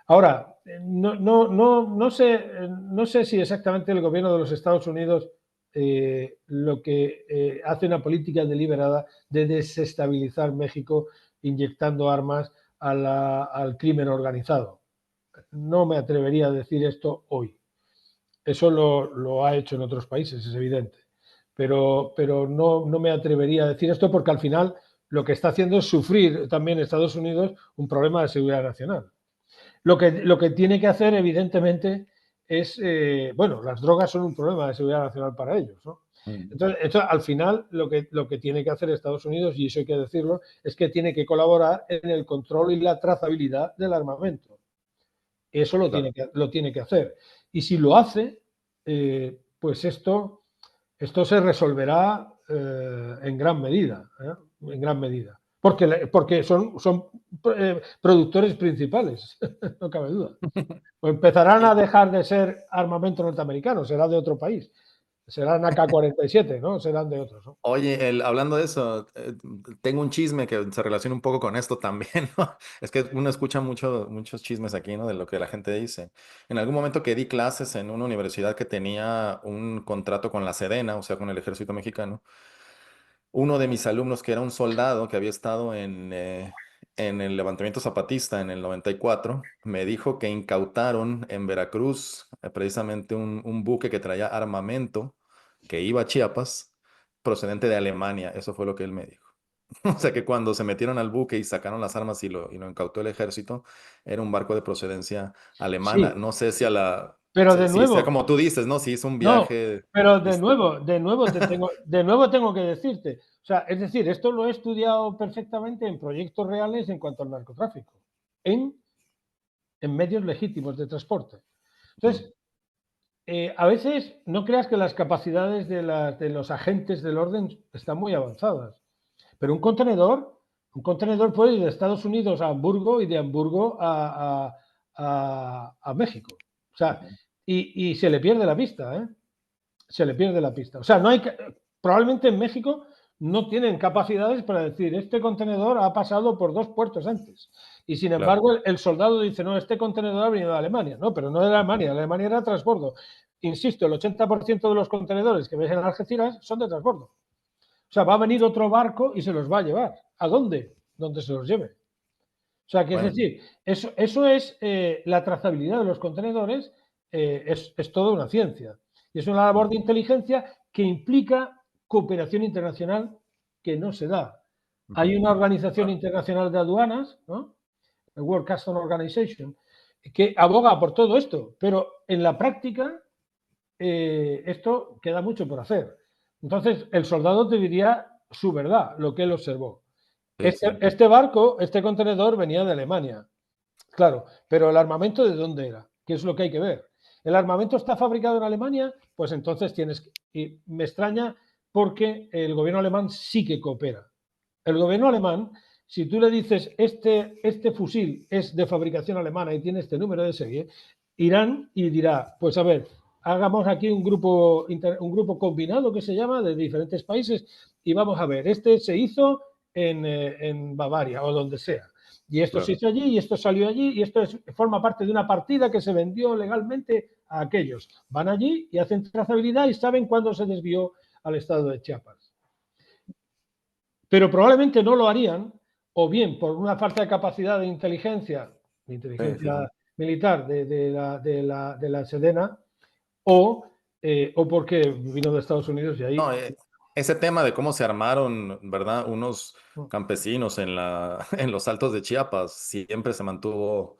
Speaker 3: Ahora, no sé si exactamente el gobierno de los Estados Unidos lo que hace una política deliberada de desestabilizar México inyectando armas al crimen organizado. No me atrevería a decir esto hoy. Eso lo ha hecho en otros países, es evidente. Pero no me atrevería a decir esto porque al final lo que está haciendo es sufrir también Estados Unidos un problema de seguridad nacional. Lo que tiene que hacer, evidentemente, es, bueno, las drogas son un problema de seguridad nacional para ellos, ¿no? Entonces, al final, lo que tiene que hacer Estados Unidos, y eso hay que decirlo, es que tiene que colaborar en el control y la trazabilidad del armamento. Eso lo tiene que hacer. Y si lo hace, pues esto se resolverá en gran medida, en gran medida. Porque son productores principales, no cabe duda. Pues empezarán a dejar de ser armamento norteamericano, será de otro país. Serán AK-47, ¿no? Serán de otros, ¿no?
Speaker 2: Oye, hablando de eso, tengo un chisme que se relaciona un poco con esto también, ¿no? Es que uno escucha muchos chismes aquí, ¿no? De lo que la gente dice. En algún momento que di clases en una universidad que tenía un contrato con la Sedena, o sea, con el ejército mexicano, uno de mis alumnos, que era un soldado que había estado en el levantamiento zapatista en el 94, me dijo que incautaron en Veracruz precisamente un buque que traía armamento que iba a Chiapas procedente de Alemania. Eso fue lo que él me dijo. O sea que cuando se metieron al buque y sacaron las armas y lo incautó el ejército, era un barco de procedencia alemana.
Speaker 3: Sí,
Speaker 2: No sé si a la...
Speaker 3: pero de
Speaker 2: Si sea
Speaker 3: nuevo,
Speaker 2: como tú dices, ¿no? Si hizo un
Speaker 3: no,
Speaker 2: viaje...
Speaker 3: pero
Speaker 2: este,
Speaker 3: de nuevo tengo que decirte, o sea, es decir, esto lo he estudiado perfectamente en proyectos reales en cuanto al narcotráfico, en, en medios legítimos de transporte. Entonces, a veces no creas que las capacidades de los agentes del orden están muy avanzadas, pero un contenedor puede ir de Estados Unidos a Hamburgo y de Hamburgo a México. O sea, y se le pierde la pista, ¿eh? Se le pierde la pista. O sea, no hay probablemente en México no tienen capacidades para decir, este contenedor ha pasado por 2 puertos antes. Y sin
Speaker 2: claro.
Speaker 3: embargo, el soldado dice, no, este contenedor ha venido de Alemania. No, pero no de Alemania era transbordo. Insisto, el 80% de los contenedores que ves en Algeciras son de transbordo. O sea, va a venir otro barco y se los va a llevar. ¿A dónde? Donde se los lleve. O sea, que es
Speaker 2: Bueno,
Speaker 3: decir, eso es la trazabilidad de los contenedores, es toda una ciencia. Y es una labor de inteligencia que implica cooperación internacional que no se da. Hay una organización internacional de aduanas, ¿no? El World Customs Organization, que aboga por todo esto, pero en la práctica esto queda mucho por hacer. Entonces, el soldado te diría su verdad, lo que él observó.
Speaker 2: sí, sí.
Speaker 3: Este barco, este contenedor venía de Alemania, claro, pero el armamento ¿de dónde era? ¿Qué es lo que hay que ver? ¿El armamento está fabricado en Alemania? Pues entonces tienes que... Y me extraña porque el gobierno alemán sí que coopera. El gobierno alemán, si tú le dices este fusil es de fabricación alemana y tiene este número de serie, irán y dirá, pues a ver, hagamos aquí un grupo combinado que se llama de diferentes países y vamos a ver, este se hizo en Bavaria o donde sea. Y esto se hizo allí y esto salió allí y esto forma parte de una partida que se vendió legalmente a aquellos. Van allí y hacen trazabilidad y saben cuándo se desvió al estado de Chiapas. Pero probablemente no lo harían, o bien por una falta de capacidad de inteligencia militar de la Sedena, o porque vino de Estados Unidos y ahí...
Speaker 2: No, ese tema de cómo se armaron, ¿verdad? Unos campesinos en los altos de Chiapas siempre se mantuvo,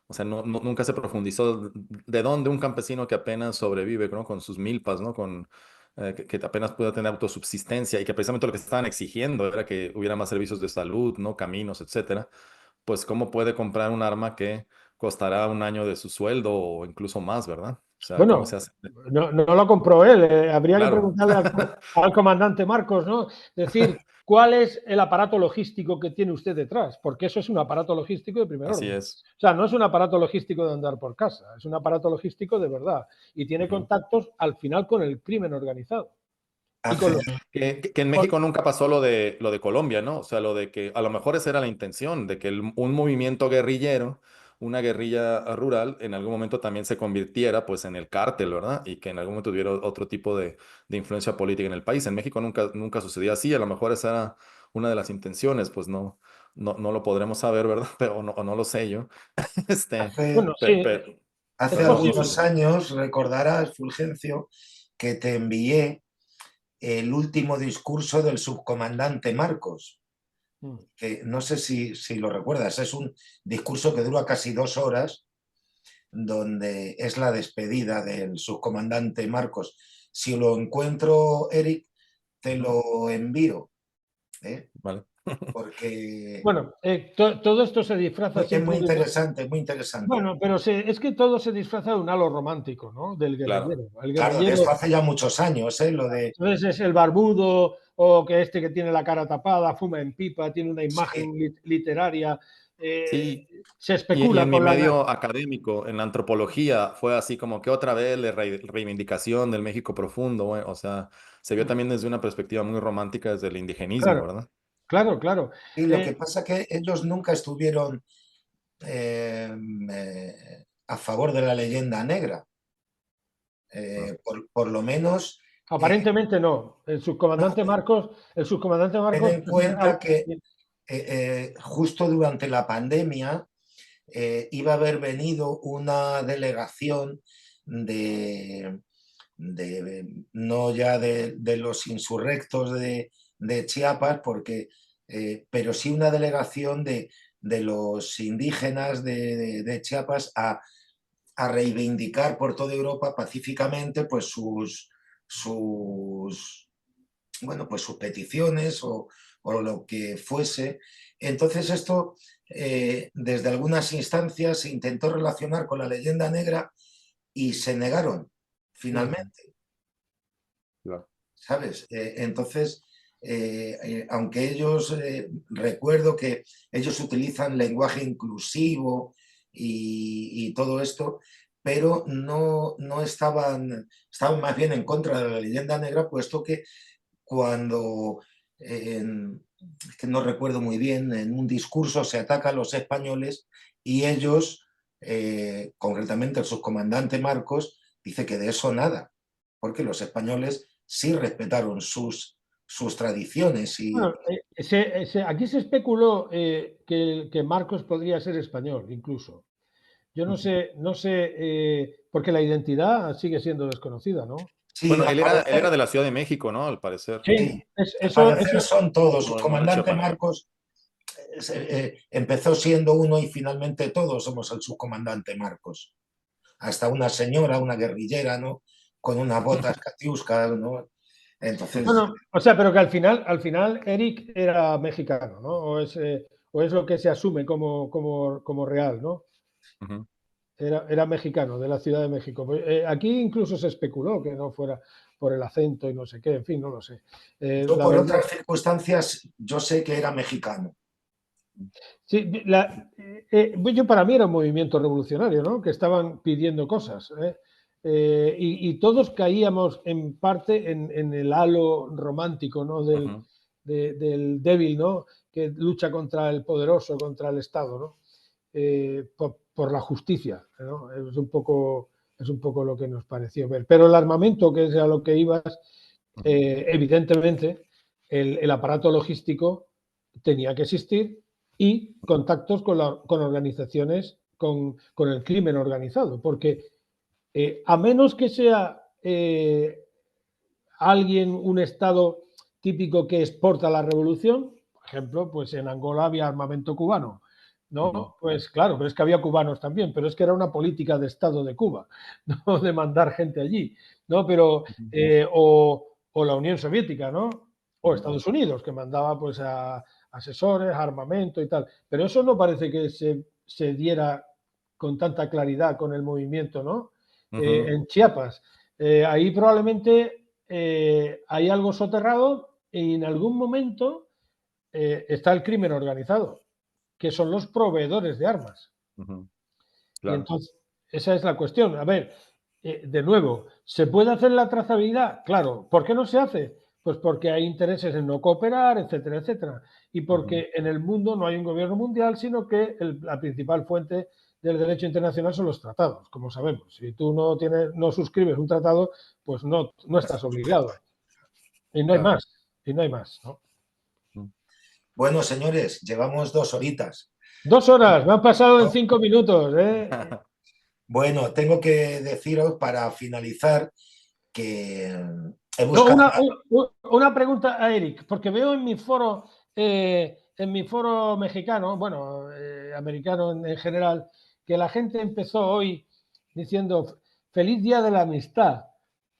Speaker 2: o sea, nunca se profundizó de dónde un campesino que apenas sobrevive, ¿no? Con sus milpas, ¿no? Que apenas pueda tener autosubsistencia y que precisamente lo que estaban exigiendo era que hubiera más servicios de salud, ¿no? Caminos, etcétera. Pues cómo puede comprar un arma que costará un año de su sueldo o incluso más, ¿verdad? O sea, ¿cómo se
Speaker 3: Bueno,
Speaker 2: hace?
Speaker 3: no lo compró él, habría que
Speaker 2: Claro.
Speaker 3: preguntarle al comandante Marcos, ¿no? Decir, ¿cuál es el aparato logístico que tiene usted detrás? Porque eso es un aparato logístico de primer
Speaker 2: Así
Speaker 3: orden.
Speaker 2: es.
Speaker 3: O sea, no es un aparato logístico de andar por casa, es un aparato logístico de verdad. Y tiene contactos al final con el crimen organizado. Y con los,
Speaker 2: Que en México nunca pasó lo de Colombia, ¿no? O sea, lo de que a lo mejor esa era la intención, de que un movimiento guerrillero, una guerrilla rural, en algún momento también se convirtiera pues en el cártel, ¿verdad? Y que en algún momento tuviera otro tipo de influencia política en el país. En México nunca sucedió así, a lo mejor esa era una de las intenciones, pues no lo podremos saber, ¿verdad? Pero o no lo sé yo. Este,
Speaker 3: bueno,
Speaker 1: hace,
Speaker 3: sí,
Speaker 1: Hace
Speaker 3: Es
Speaker 1: algunos
Speaker 3: posible.
Speaker 1: años, recordarás, Fulgencio, que te envié el último discurso del subcomandante Marcos, que no sé si lo recuerdas, es un discurso que dura casi 2 horas, donde es la despedida del subcomandante Marcos. Si lo encuentro, Eric, te lo envío, ¿eh?
Speaker 2: Vale.
Speaker 1: Porque
Speaker 3: Bueno, todo esto se disfraza
Speaker 1: es muy
Speaker 3: siempre de una...
Speaker 1: interesante, muy interesante.
Speaker 3: Bueno, pero es que todo se disfraza de un halo romántico, ¿no? Del
Speaker 2: Claro.
Speaker 3: guerrillero. El
Speaker 1: Claro, de
Speaker 3: guerrillero,
Speaker 1: esto hace ya muchos años, ¿eh? Lo de...
Speaker 3: entonces es el barbudo o que este que tiene la cara tapada, fuma en pipa, tiene una imagen
Speaker 1: Sí,
Speaker 3: literaria. eh,
Speaker 2: Sí,
Speaker 3: Se
Speaker 2: y
Speaker 3: especula
Speaker 2: en mi
Speaker 3: con la...
Speaker 2: medio académico, en la antropología, fue así como que otra vez la reivindicación del México profundo, o sea, se vio también desde una perspectiva muy romántica desde el indigenismo,
Speaker 3: Claro,
Speaker 2: ¿verdad?
Speaker 3: claro, claro.
Speaker 1: y lo que
Speaker 3: Eh,
Speaker 1: pasa es que ellos nunca estuvieron a favor de la leyenda negra.
Speaker 2: Ah,
Speaker 1: Por lo menos,
Speaker 3: Aparentemente no.
Speaker 1: no,
Speaker 3: El subcomandante
Speaker 1: ten
Speaker 3: Marcos,
Speaker 1: en cuenta que justo durante la pandemia iba a haber venido una delegación de, no ya de los insurrectos de Chiapas, pero sí una delegación de los indígenas de Chiapas a reivindicar por toda Europa pacíficamente pues bueno, pues sus peticiones o lo que fuese. Entonces esto, desde algunas instancias, se intentó relacionar con la leyenda negra y se negaron, finalmente,
Speaker 2: claro.
Speaker 1: ¿sabes? Entonces, aunque ellos, recuerdo que ellos utilizan lenguaje inclusivo y todo esto, pero no estaban más bien en contra de la leyenda negra, puesto que cuando, es que no recuerdo muy bien, en un discurso se ataca a los españoles y ellos, concretamente el subcomandante Marcos, dice que de eso nada, porque los españoles sí respetaron sus tradiciones y
Speaker 3: bueno, aquí se especuló que Marcos podría ser español, incluso. Yo no sé, porque la identidad sigue siendo desconocida, ¿no?
Speaker 1: sí,
Speaker 2: Bueno,
Speaker 1: al
Speaker 2: él era
Speaker 1: parecer,
Speaker 2: de la Ciudad de México, ¿no? Al parecer.
Speaker 3: Sí,
Speaker 1: sí, al parecer
Speaker 3: eso,
Speaker 1: son todos.
Speaker 2: No era
Speaker 1: Subcomandante
Speaker 2: chiapaneco.
Speaker 1: Marcos empezó siendo uno y finalmente todos somos el subcomandante Marcos. Hasta una señora, una guerrillera, ¿no? Con unas botas catiuscas, ¿no? Entonces,
Speaker 3: bueno, o sea, pero que al final Eric era mexicano, ¿no? O es lo que se asume como real, ¿no?
Speaker 2: Ujú.
Speaker 3: Era mexicano, de la Ciudad de México. Pues, aquí incluso se especuló que no fuera por el acento y no sé qué, en fin, no lo sé.
Speaker 1: yo
Speaker 3: La
Speaker 1: por
Speaker 3: verdad,
Speaker 1: otras circunstancias, yo sé que era mexicano.
Speaker 3: sí, yo para mí era un movimiento revolucionario, ¿no? Que estaban pidiendo cosas, ¿eh? Y todos caíamos en parte en el halo romántico, ¿no?
Speaker 2: Ujú.
Speaker 3: Del débil, ¿no? Que lucha contra el poderoso, contra el Estado, ¿no? Por la justicia, ¿no? Es un poco lo que nos pareció ver. Pero el armamento, que es a lo que ibas,
Speaker 2: Ujú.
Speaker 3: evidentemente, el aparato logístico tenía que existir y contactos con organizaciones, con el crimen organizado, porque a menos que sea alguien, un Estado típico que exporta la revolución, por ejemplo, pues en Angola había armamento cubano,
Speaker 2: Ujú.
Speaker 3: ¿no? Pues claro, pero es que había cubanos también, pero es que era una política de Estado de Cuba, no de mandar gente allí, ¿no? Pero,
Speaker 2: Ujú.
Speaker 3: o la Unión Soviética, ¿no? O
Speaker 2: Ujú.
Speaker 3: Estados Unidos, que mandaba pues a asesores, armamento y tal. Pero eso no parece que se diera con tanta claridad con el movimiento, ¿no?
Speaker 2: Ujú.
Speaker 3: En Chiapas. Ahí probablemente hay algo soterrado y en algún momento está el crimen organizado, que son los proveedores de armas.
Speaker 2: Ujú.
Speaker 3: Y
Speaker 2: Claro.
Speaker 3: entonces, esa es la cuestión. A ver, de nuevo, ¿se puede hacer la trazabilidad? Claro. ¿Por qué no se hace? Pues porque hay intereses en no cooperar, etcétera, etcétera. Y
Speaker 2: Ujú.
Speaker 3: porque en el mundo no hay un gobierno mundial, sino que la principal fuente del derecho internacional son los tratados, como sabemos. Si tú no suscribes un tratado, pues no estás obligado. Y no hay
Speaker 1: Claro.
Speaker 3: más. Y no hay más, ¿no?
Speaker 2: Ujú.
Speaker 1: Bueno, señores, llevamos 2 horitas.
Speaker 3: 2 horas, me han pasado en
Speaker 1: ¿No?
Speaker 3: 5 minutos, ¿eh?
Speaker 1: Bueno, tengo que deciros para finalizar que he
Speaker 3: No,
Speaker 1: buscado...
Speaker 3: una pregunta a Eric, porque veo en mi foro mexicano, bueno, americano en general, que la gente empezó hoy diciendo Feliz Día de la Amistad.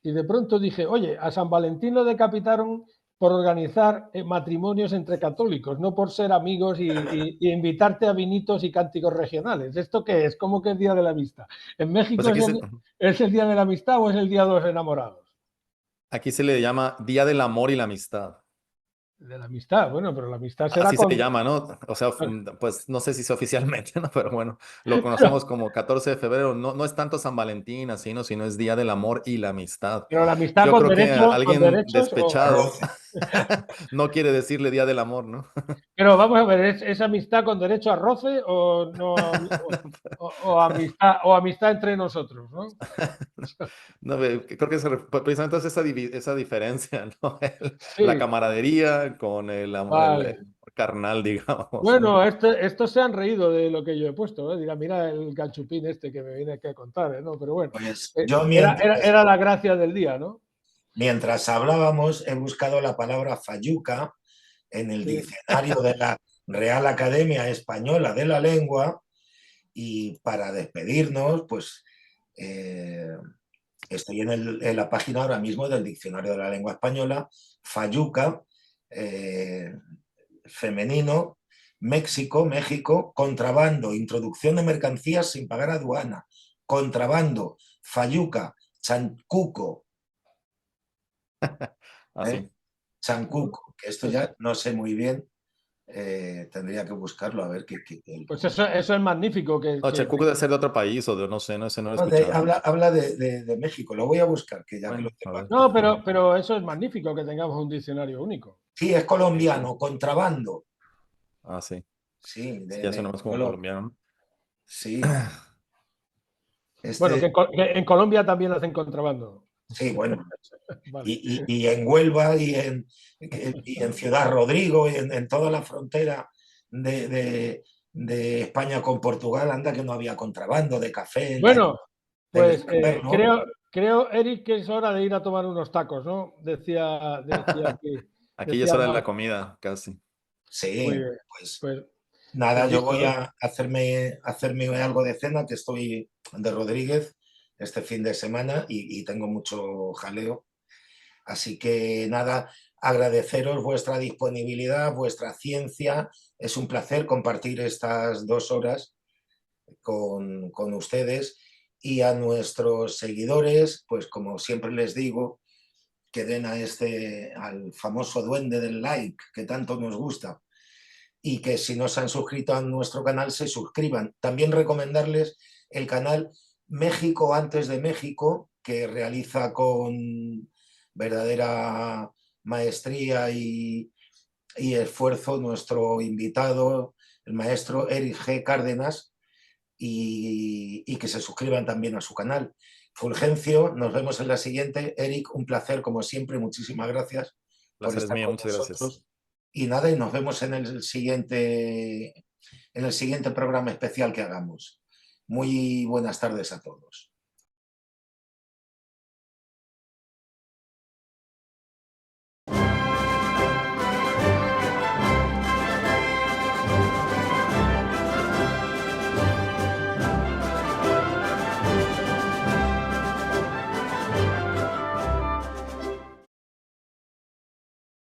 Speaker 3: Y de pronto dije, oye, a San Valentín lo decapitaron por organizar matrimonios entre católicos, no por ser amigos y invitarte a vinitos y cánticos regionales. ¿Esto qué es? ¿Cómo que es Día de la Amistad? ¿En
Speaker 2: Pues
Speaker 3: México es el Día de la Amistad o es el Día de los Enamorados?
Speaker 2: aquí se le llama Día del Amor y la Amistad.
Speaker 3: De la amistad, bueno, pero la amistad será
Speaker 2: Así se
Speaker 3: con...
Speaker 2: llama, ¿no? O sea, pues no sé si es oficialmente, ¿no? Pero bueno, lo conocemos como 14 de febrero. No, no es tanto San Valentín, así, ¿no? Sino es Día del Amor y la Amistad.
Speaker 3: Pero la amistad
Speaker 2: Yo creo que
Speaker 3: con
Speaker 2: alguien
Speaker 3: derechos o...
Speaker 2: despechado
Speaker 1: Arroce.
Speaker 2: no quiere decirle Día del Amor, ¿no?
Speaker 3: Pero vamos a ver, ¿es amistad con derecho a roce o no o amistad entre nosotros, ¿no?
Speaker 2: No, creo que precisamente es esa diferencia, ¿no? La
Speaker 3: Sí,
Speaker 2: camaradería con el amor, el
Speaker 3: vale.
Speaker 2: amor carnal, digamos, ¿no?
Speaker 3: Bueno, estos se han reído de lo que yo he puesto, ¿eh? Dirá, mira el ganchupín este que me viene aquí a contar, ¿eh? ¿No? Pero bueno,
Speaker 1: Pues yo
Speaker 3: era la gracia del día, ¿no?
Speaker 1: mientras hablábamos he buscado la palabra fayuca en el
Speaker 3: Sí.
Speaker 1: diccionario de la Real Academia Española de la Lengua y para despedirnos, pues estoy en la página ahora mismo del Diccionario de la Lengua Española, fayuca, femenino, México, México, contrabando, introducción de mercancías sin pagar aduana, contrabando, fayuca, chancuco, ¿eh?
Speaker 2: Así.
Speaker 1: Chancuco, que esto
Speaker 3: Pues,
Speaker 1: ya no sé muy bien, tendría que buscarlo a ver
Speaker 3: pues eso es magnífico.
Speaker 2: No, Checuco debe ser de otro país o de no sé, no, ese no lo he escuchado.
Speaker 1: habla de México, lo voy a buscar, que ya que lo
Speaker 2: Bueno, a
Speaker 1: sepa.
Speaker 2: ver.
Speaker 3: No, pero eso es magnífico que tengamos un diccionario único.
Speaker 1: Sí, es colombiano, contrabando.
Speaker 2: Ah, sí.
Speaker 1: Sí,
Speaker 2: Sí, ya suena más como colombiano.
Speaker 1: sí.
Speaker 3: Bueno,
Speaker 1: Este,
Speaker 3: que en Colombia también hacen contrabando.
Speaker 1: sí, bueno.
Speaker 3: Vale.
Speaker 1: Y en Huelva y en Ciudad Rodrigo y en toda la frontera de España con Portugal, anda que no había contrabando de café
Speaker 3: Bueno,
Speaker 1: del
Speaker 3: pues
Speaker 1: externo.
Speaker 3: creo, Eric, que es hora de ir a tomar unos tacos, ¿no?
Speaker 2: Aquí ya es
Speaker 3: decía
Speaker 2: hora de la
Speaker 3: Marc.
Speaker 2: comida, casi.
Speaker 3: Muy
Speaker 1: Sí,
Speaker 3: bien.
Speaker 1: pues
Speaker 3: Pues,
Speaker 1: nada,
Speaker 3: pues
Speaker 1: yo
Speaker 3: dicho,
Speaker 1: voy
Speaker 3: ¿no?
Speaker 1: a hacerme algo de cena, que estoy de Rodríguez este fin de semana y tengo mucho jaleo. Así que nada, agradeceros vuestra disponibilidad, vuestra ciencia. Es un placer compartir estas 2 horas con ustedes y a nuestros seguidores, pues como siempre les digo, que den al famoso duende del like que tanto nos gusta y que si no se han suscrito a nuestro canal se suscriban. También recomendarles el canal México antes de México, que realiza con verdadera maestría y esfuerzo nuestro invitado, el maestro Eric G. Cárdenas, y que se suscriban también a su canal. Fulgencio, nos vemos en la siguiente. Eric, un placer como siempre, muchísimas gracias por
Speaker 2: Placer es
Speaker 1: estar
Speaker 2: mío,
Speaker 1: con
Speaker 2: muchas gracias.
Speaker 1: nosotros. Y nada, y nos vemos en el siguiente programa especial que hagamos. Muy buenas tardes a todos.